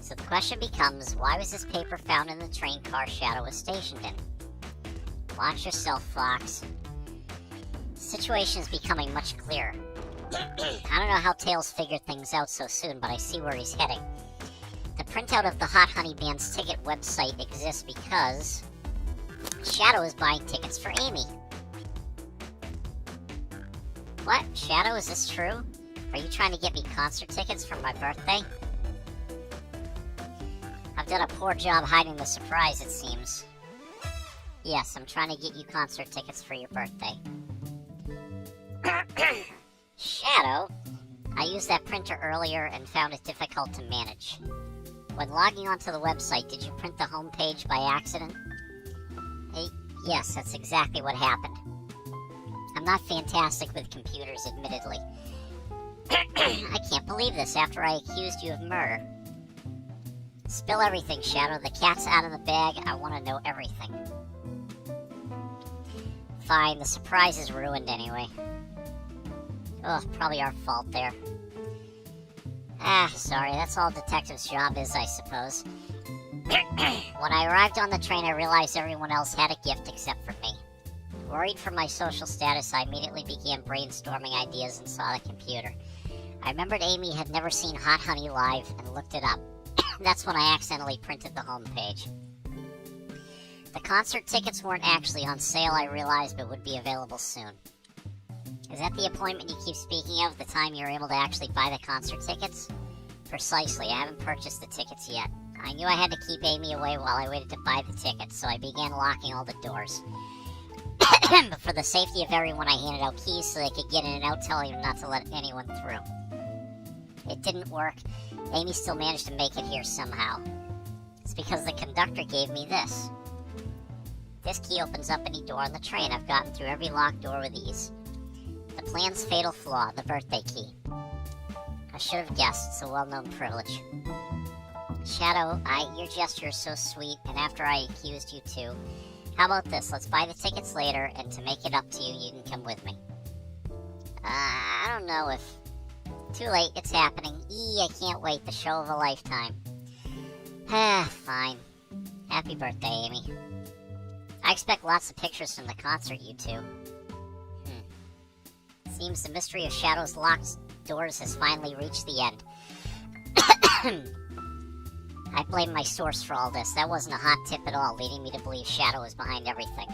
So the question becomes, why was this paper found in the train car Shadow was stationed in? Watch yourself, Fox. The situation is becoming much clearer. I don't know how Tails figured things out so soon, but I see where he's heading. The printout of the Hot Honey Band's ticket website exists because Shadow is buying tickets for Amy. What? Shadow, is this true? Are you trying to get me concert tickets for my birthday? I've done a poor job hiding the surprise, it seems. Yes, I'm trying to get you concert tickets for your birthday. Shadow, I used that printer earlier and found it difficult to manage. When logging onto the website, did you print the home page by accident? Yes, that's exactly what happened. I'm not fantastic with computers, admittedly. I can't believe this after I accused you of murder. Spill everything, Shadow. The cat's out of the bag. I want to know everything. Fine, the surprise is ruined anyway. Oh, probably our fault there. Sorry, that's all a detective's job is, I suppose. When I arrived on the train, I realized everyone else had a gift except for me. Worried for my social status, I immediately began brainstorming ideas and saw the computer. I remembered Amy had never seen Hot Honey live and looked it up. That's when I accidentally printed the homepage. The concert tickets weren't actually on sale, I realized, but would be available soon. Is that the appointment you keep speaking of, the time you were able to actually buy the concert tickets? Precisely, I haven't purchased the tickets yet. I knew I had to keep Amy away while I waited to buy the tickets, so I began locking all the doors. But for the safety of everyone, I handed out keys so they could get in and out, telling them not to let anyone through. It didn't work. Amy still managed to make it here somehow. It's because the conductor gave me this. This key opens up any door on the train. I've gotten through every locked door with ease. The plan's fatal flaw, the birthday key. I should have guessed. It's a well-known privilege. Shadow, your gesture is so sweet, and after I accused you too. How about this? Let's buy the tickets later, and to make it up to you, you can come with me. I don't know if... Too late, it's happening. I can't wait, the show of a lifetime. Fine. Happy birthday, Amy. I expect lots of pictures from the concert, you two. Seems the mystery of Shadow's locked doors has finally reached the end. I blame my source for all this. That wasn't a hot tip at all, leading me to believe Shadow was behind everything.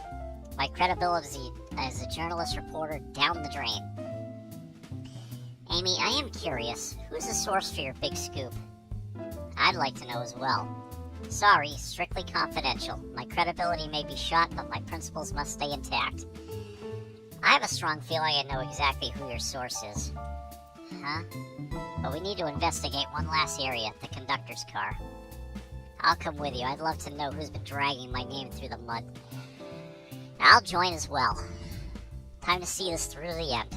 My credibility as a journalist reporter down the drain. Amy, I am curious. Who's the source for your big scoop? I'd like to know as well. Sorry, strictly confidential. My credibility may be shot, but my principles must stay intact. I have a strong feeling I know exactly who your source is. Huh? But we need to investigate one last area, the conductor's car. I'll come with you. I'd love to know who's been dragging my name through the mud. I'll join as well. Time to see this through to the end.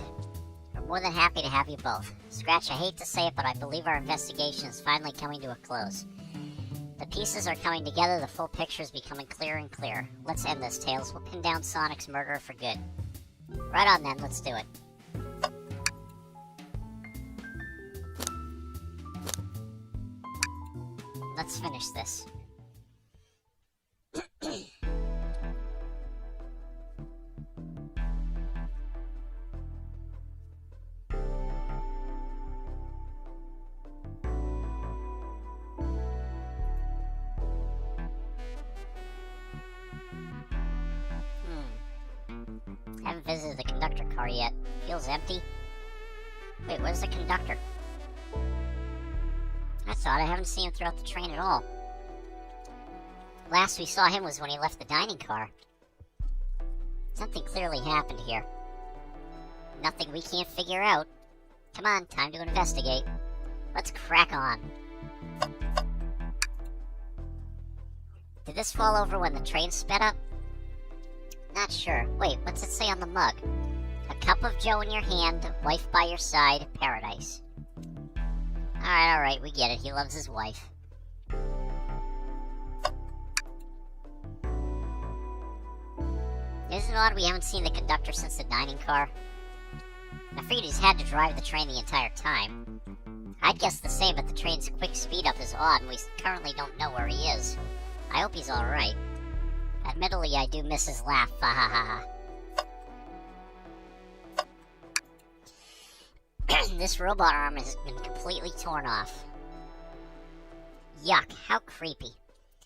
We're more than happy to have you both. Scratch, I hate to say it, but I believe our investigation is finally coming to a close. The pieces are coming together, the full picture is becoming clearer and clearer. Let's end this, Tails. We'll pin down Sonic's murderer for good. Right on then, let's do it. Let's finish this. Haven't visited the conductor car yet. Feels empty. Wait, where's the conductor? That's odd, I haven't seen him throughout the train at all. Last we saw him was when he left the dining car. Something clearly happened here. Nothing we can't figure out. Come on, time to investigate. Let's crack on. Did this fall over when the train sped up? Not sure. Wait, what's it say on the mug? A cup of joe in your hand, wife by your side, paradise. Alright, we get it. He loves his wife. Isn't it odd we haven't seen the conductor since the dining car? I figured he's had to drive the train the entire time. I'd guess the same, but the train's quick speed up is odd, and we currently don't know where he is. I hope he's alright. Admittedly, I do miss his laugh, ha ha ha. This robot arm has been completely torn off. Yuck, how creepy.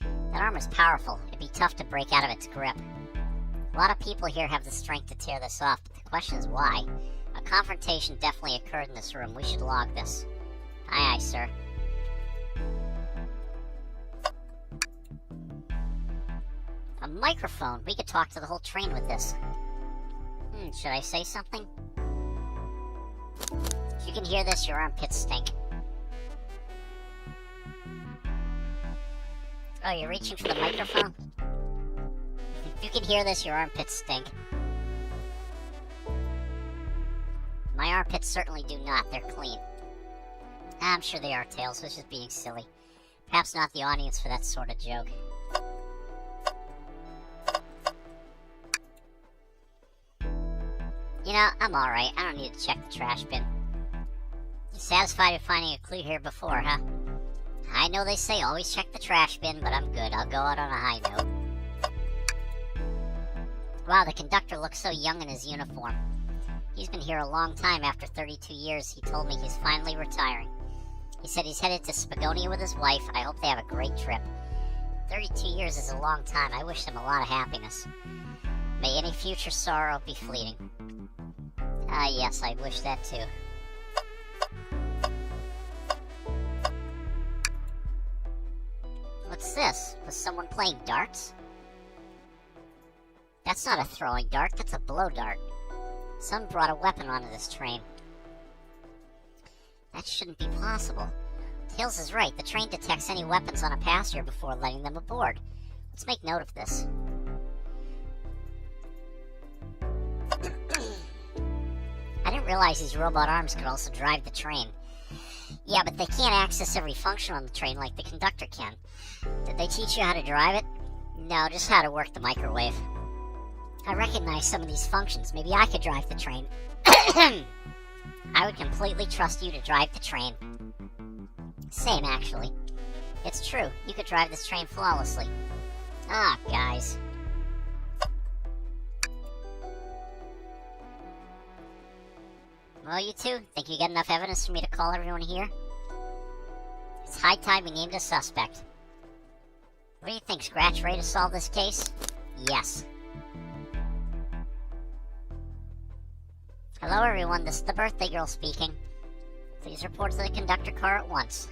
That arm is powerful. It'd be tough to break out of its grip. A lot of people here have the strength to tear this off, but the question is why. A confrontation definitely occurred in this room. We should log this. Aye, aye, sir. A microphone. We could talk to the whole train with this. Should I say something? If you can hear this, your armpits stink. Oh, you're reaching for the microphone? If you can hear this, your armpits stink. My armpits certainly do not. They're clean. I'm sure they are, Tails. I was just being silly. Perhaps not the audience for that sort of joke. You know, I'm alright. I don't need to check the trash bin. You satisfied with finding a clue here before, huh? I know they say always check the trash bin, but I'm good. I'll go out on a high note. Wow, the conductor looks so young in his uniform. He's been here a long time. After 32 years, he told me he's finally retiring. He said he's headed to Spagonia with his wife. I hope they have a great trip. 32 years is a long time. I wish them a lot of happiness. May any future sorrow be fleeting. Ah, yes, I wish that too. What's this? Was someone playing darts? That's not a throwing dart, that's a blow dart. Someone brought a weapon onto this train. That shouldn't be possible. Tails is right. The train detects any weapons on a passenger before letting them aboard. Let's make note of this. I didn't realize these robot arms could also drive the train. Yeah, but they can't access every function on the train like the conductor can. Did they teach you how to drive it? No, just how to work the microwave. I recognize some of these functions. Maybe I could drive the train. I would completely trust you to drive the train. Same, actually. It's true. You could drive this train flawlessly. Ah, guys. Well, you two, think you got enough evidence for me to call everyone here? It's high time we named a suspect. What do you think, Scratch? Ready to solve this case? Yes. Hello, everyone. This is the birthday girl speaking. Please report to the conductor car at once.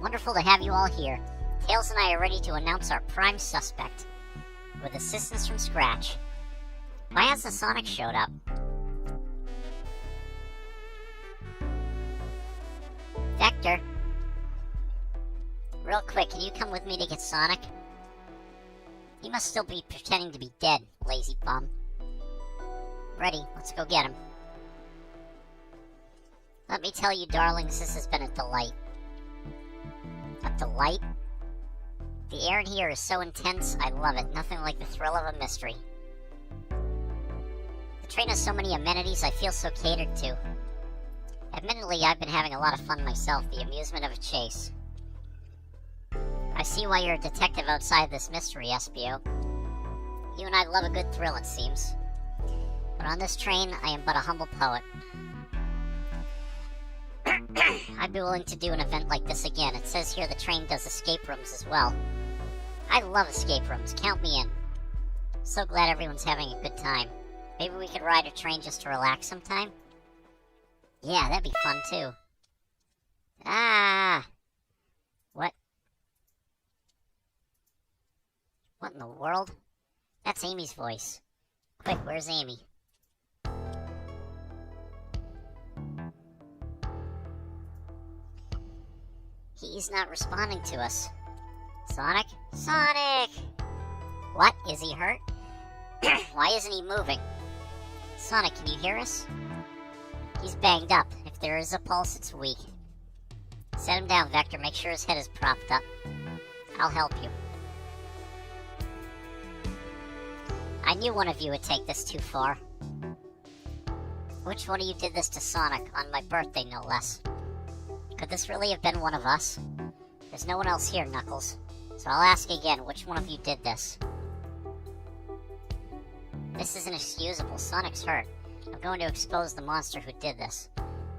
Wonderful to have you all here. Tails and I are ready to announce our prime suspect, with assistance from Scratch. Why hasn't Sonic showed up? Vector. Real quick, can you come with me to get Sonic? He must still be pretending to be dead, lazy bum. Ready, let's go get him. Let me tell you, darlings, this has been a delight. A delight? The air in here is so intense, I love it. Nothing like the thrill of a mystery. The train has so many amenities, I feel so catered to. Admittedly, I've been having a lot of fun myself, the amusement of a chase. I see why you're a detective outside this mystery, Espio. You and I love a good thrill, it seems. But on this train, I am but a humble poet. I'd be willing to do an event like this again. It says here the train does escape rooms as well. I love escape rooms. Count me in. So glad everyone's having a good time. Maybe we could ride a train just to relax sometime? Yeah, that'd be fun too. Ah! What? What in the world? That's Amy's voice. Quick, where's Amy? He's not responding to us. Sonic? Sonic! What? Is he hurt? Why isn't he moving? Sonic, can you hear us? He's banged up. If there is a pulse, it's weak. Set him down, Vector. Make sure his head is propped up. I'll help you. I knew one of you would take this too far. Which one of you did this to Sonic? On my birthday, no less. Could this really have been one of us? There's no one else here, Knuckles. So I'll ask again, which one of you did this? This is inexcusable. Sonic's hurt. I'm going to expose the monster who did this.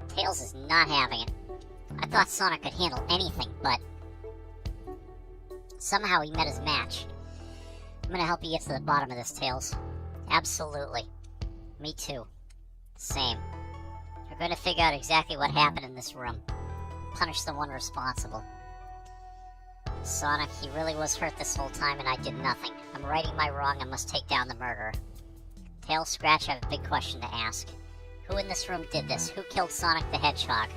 Tails is not having it. I thought Sonic could handle anything, but somehow he met his match. I'm gonna help you get to the bottom of this, Tails. Absolutely. Me too. Same. We're going to figure out exactly what happened in this room. Punish the one responsible. Sonic, he really was hurt this whole time and I did nothing. I'm righting my wrong and must take down the murderer. Tails, Scratch, I have a big question to ask. Who in this room did this? Who killed Sonic the Hedgehog?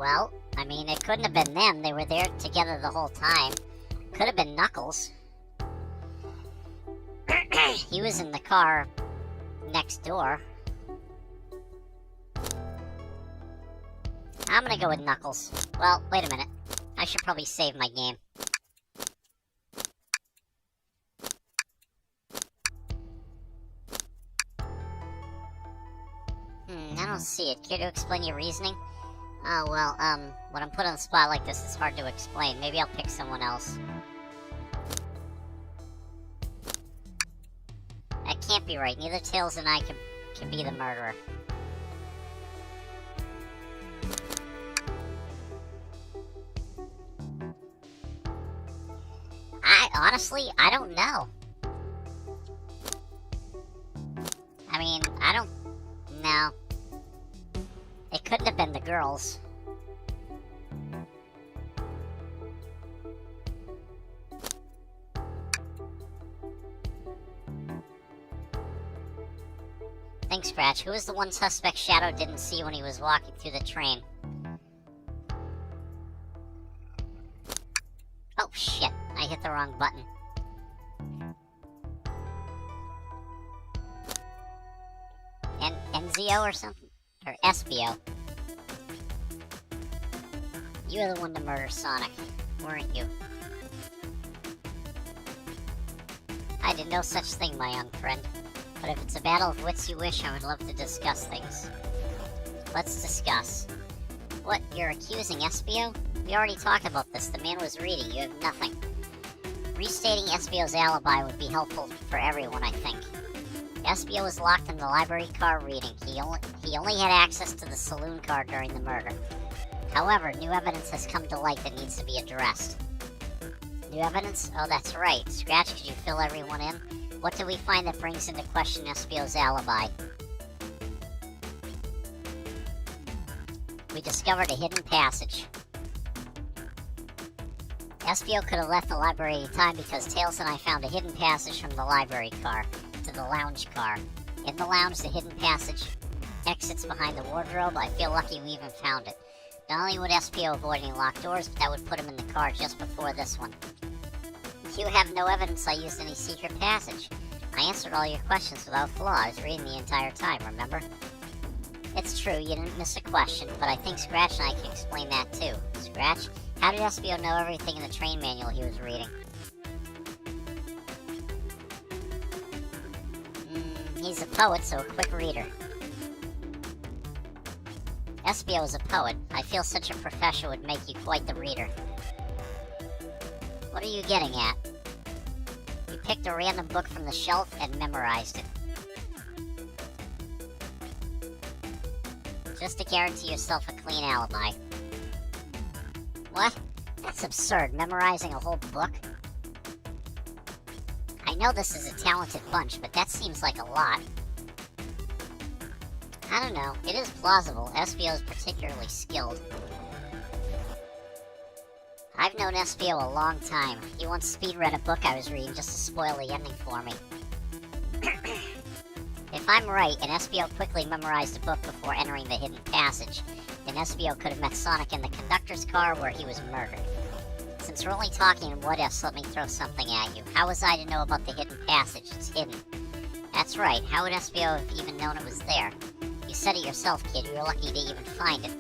Well, I mean, it couldn't have been them. They were there together the whole time. Could have been Knuckles. He was in the car next door. I'm gonna go with Knuckles. Well, wait a minute. I should probably save my game. I don't see it. Care to explain your reasoning? Oh, well, when I'm put on the spot like this, it's hard to explain. Maybe I'll pick someone else. That can't be right. Neither Tails and I can be the murderer. Honestly, I don't know. I mean, I don't know. It couldn't have been the girls. Thanks, Scratch. Who was the one suspect Shadow didn't see when he was walking through the train? Oh, shit. I hit the wrong button. Enzio or something? Or Espio. You're the one to murder Sonic, weren't you? I did no such thing, my young friend. But if it's a battle of wits you wish, I would love to discuss things. Let's discuss. What, you're accusing Espio? We already talked about this. The man was reading. You have nothing. Restating Espio's alibi would be helpful for everyone, I think. Espio was locked in the library car reading. He only had access to the saloon car during the murder. However, new evidence has come to light that needs to be addressed. New evidence? Oh, that's right. Scratch, could you fill everyone in? What did we find that brings into question Espio's alibi? We discovered a hidden passage. Espio could have left the library any time because Tails and I found a hidden passage from the library car to the lounge car. In the lounge, the hidden passage exits behind the wardrobe. I feel lucky we even found it. Not only would Espio avoid any locked doors, but that would put him in the car just before this one. You have no evidence I used any secret passage. I answered all your questions without flaw. I was reading the entire time, remember? It's true, you didn't miss a question, but I think Scratch and I can explain that too. Scratch, how did Espio know everything in the train manual he was reading? He's a poet, so a quick reader. Espio is a poet. I feel such a profession would make you quite the reader. What are you getting at? You picked a random book from the shelf and memorized it. Just to guarantee yourself a clean alibi. What? That's absurd, memorizing a whole book? I know this is a talented bunch, but that seems like a lot. I don't know, it is plausible. Espio is particularly skilled. I've known Espio a long time. He once speed-read a book I was reading just to spoil the ending for me. If I'm right, and Espio quickly memorized a book before entering the hidden passage, then Espio could have met Sonic in the conductor's car where he was murdered. Since we're only talking in what-ifs, let me throw something at you. How was I to know about the hidden passage? It's hidden. That's right. How would Espio have even known it was there? You said it yourself, kid. You were lucky to even find it.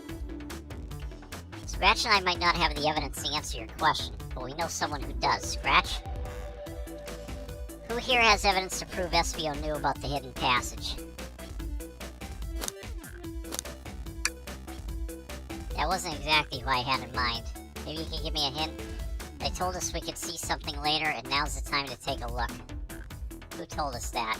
Scratch and I might not have the evidence to answer your question, but we know someone who does. Scratch? Who here has evidence to prove Espio knew about the hidden passage? That wasn't exactly who I had in mind. Maybe you could give me a hint? They told us we could see something later, and now's the time to take a look. Who told us that?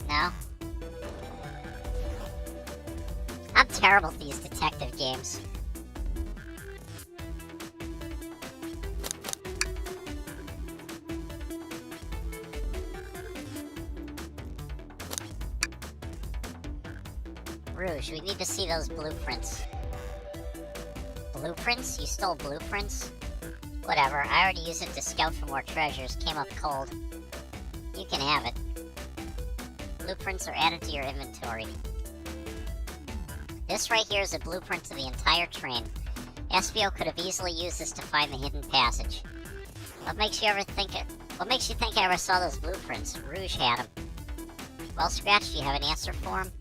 No? I'm terrible at these detective games. Rouge, we need to see those blueprints. Blueprints? You stole blueprints? Whatever, I already used it to scout for more treasures. Came up cold. You can have it. Blueprints are added to your inventory. This right here is a blueprint to the entire train. SBO could have easily used this to find the hidden passage. What makes you think I ever saw those blueprints? Rouge had them. Well, Scratch, do you have an answer for him?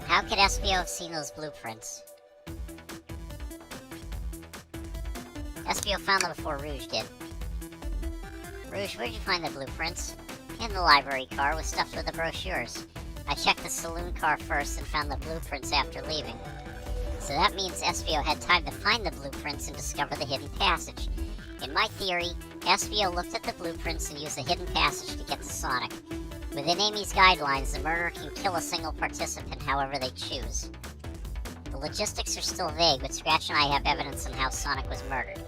How could SBO have seen those blueprints? SBO found them before Rouge did. Rouge, where'd you find the blueprints? In the library car was stuffed with the brochures. I checked the saloon car first and found the blueprints after leaving. So that means SBO had time to find the blueprints and discover the hidden passage. In my theory, SBO looked at the blueprints and used the hidden passage to get to Sonic. Within Amy's guidelines, the murderer can kill a single participant however they choose. The logistics are still vague, but Scratch and I have evidence on how Sonic was murdered.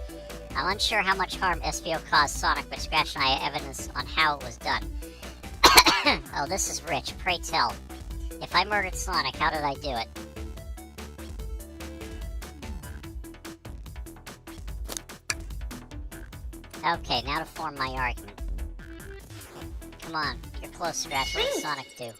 I'm unsure how much harm SBO caused Sonic, but Scratch and I have evidence on how it was done. Oh, this is rich. Pray tell. If I murdered Sonic, how did I do it? Okay, now to form my argument. Come on, you're close, Scratch. What did Sonic do?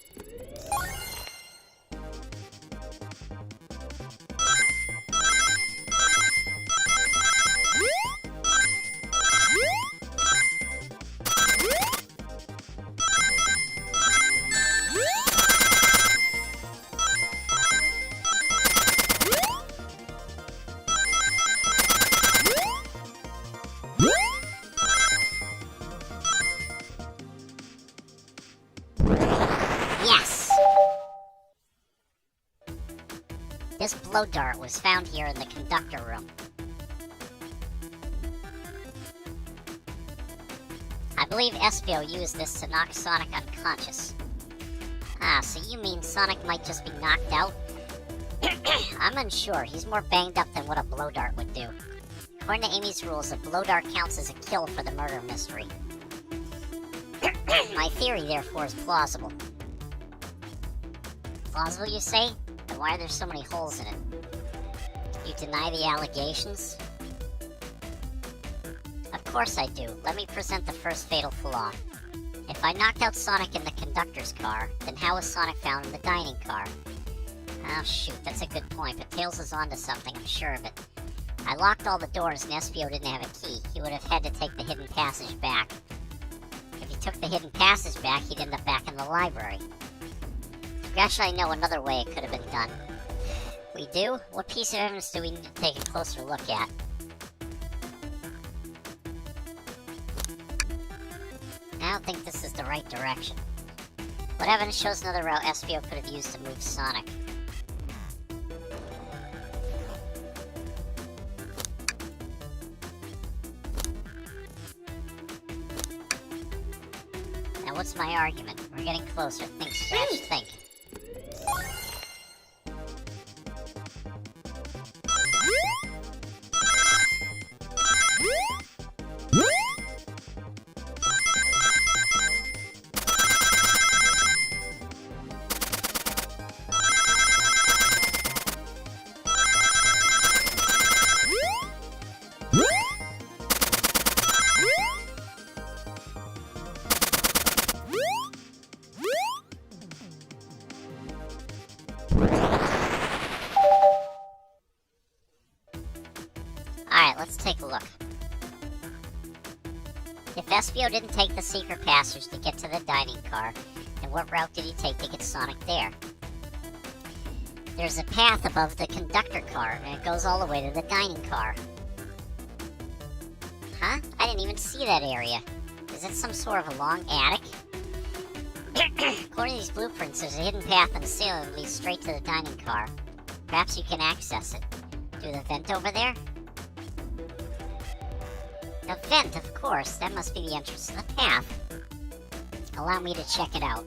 Yes! This blow dart was found here in the conductor room. I believe SBO used this to knock Sonic unconscious. Ah, so you mean Sonic might just be knocked out? I'm unsure. He's more banged up than what a blow dart would do. According to Amy's rules, a blow dart counts as a kill for the murder mystery. My theory, therefore, is plausible. Plausible, you say? Then why are there so many holes in it? You deny the allegations? Of course I do. Let me present the first fatal flaw. If I knocked out Sonic in the conductor's car, then how was Sonic found in the dining car? Oh shoot, that's a good point, but Tails is onto something, I'm sure of it. I locked all the doors and SBO didn't have a key. He would have had to take the hidden passage back. If he took the hidden passage back, he'd end up back in the library. Actually, I know another way it could have been done. We do? What piece of evidence do we need to take a closer look at? I don't think this is the right direction. What evidence shows another route SBO could have used to move Sonic? Now what's my argument? We're getting closer. Think, Scratch, think. Alright, let's take a look. If SBO didn't take the secret passage to get to the dining car, then what route did he take to get Sonic there? There's a path above the conductor car, and it goes all the way to the dining car. Huh? I didn't even see that area. Is it some sort of a long attic? According to these blueprints, there's a hidden path in the ceiling that leads straight to the dining car. Perhaps you can access it. Through the vent over there? The vent, of course. That must be the entrance to the path. Allow me to check it out.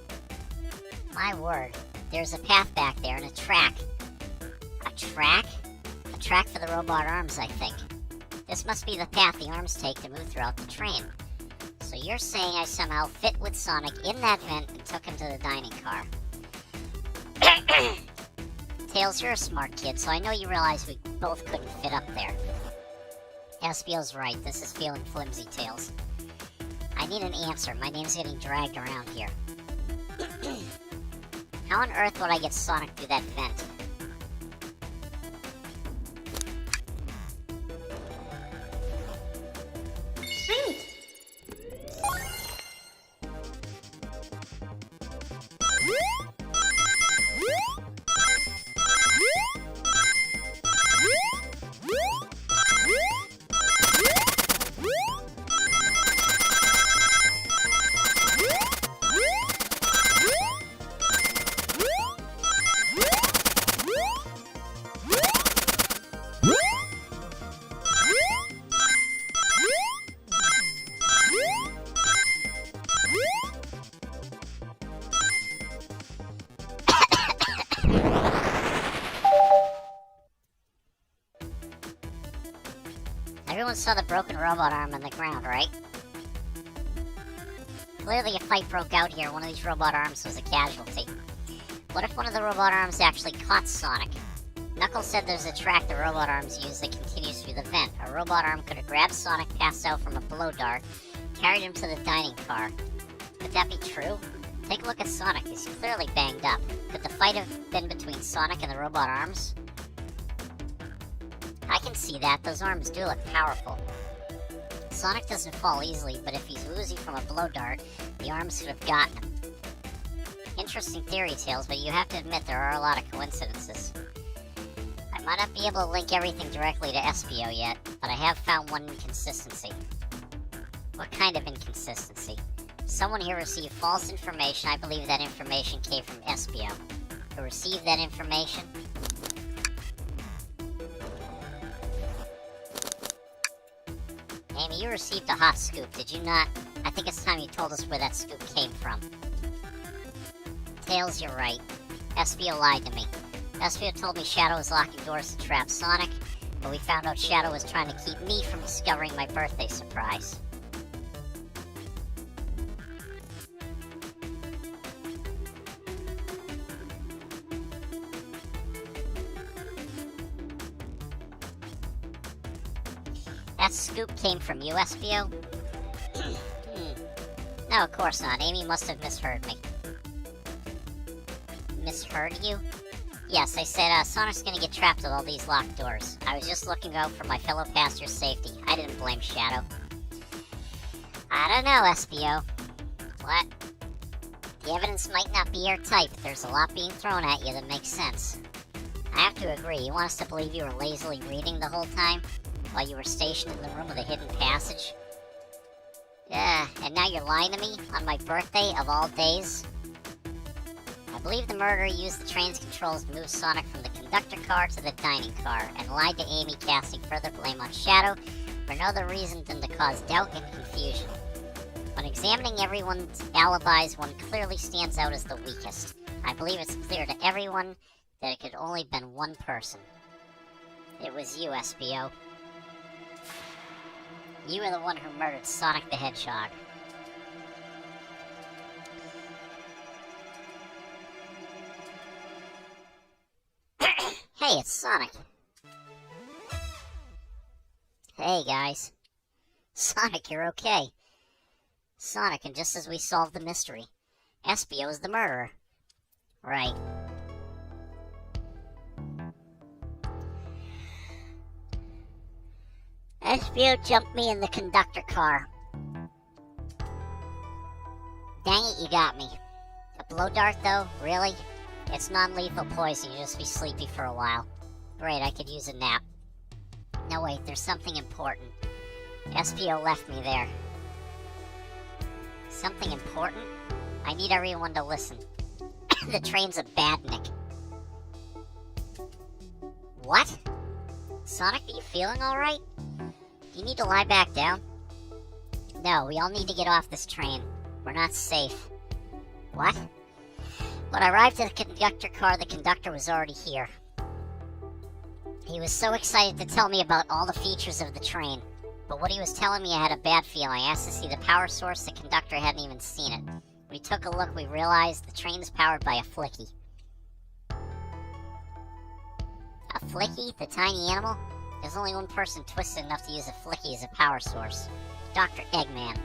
My word. There's a path back there and a track. A track? A track for the robot arms, I think. This must be the path the arms take to move throughout the train. So you're saying I somehow fit with Sonic in that vent and took him to the dining car. Tails, you're a smart kid, so I know you realize we both couldn't fit up there. Espio's right. This is feeling flimsy, Tails. I need an answer. My name's getting dragged around here. How on earth would I get Sonic through that vent? Sweet! Everyone saw the broken robot arm on the ground, right? Clearly a fight broke out here. One of these robot arms was a casualty. What if one of the robot arms actually caught Sonic? Knuckles said there's a track the robot arms use that continues through the vent. A robot arm could have grabbed Sonic, passed out from a blow dart, carried him to the dining car. Could that be true? Take a look at Sonic. He's clearly banged up. Could the fight have been between Sonic and the robot arms? I can see that. Those arms do look powerful. Sonic doesn't fall easily, but if he's woozy from a blow dart, the arms could have gotten him. Interesting theory, Tails, but you have to admit there are a lot of coincidences. I might not be able to link everything directly to Espio yet, but I have found one inconsistency. What kind of inconsistency? Someone here received false information. I believe that information came from Espio. Who received that information? Amy, you received a hot scoop, did you not? I think it's time you told us where that scoop came from. Tails, you're right. Espio lied to me. Espio told me Shadow was locking doors to trap Sonic, but we found out Shadow was trying to keep me from discovering my birthday surprise. That scoop came from you, Espio? No, of course not. Amy must have misheard me. Misheard you? Yes, I said, Sonic's gonna get trapped with all these locked doors. I was just looking out for my fellow passenger's safety. I didn't blame Shadow. I don't know, Espio. What? The evidence might not be airtight, but there's a lot being thrown at you that makes sense. I have to agree. You want us to believe you were lazily reading the whole time? While you were stationed in the room with a hidden passage? Yeah, and now you're lying to me on my birthday of all days? I believe the murderer used the train's controls to move Sonic from the conductor car to the dining car, and lied to Amy, casting further blame on Shadow for no other reason than to cause doubt and confusion. When examining everyone's alibis, one clearly stands out as the weakest. I believe it's clear to everyone that it could only been one person. It was you, Espio. You were the one who murdered Sonic the Hedgehog. Hey, it's Sonic. Hey, guys. Sonic, you're okay. Sonic, and just as we solved the mystery, Espio is the murderer. Right. Espio jumped me in the conductor car. Dang it, you got me. A blow dart, though? Really? It's non-lethal poison. You'll just be sleepy for a while. Great, I could use a nap. No, wait, there's something important. Espio left me there. Something important? I need everyone to listen. The train's a badnik. What? Sonic, are you feeling alright? Do you need to lie back down? No, we all need to get off this train. We're not safe. What? When I arrived at the conductor car, the conductor was already here. He was so excited to tell me about all the features of the train. But what he was telling me, I had a bad feeling. I asked to see the power source. The conductor hadn't even seen it. When we took a look, we realized the train is powered by a flicky. Flicky, the tiny animal? There's only one person twisted enough to use a Flicky as a power source. Dr. Eggman.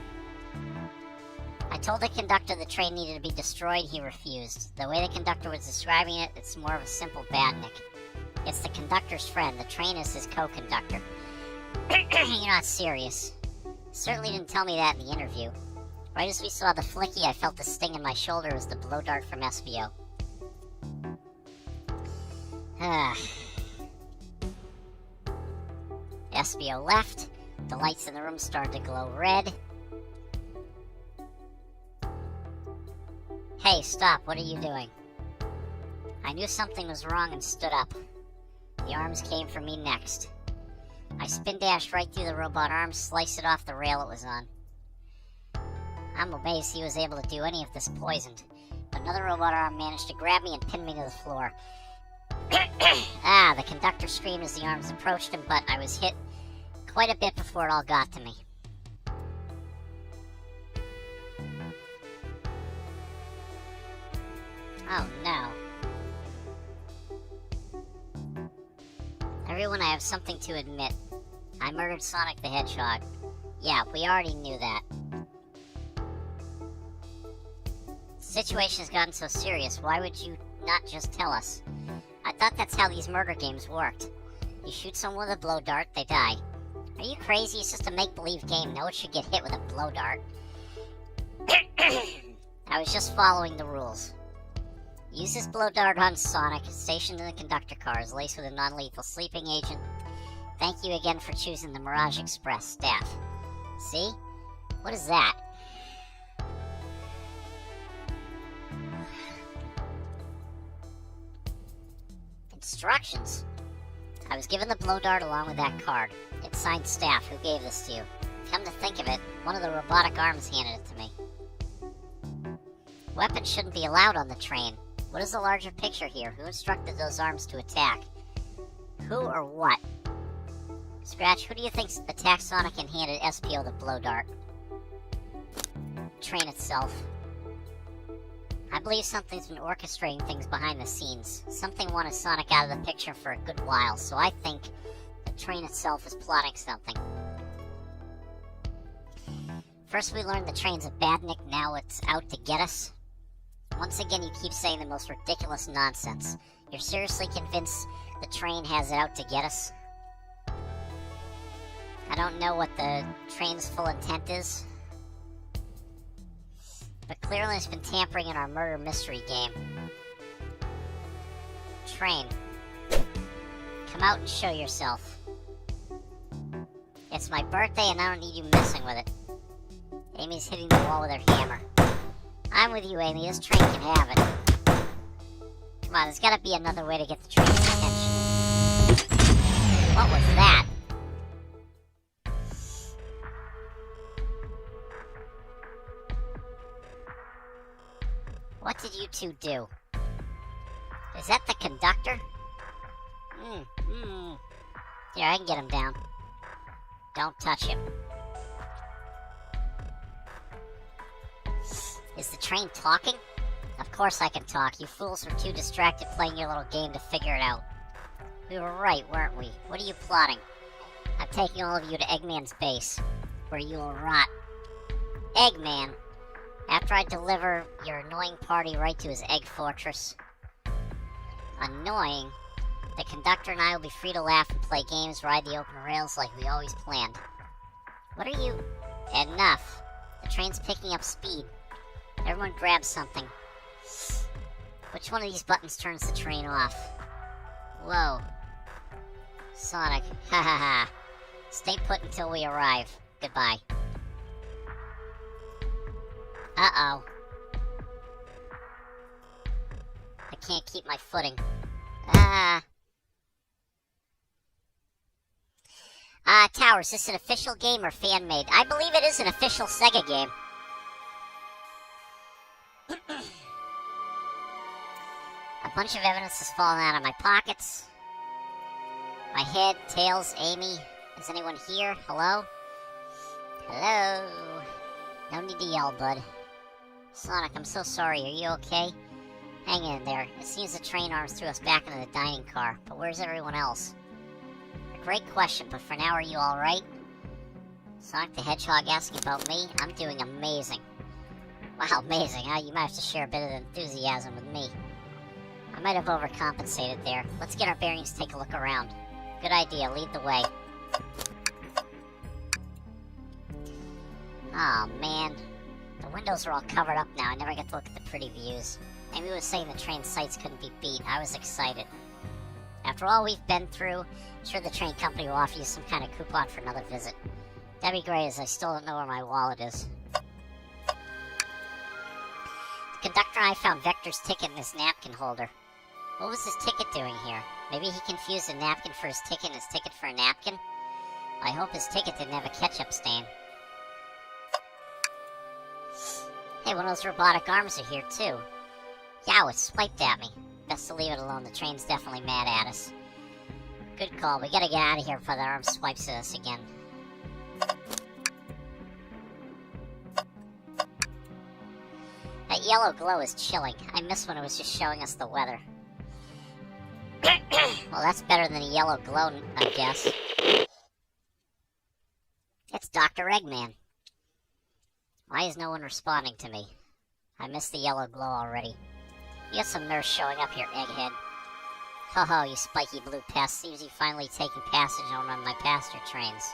I told the conductor the train needed to be destroyed, he refused. The way the conductor was describing it, it's more of a simple badnik. It's the conductor's friend. The train is his co-conductor. You're not serious. Certainly didn't tell me that in the interview. Right as we saw the Flicky, I felt the sting in my shoulder as the blow dart from SBO. SBO left. The lights in the room started to glow red. Hey, stop. What are you doing? I knew something was wrong and stood up. The arms came for me next. I spin dashed right through the robot arms, sliced it off the rail it was on. I'm amazed he was able to do any of this poisoned, but another robot arm managed to grab me and pin me to the floor. The conductor screamed as the arms approached him, but I was hit quite a bit before it all got to me. Oh no. Everyone, I have something to admit. I murdered Sonic the Hedgehog. Yeah, we already knew that. The situation has gotten so serious, why would you not just tell us? I thought that's how these murder games worked. You shoot someone with a blow dart, they die. Are you crazy? It's just a make-believe game. No one should get hit with a blow dart. I was just following the rules. Use this blow dart on Sonic, stationed in the conductor cars, laced with a non-lethal sleeping agent. Thank you again for choosing the Mirage Express staff. See? What is that? Instructions. I was given the blow dart along with that card. It's signed staff. Who gave this to you? Come to think of it, one of the robotic arms handed it to me. Weapons shouldn't be allowed on the train. What is the larger picture here? Who instructed those arms to attack? Who or what? Scratch, who do you think attacked Sonic and handed SPO the blow dart? Train itself. I believe something's been orchestrating things behind the scenes. Something wanted Sonic out of the picture for a good while, so I think the train itself is plotting something. First we learned the train's a badnik, now it's out to get us. Once again, you keep saying the most ridiculous nonsense. You're seriously convinced the train has it out to get us? I don't know what the train's full intent is, but clearly it's been tampering in our murder mystery game. Train, come out and show yourself. It's my birthday and I don't need you messing with it. Amy's hitting the wall with her hammer. I'm with you, Amy. This train can have it. Come on, there's gotta be another way to get the train's attention. What was that? What did you two do? Is that the conductor? Here, I can get him down. Don't touch him. Is the train talking? Of course I can talk. You fools were too distracted playing your little game to figure it out. We were right, weren't we? What are you plotting? I'm taking all of you to Eggman's base, where you will rot. Eggman? After I deliver your annoying party right to his egg fortress. Annoying? The conductor and I will be free to laugh and play games, ride the open rails like we always planned. What are you... Enough. The train's picking up speed. Everyone grab something. Which one of these buttons turns the train off? Whoa. Sonic. Ha ha ha. Stay put until we arrive. Goodbye. Uh-oh. I can't keep my footing. Tower, is this an official game or fan-made? I believe it is an official Sega game. A bunch of evidence has fallen out of my pockets. My head, Tails, Amy. Is anyone here? Hello? Hello? No need to yell, bud. Sonic, I'm so sorry. Are you okay? Hang in there. It seems the train arms threw us back into the dining car, but where's everyone else? A great question, but for now, are you alright? Sonic the Hedgehog asking about me? I'm doing amazing. Wow, amazing, huh? You might have to share a bit of enthusiasm with me. I might have overcompensated there. Let's get our bearings, take a look around. Good idea, lead the way. Oh man, the windows are all covered up now. I never get to look at the pretty views. Amy was saying the train sights couldn't be beat. I was excited. After all we've been through, I'm sure the train company will offer you some kind of coupon for another visit. That'd be great, as I still don't know where my wallet is. The conductor and I found Vector's ticket in his napkin holder. What was his ticket doing here? Maybe he confused a napkin for his ticket and his ticket for a napkin? I hope his ticket didn't have a ketchup stain. Hey, one of those robotic arms are here, too. Yow, it swiped at me. Best to leave it alone. The train's definitely mad at us. Good call. We gotta get out of here before the arm swipes at us again. That yellow glow is chilling. I miss when it was just showing us the weather. Well, that's better than a yellow glow, I guess. It's Dr. Eggman. Why is no one responding to me? I missed the yellow glow already. You got some nerve showing up here, egghead. Ho ho, you spiky blue pest. Seems you've finally taken passage on one of my passenger trains.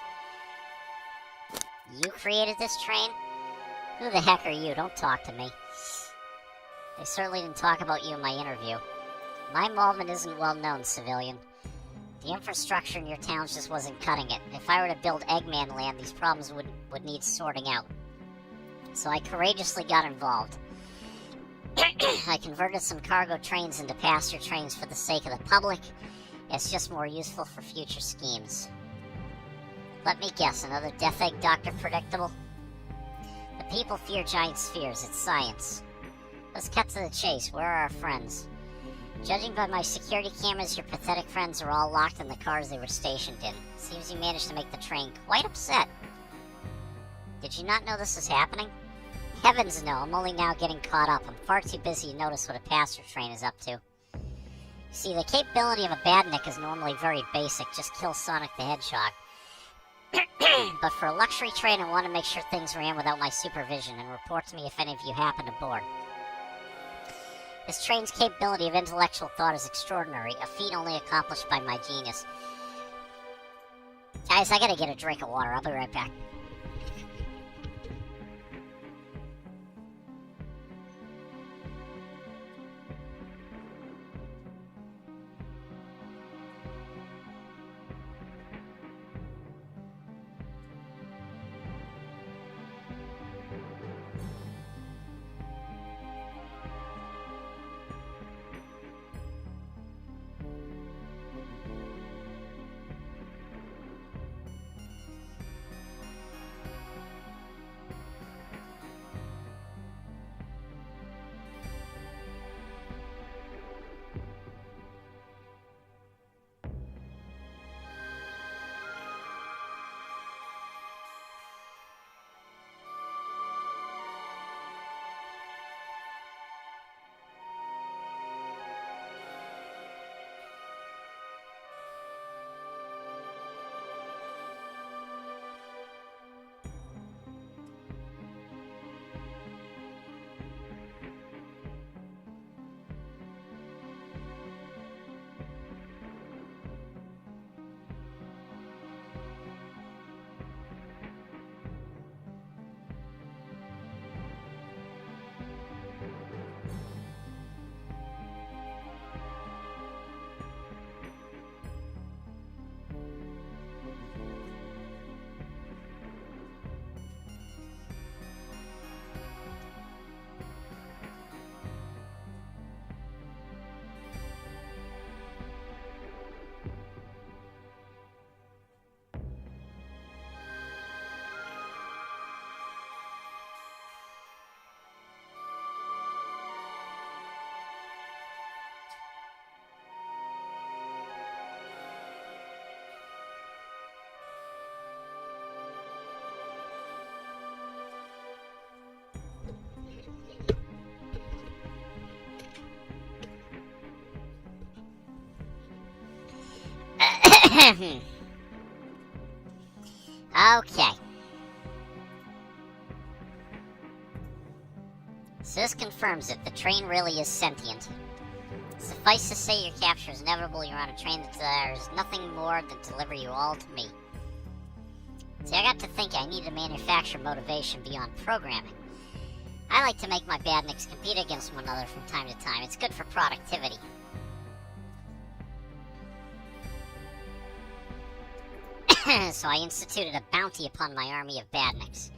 You created this train? Who the heck are you? Don't talk to me. They certainly didn't talk about you in my interview. My involvement isn't well known, civilian. The infrastructure in your town just wasn't cutting it. If I were to build Eggman Land, these problems would need sorting out. So I courageously got involved. I converted some cargo trains into passenger trains for the sake of the public. It's just more useful for future schemes. Let me guess, another Death Egg Dr. Predictable? The people fear giant spheres, it's science. Let's cut to the chase, where are our friends? Judging by my security cameras, your pathetic friends are all locked in the cars they were stationed in. Seems you managed to make the train quite upset. Did you not know this was happening? Heavens no, I'm only now getting caught up. I'm far too busy to notice what a passenger train is up to. See, the capability of a badnik is normally very basic, just kill Sonic the Hedgehog. But for a luxury train, I want to make sure things ran without my supervision, and report to me if any of you happen aboard. This train's capability of intellectual thought is extraordinary, a feat only accomplished by my genius. Guys, I gotta get a drink of water. I'll be right back. Okay. So this confirms it. The train really is sentient. Suffice to say, your capture is inevitable. You're on a train that desires nothing more than to deliver you all to me. See, I got to think I need to manufacture motivation beyond programming. I like to make my badniks compete against one another from time to time. It's good for productivity. So I instituted a bounty upon my army of badniks.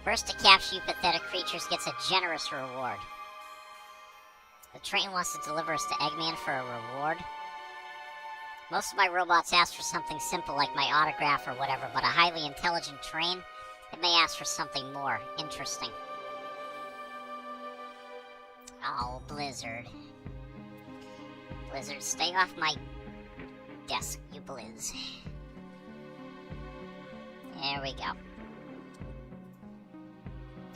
First to capture you pathetic creatures gets a generous reward. The train wants to deliver us to Eggman for a reward. Most of my robots ask for something simple like my autograph or whatever, but a highly intelligent train, it may ask for something more interesting. Oh, Blizzard. Blizzard, stay off my desk, you blizz. There we go.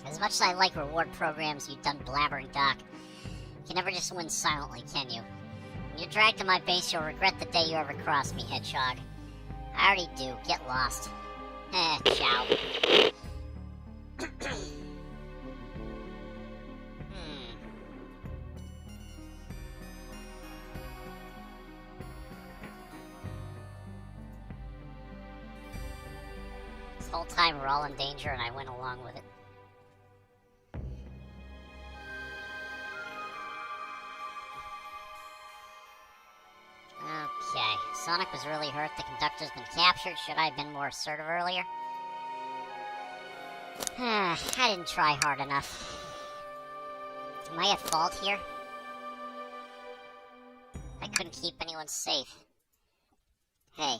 As much as I like reward programs, you done blabbering doc, you can never just win silently, can you? When you're dragged to my base, you'll regret the day you ever crossed me, Hedgehog. I already do. Get lost. Ciao. This whole time we're all in danger and I went along with it. Okay, Sonic was really hurt. The conductor's been captured. Should I have been more assertive earlier? I didn't try hard enough. Am I at fault here? I couldn't keep anyone safe. Hey,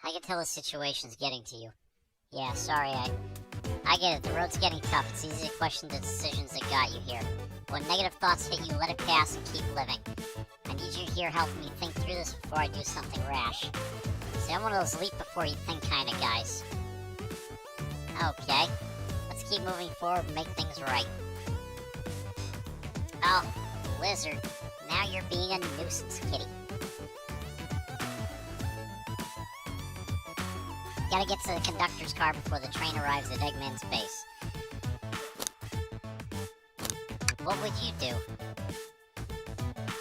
I can tell the situation's getting to you. Yeah, sorry, I get it. The road's getting tough. It's easy to question the decisions that got you here. When negative thoughts hit you, let it pass and keep living. I need you here helping me think through this before I do something rash. See, I'm one of those leap before you think kind of guys. Okay, let's keep moving forward and make things right. Oh, Lizard, now you're being a nuisance, kitty. Gotta get to the conductor's car before the train arrives at Eggman's base. What would you do?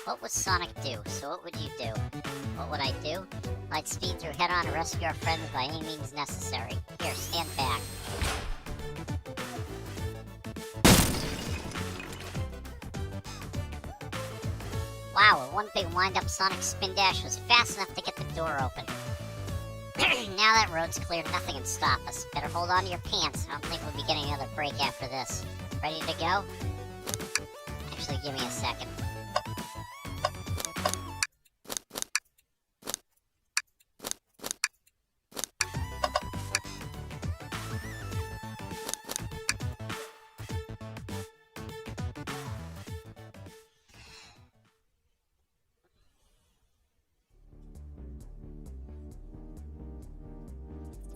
What would Sonic do? So what would you do? What would I do? I'd speed through head-on and rescue our friends by any means necessary. Here, stand back. Wow, a one big wind-up Sonic spin dash was fast enough to get the door open. Now that road's clear, nothing can stop us. Better hold on to your pants. I don't think we'll be getting another break after this. Ready to go? Actually, give me a second.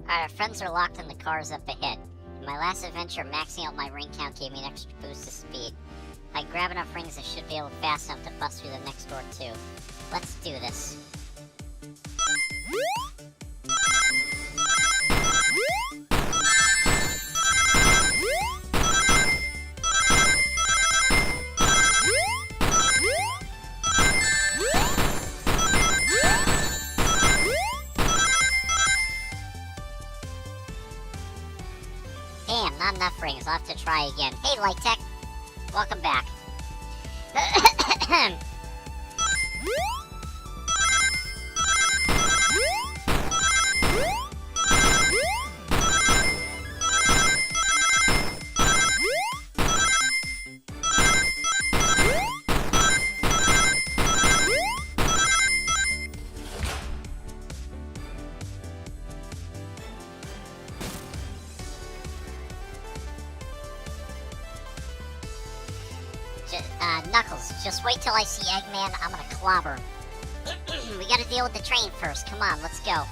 Alright, our friends are locked in the cars up ahead. In my last adventure, maxing out my ring count gave me an extra boost of speed. If I grab enough rings, I should be able fast enough to bust through the next door too. Let's do this. Damn, not enough rings. I'll have to try again. Hey, Light Tech. Welcome back. Knuckles, just wait till I see Eggman. I'm gonna clobber him. We gotta deal with the train first. Come on, let's go.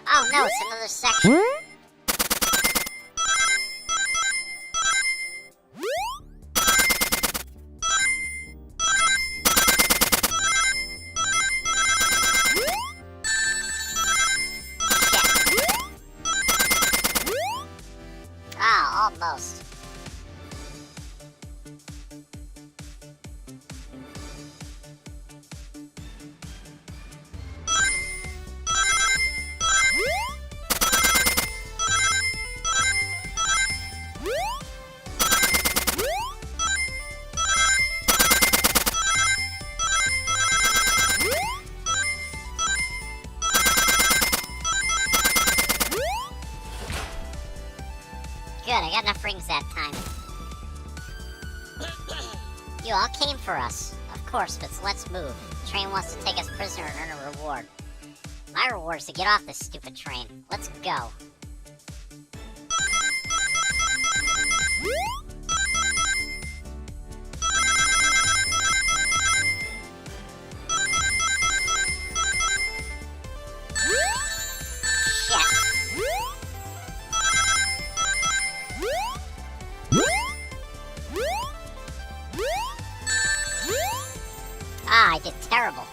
Oh no, it's another section. that time. You all came for us. Of course, but let's move. The train wants to take us prisoner and earn a reward. My reward is to get off this stupid train. Let's go. I did terrible.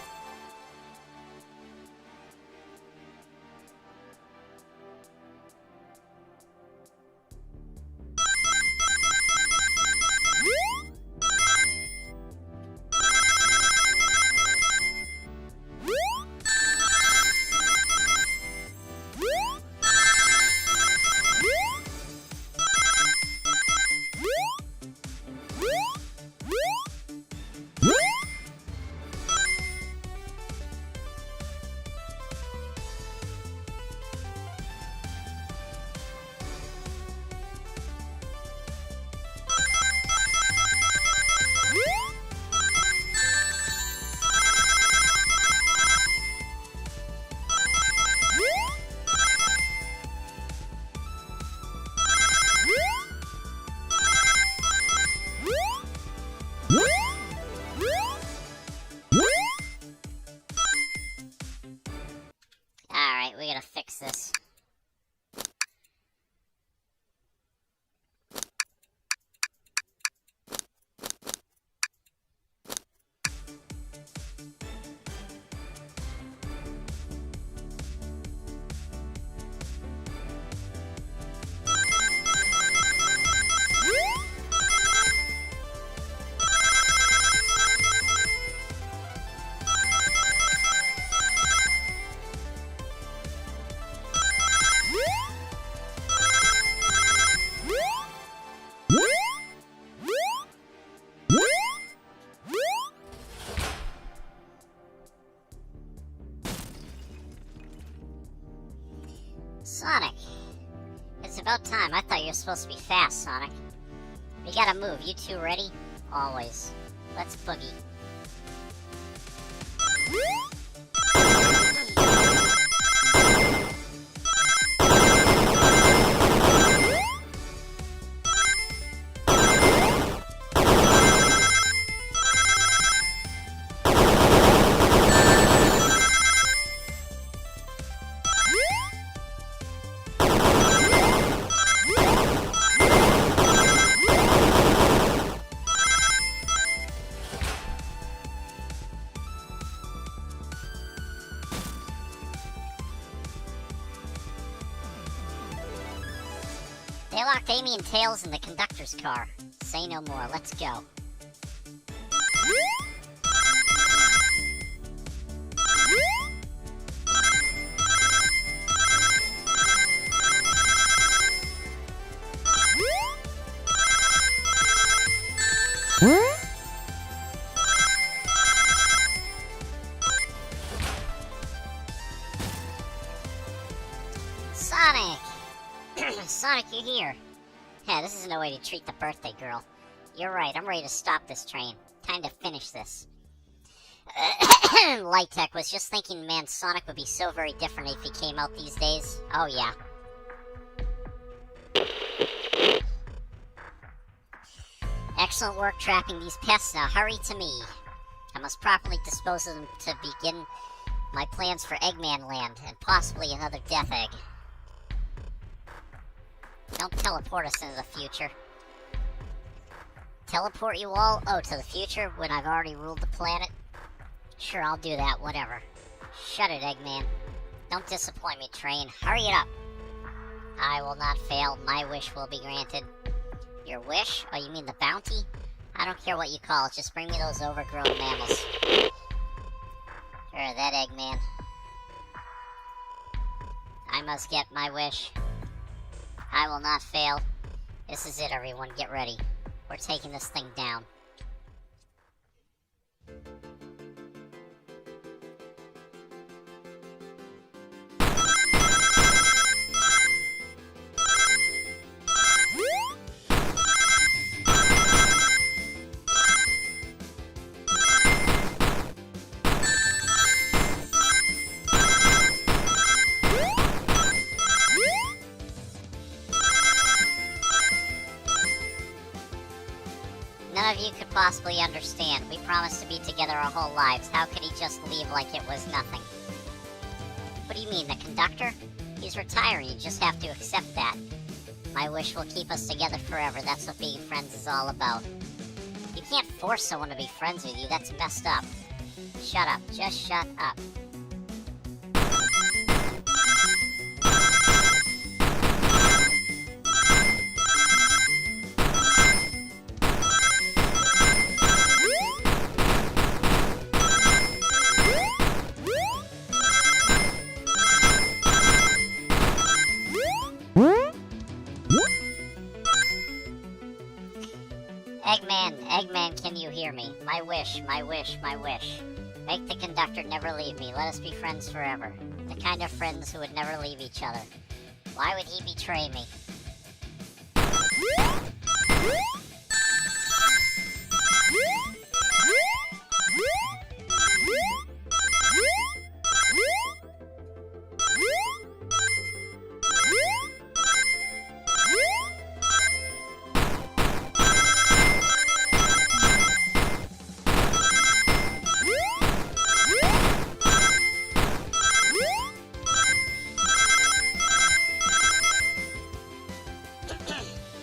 Alright, we gotta fix this. Sonic, it's about time. I thought you were supposed to be fast, Sonic. We gotta move. You two ready? Always. Let's boogie. They locked Amy and Tails in the conductor's car. Say no more. Let's go. Sonic! Sonic, you're here. Yeah, this is no way to treat the birthday girl. You're right, I'm ready to stop this train. Time to finish this. Light Tech was just thinking, man, Sonic would be so very different if he came out these days. Oh, yeah. Excellent work trapping these pests. Now hurry to me. I must properly dispose of them to begin my plans for Eggman Land, and possibly another Death Egg. Don't teleport us into the future. Teleport you all? Oh, to the future when I've already ruled the planet? Sure, I'll do that, whatever. Shut it, Eggman. Don't disappoint me, train. Hurry it up. I will not fail. My wish will be granted. Your wish? Oh, you mean the bounty? I don't care what you call it. Just bring me those overgrown mammals. Sure, that Eggman. I must get my wish. I will not fail. This is it, everyone. Get ready. We're taking this thing down. possibly understand? We promised to be together our whole lives. How could he just leave like it was nothing? What do you mean, the conductor? He's retiring. You just have to accept that. My wish will keep us together forever. That's what being friends is all about. You can't force someone to be friends with you. That's messed up. Shut up. Just shut up. Eggman, can you hear me? My wish, my wish, my wish. Make the conductor never leave me. Let us be friends forever. The kind of friends who would never leave each other. Why would he betray me?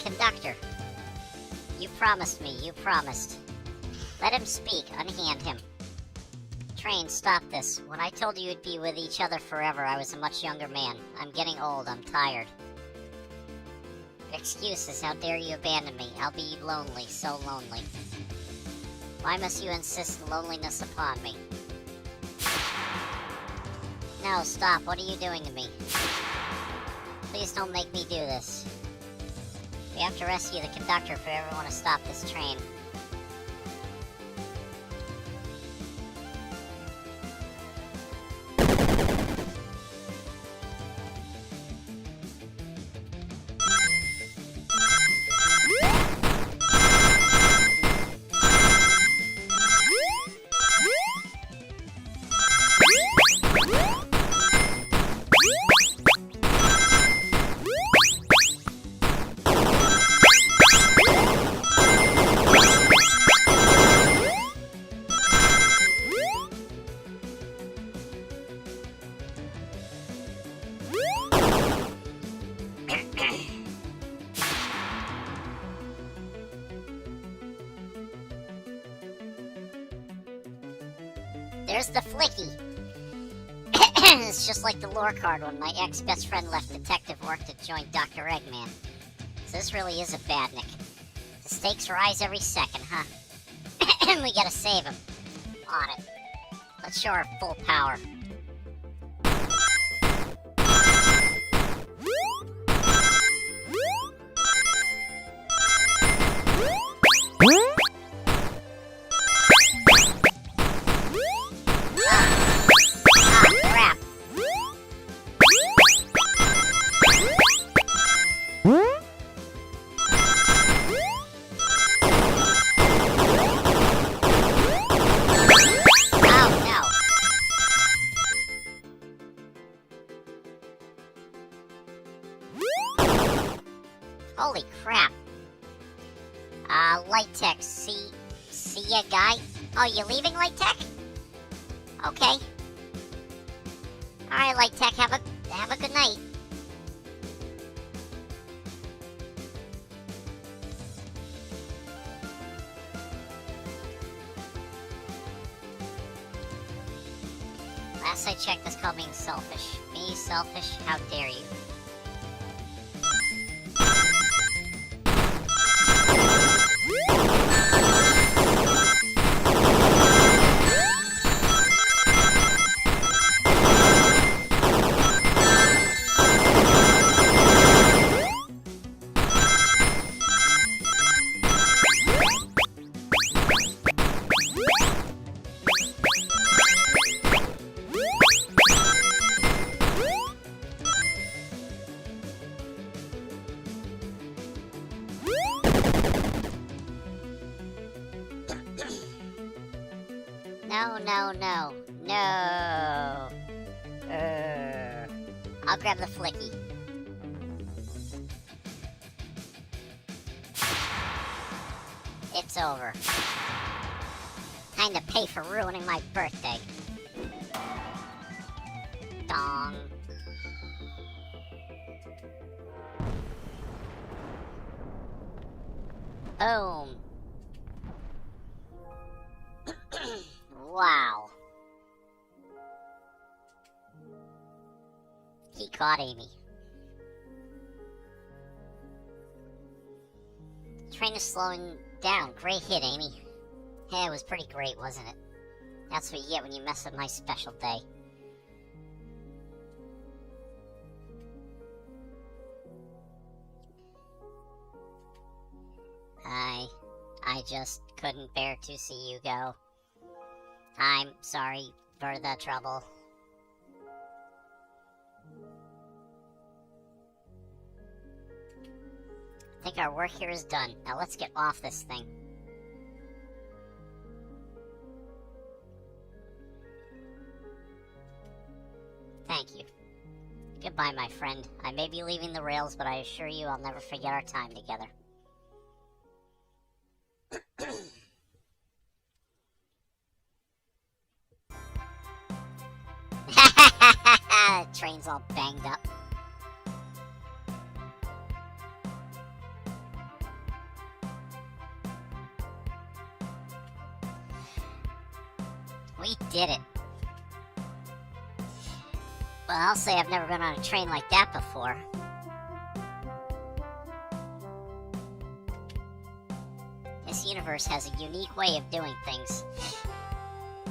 Conductor, you promised me, you promised. Let him speak, unhand him. Train, stop this. When I told you you'd be with each other forever, I was a much younger man. I'm getting old, I'm tired. Excuses, how dare you abandon me? I'll be lonely, so lonely. Why must you insist loneliness upon me? No, stop, what are you doing to me? Please don't make me do this. We have to rescue the conductor if we ever want to stop this train. There's the Flicky. It's just like the lore card when my ex-best friend left detective work to join Dr. Eggman. So this really is a badnik. The stakes rise every second, huh? We gotta save him. On it. Let's show our full power. Holy crap. Light Tech, see ya, guy? Oh, you leaving, Light Tech? Okay. Alright, Light Tech, have a good night. Last I checked, this called being selfish. Me, selfish? How dare you? No. I'll grab the Flicky. It's over. Time to pay for ruining my birthday. Dong. Boom. Wow. He caught Amy. Train is slowing down. Great hit, Amy. Yeah, it was pretty great, wasn't it? That's what you get when you mess up my special day. I just couldn't bear to see you go. I'm sorry for the trouble. I think our work here is done. Now let's get off this thing. Thank you. Goodbye, my friend. I may be leaving the rails, but I assure you I'll never forget our time together. The train's all banged up. We did it. Well, I'll say I've never been on a train like that before. This universe has a unique way of doing things.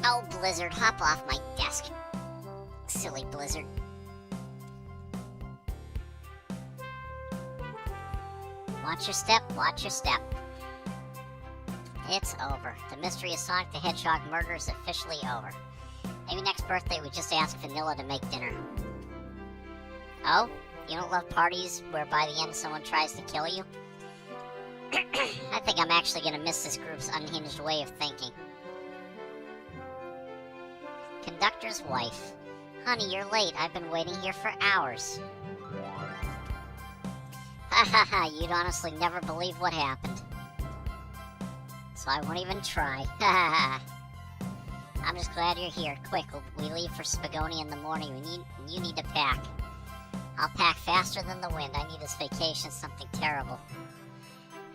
Oh, Blizzard, hop off my desk. Silly Blizzard. Watch your step, watch your step. It's over. The mystery of Sonic the Hedgehog murder is officially over. Maybe next birthday we just ask Vanilla to make dinner. Oh? You don't love parties where by the end someone tries to kill you? I think I'm actually gonna miss this group's unhinged way of thinking. Conductor's wife. Honey, you're late. I've been waiting here for hours. Ha ha ha, you'd honestly never believe what happened. So I won't even try. Ha ha ha. I'm just glad you're here. Quick, we leave for Spagoni in the morning. You need to pack. I'll pack faster than the wind. I need this vacation something terrible.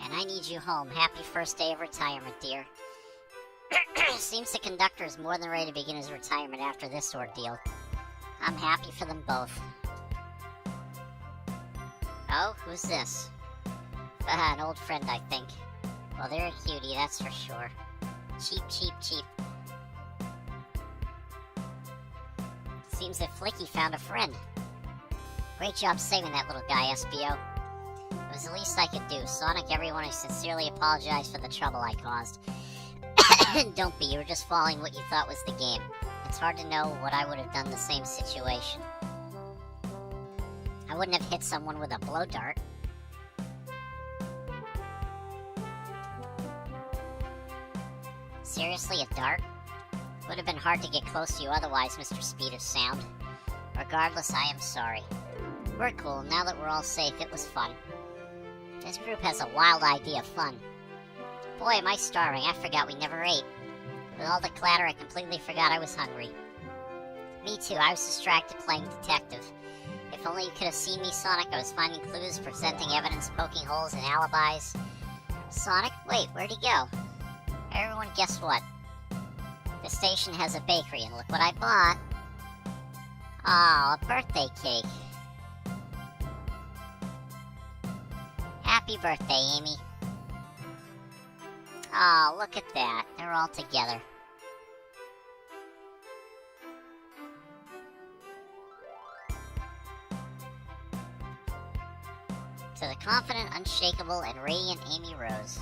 And I need you home. Happy first day of retirement, dear. Seems the conductor is more than ready to begin his retirement after this ordeal. I'm happy for them both. Oh, who's this? An old friend, I think. Well, they're a cutie, that's for sure. Cheap, cheap, cheap. Seems that Flicky found a friend. Great job saving that little guy, SBO. It was the least I could do. Sonic, everyone, I sincerely apologize for the trouble I caused. Don't be, you were just following what you thought was the game. It's hard to know what I would have done in the same situation. I wouldn't have hit someone with a blow dart. Seriously, a dart? Would have been hard to get close to you otherwise, Mr. Speed of Sound. Regardless, I am sorry. We're cool. Now that we're all safe, it was fun. This group has a wild idea of fun. Boy, am I starving. I forgot we never ate. With all the clatter, I completely forgot I was hungry. Me too. I was distracted playing detective. If only you could have seen me, Sonic. I was finding clues, presenting evidence, poking holes in alibis. Sonic? Wait, where'd he go? Everyone, guess what? The station has a bakery, and look what I bought. Aw, a birthday cake. Happy birthday, Amy. Aw, look at that. They're all together. To the confident, unshakable, and radiant Amy Rose.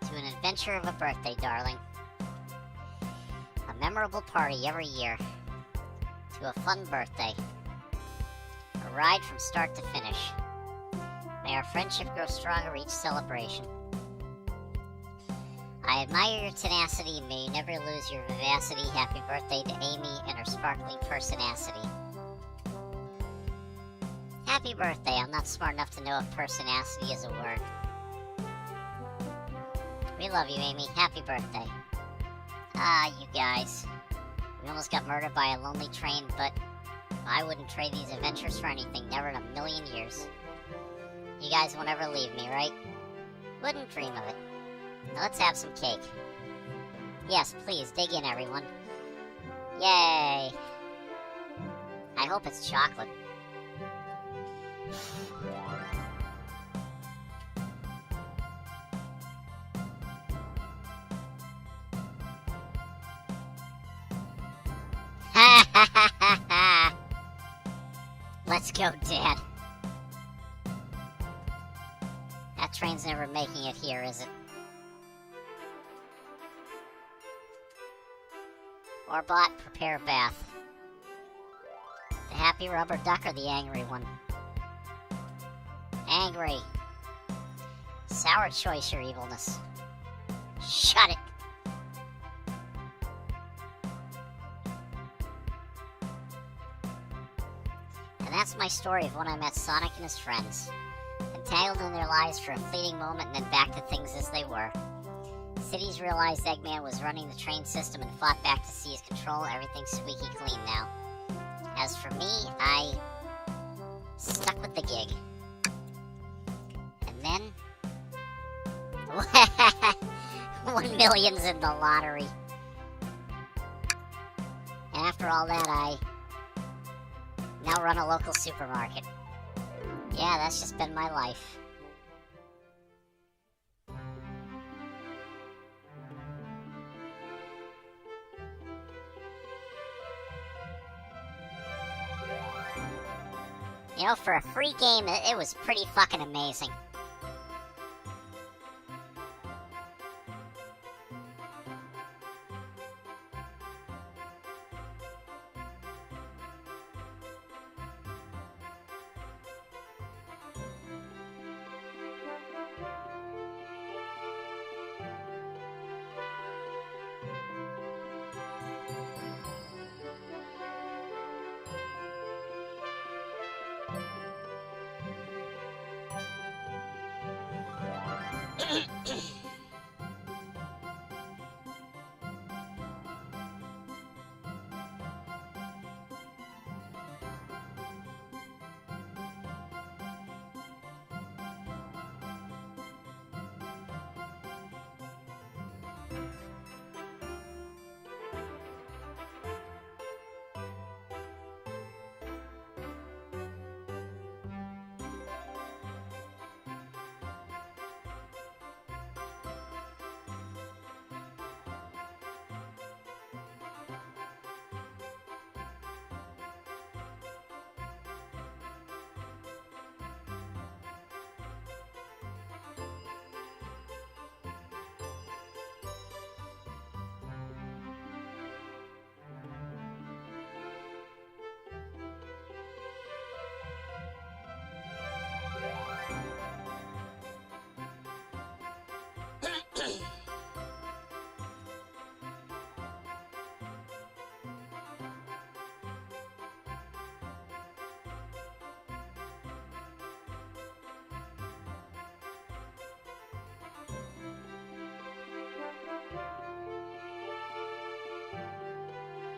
To an adventure of a birthday, darling. A memorable party every year. To a fun birthday. A ride from start to finish. May our friendship grow stronger each celebration. I admire your tenacity, and may you never lose your vivacity. Happy birthday to Amy and her sparkling personacity. Happy birthday. I'm not smart enough to know if personacity is a word. We love you, Amy. Happy birthday. Ah, you guys. We almost got murdered by a lonely train, but I wouldn't trade these adventures for anything. Never in a million years. You guys won't ever leave me, right? Wouldn't dream of it. Now let's have some cake. Yes, please, dig in, everyone. Yay! I hope it's chocolate. Ha ha ha ha ha! Let's go, Dad. That train's never making it here, is it? Orbot, prepare a bath. The happy rubber duck or the angry one? Angry. Sour choice, your evilness. Shut it. And that's my story of when I met Sonic and his friends. Entangled in their lives for a fleeting moment and then back to things as they were. Cities realized Eggman was running the train system and fought back to seize control. Everything's squeaky clean now. As for me, I stuck with the gig. And then... $1 million's in the lottery. And after all that, I now run a local supermarket. Yeah, that's just been my life. You know, for a free game, it was pretty fucking amazing.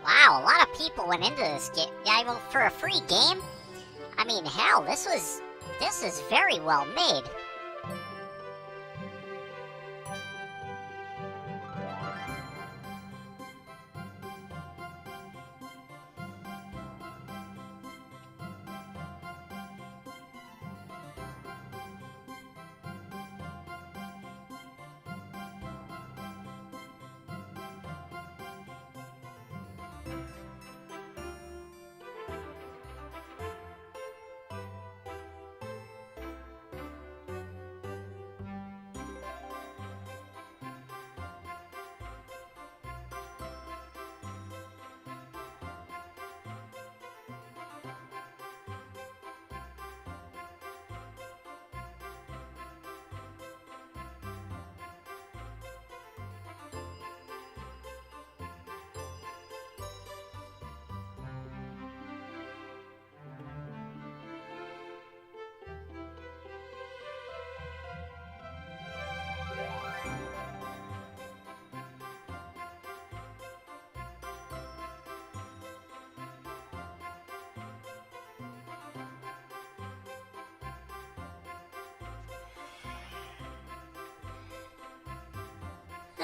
Wow, a lot of people went into this game. Yeah, well, for a free game? I mean, hell, this is very well made.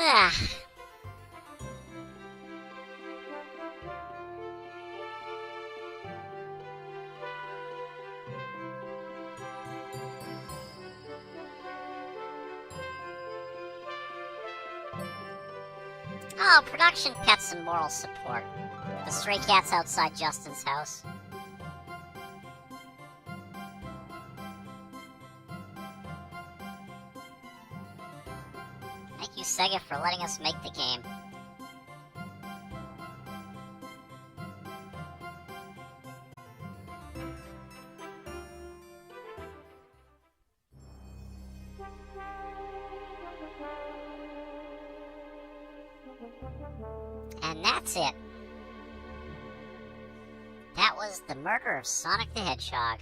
Ah. Oh, production pets and moral support. The stray cat's outside Justin's house. Thank you, Sega, for letting us make the game. And that's it. That was the murder of Sonic the Hedgehog.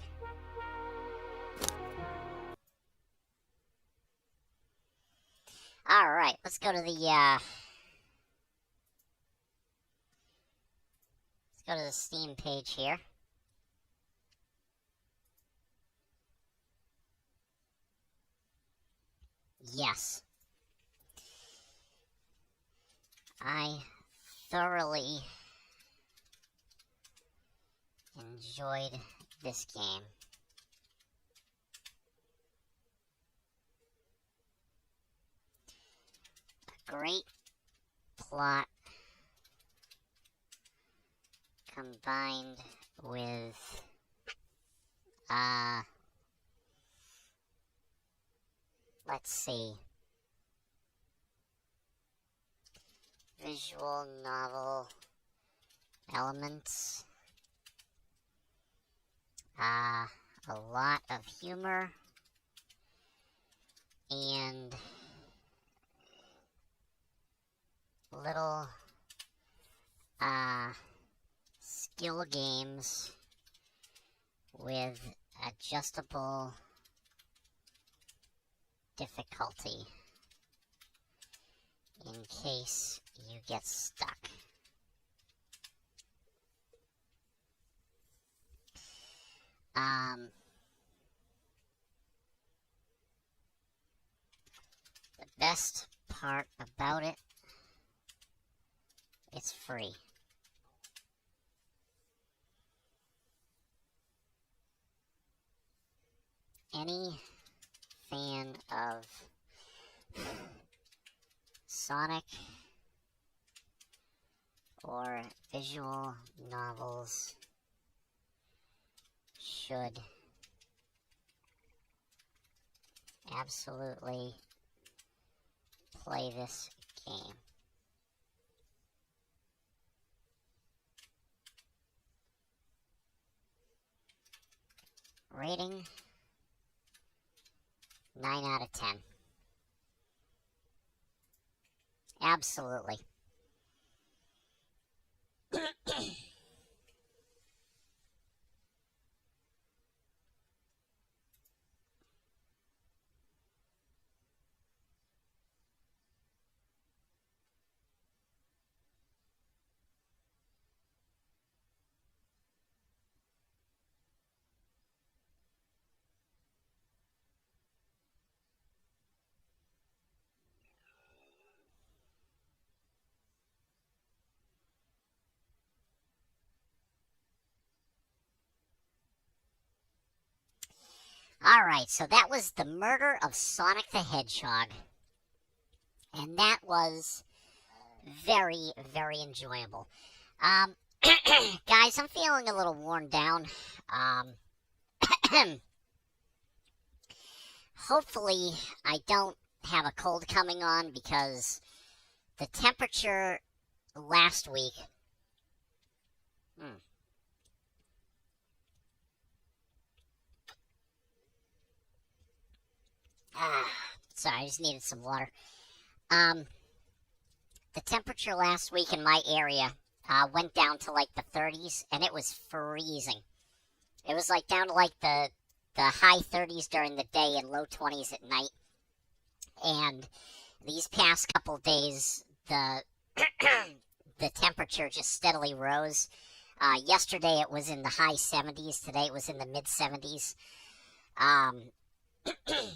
Alright, let's go to the, Steam page here. Yes. I thoroughly enjoyed this game. A great plot combined with let's see, visual novel elements, a lot of humor, and little skill games with adjustable difficulty in case you get stuck. The best part about it, it's free. Any fan of Sonic or visual novels should absolutely play this game. Rating 9 out of 10. Absolutely. Alright, so that was the murder of Sonic the Hedgehog. And that was very, very enjoyable. Guys, I'm feeling a little worn down. Hopefully, I don't have a cold coming on because the temperature last week... Sorry, I just needed some water. The temperature last week in my area went down to like the 30s, and it was freezing. It was like down to like the high 30s during the day and low 20s at night. And these past couple days, the the temperature just steadily rose. Yesterday it was in the high 70s. Today it was in the mid 70s.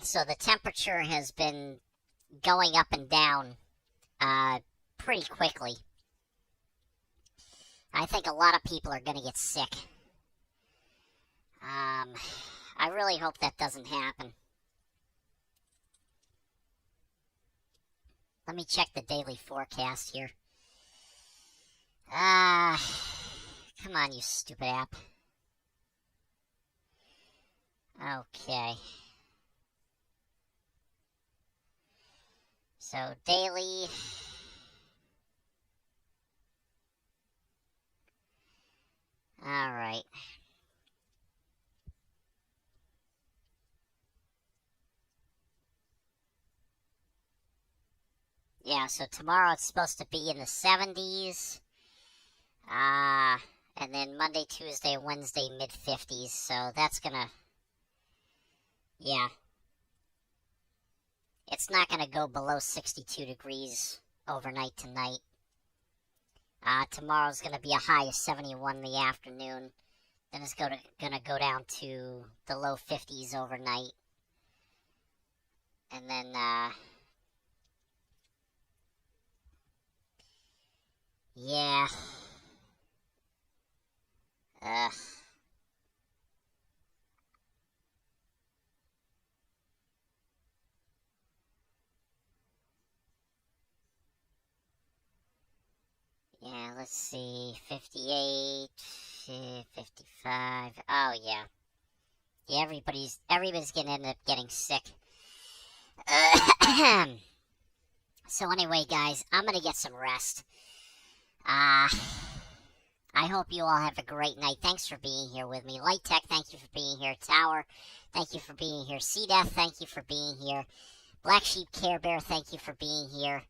So the temperature has been going up and down pretty quickly. I think a lot of people are going to get sick. I really hope that doesn't happen. Let me check the daily forecast here. Come on, you stupid app. Okay. So, daily. Alright. Yeah, so tomorrow it's supposed to be in the 70s. And then Monday, Tuesday, Wednesday, mid-50s. So that's gonna... Yeah. It's not gonna go below 62 degrees overnight tonight. Tomorrow's gonna be a high of 71 in the afternoon. Then it's gonna go down to the low 50s overnight. And then, yeah. Yeah, let's see. 58, 55. Oh, yeah. Yeah, everybody's gonna end up getting sick. So anyway, guys, I'm gonna get some rest. I hope you all have a great night. Thanks for being here with me. Light Tech, thank you for being here. Tower, thank you for being here. Sea Death, thank you for being here. Black Sheep Care Bear, thank you for being here.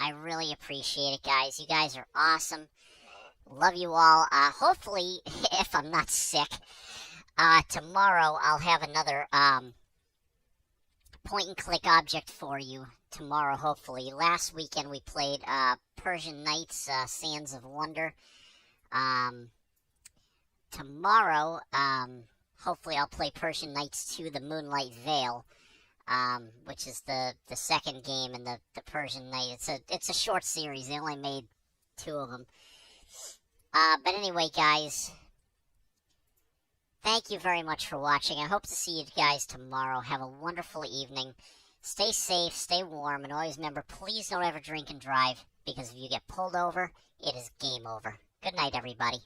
I really appreciate it, guys. You guys are awesome. Love you all. Hopefully, if I'm not sick, tomorrow I'll have another point-and-click object for you tomorrow, hopefully. Last weekend we played Persian Nights, Sands of Wonder. Tomorrow, hopefully I'll play Persian Nights 2, The Moonlight Veil, which is the second game in the Persian Night. It's a short series. They only made 2 of them. But anyway, guys, thank you very much for watching. I hope to see you guys tomorrow. Have a wonderful evening. Stay safe, stay warm, and always remember, please don't ever drink and drive, because if you get pulled over, it is game over. Good night, everybody.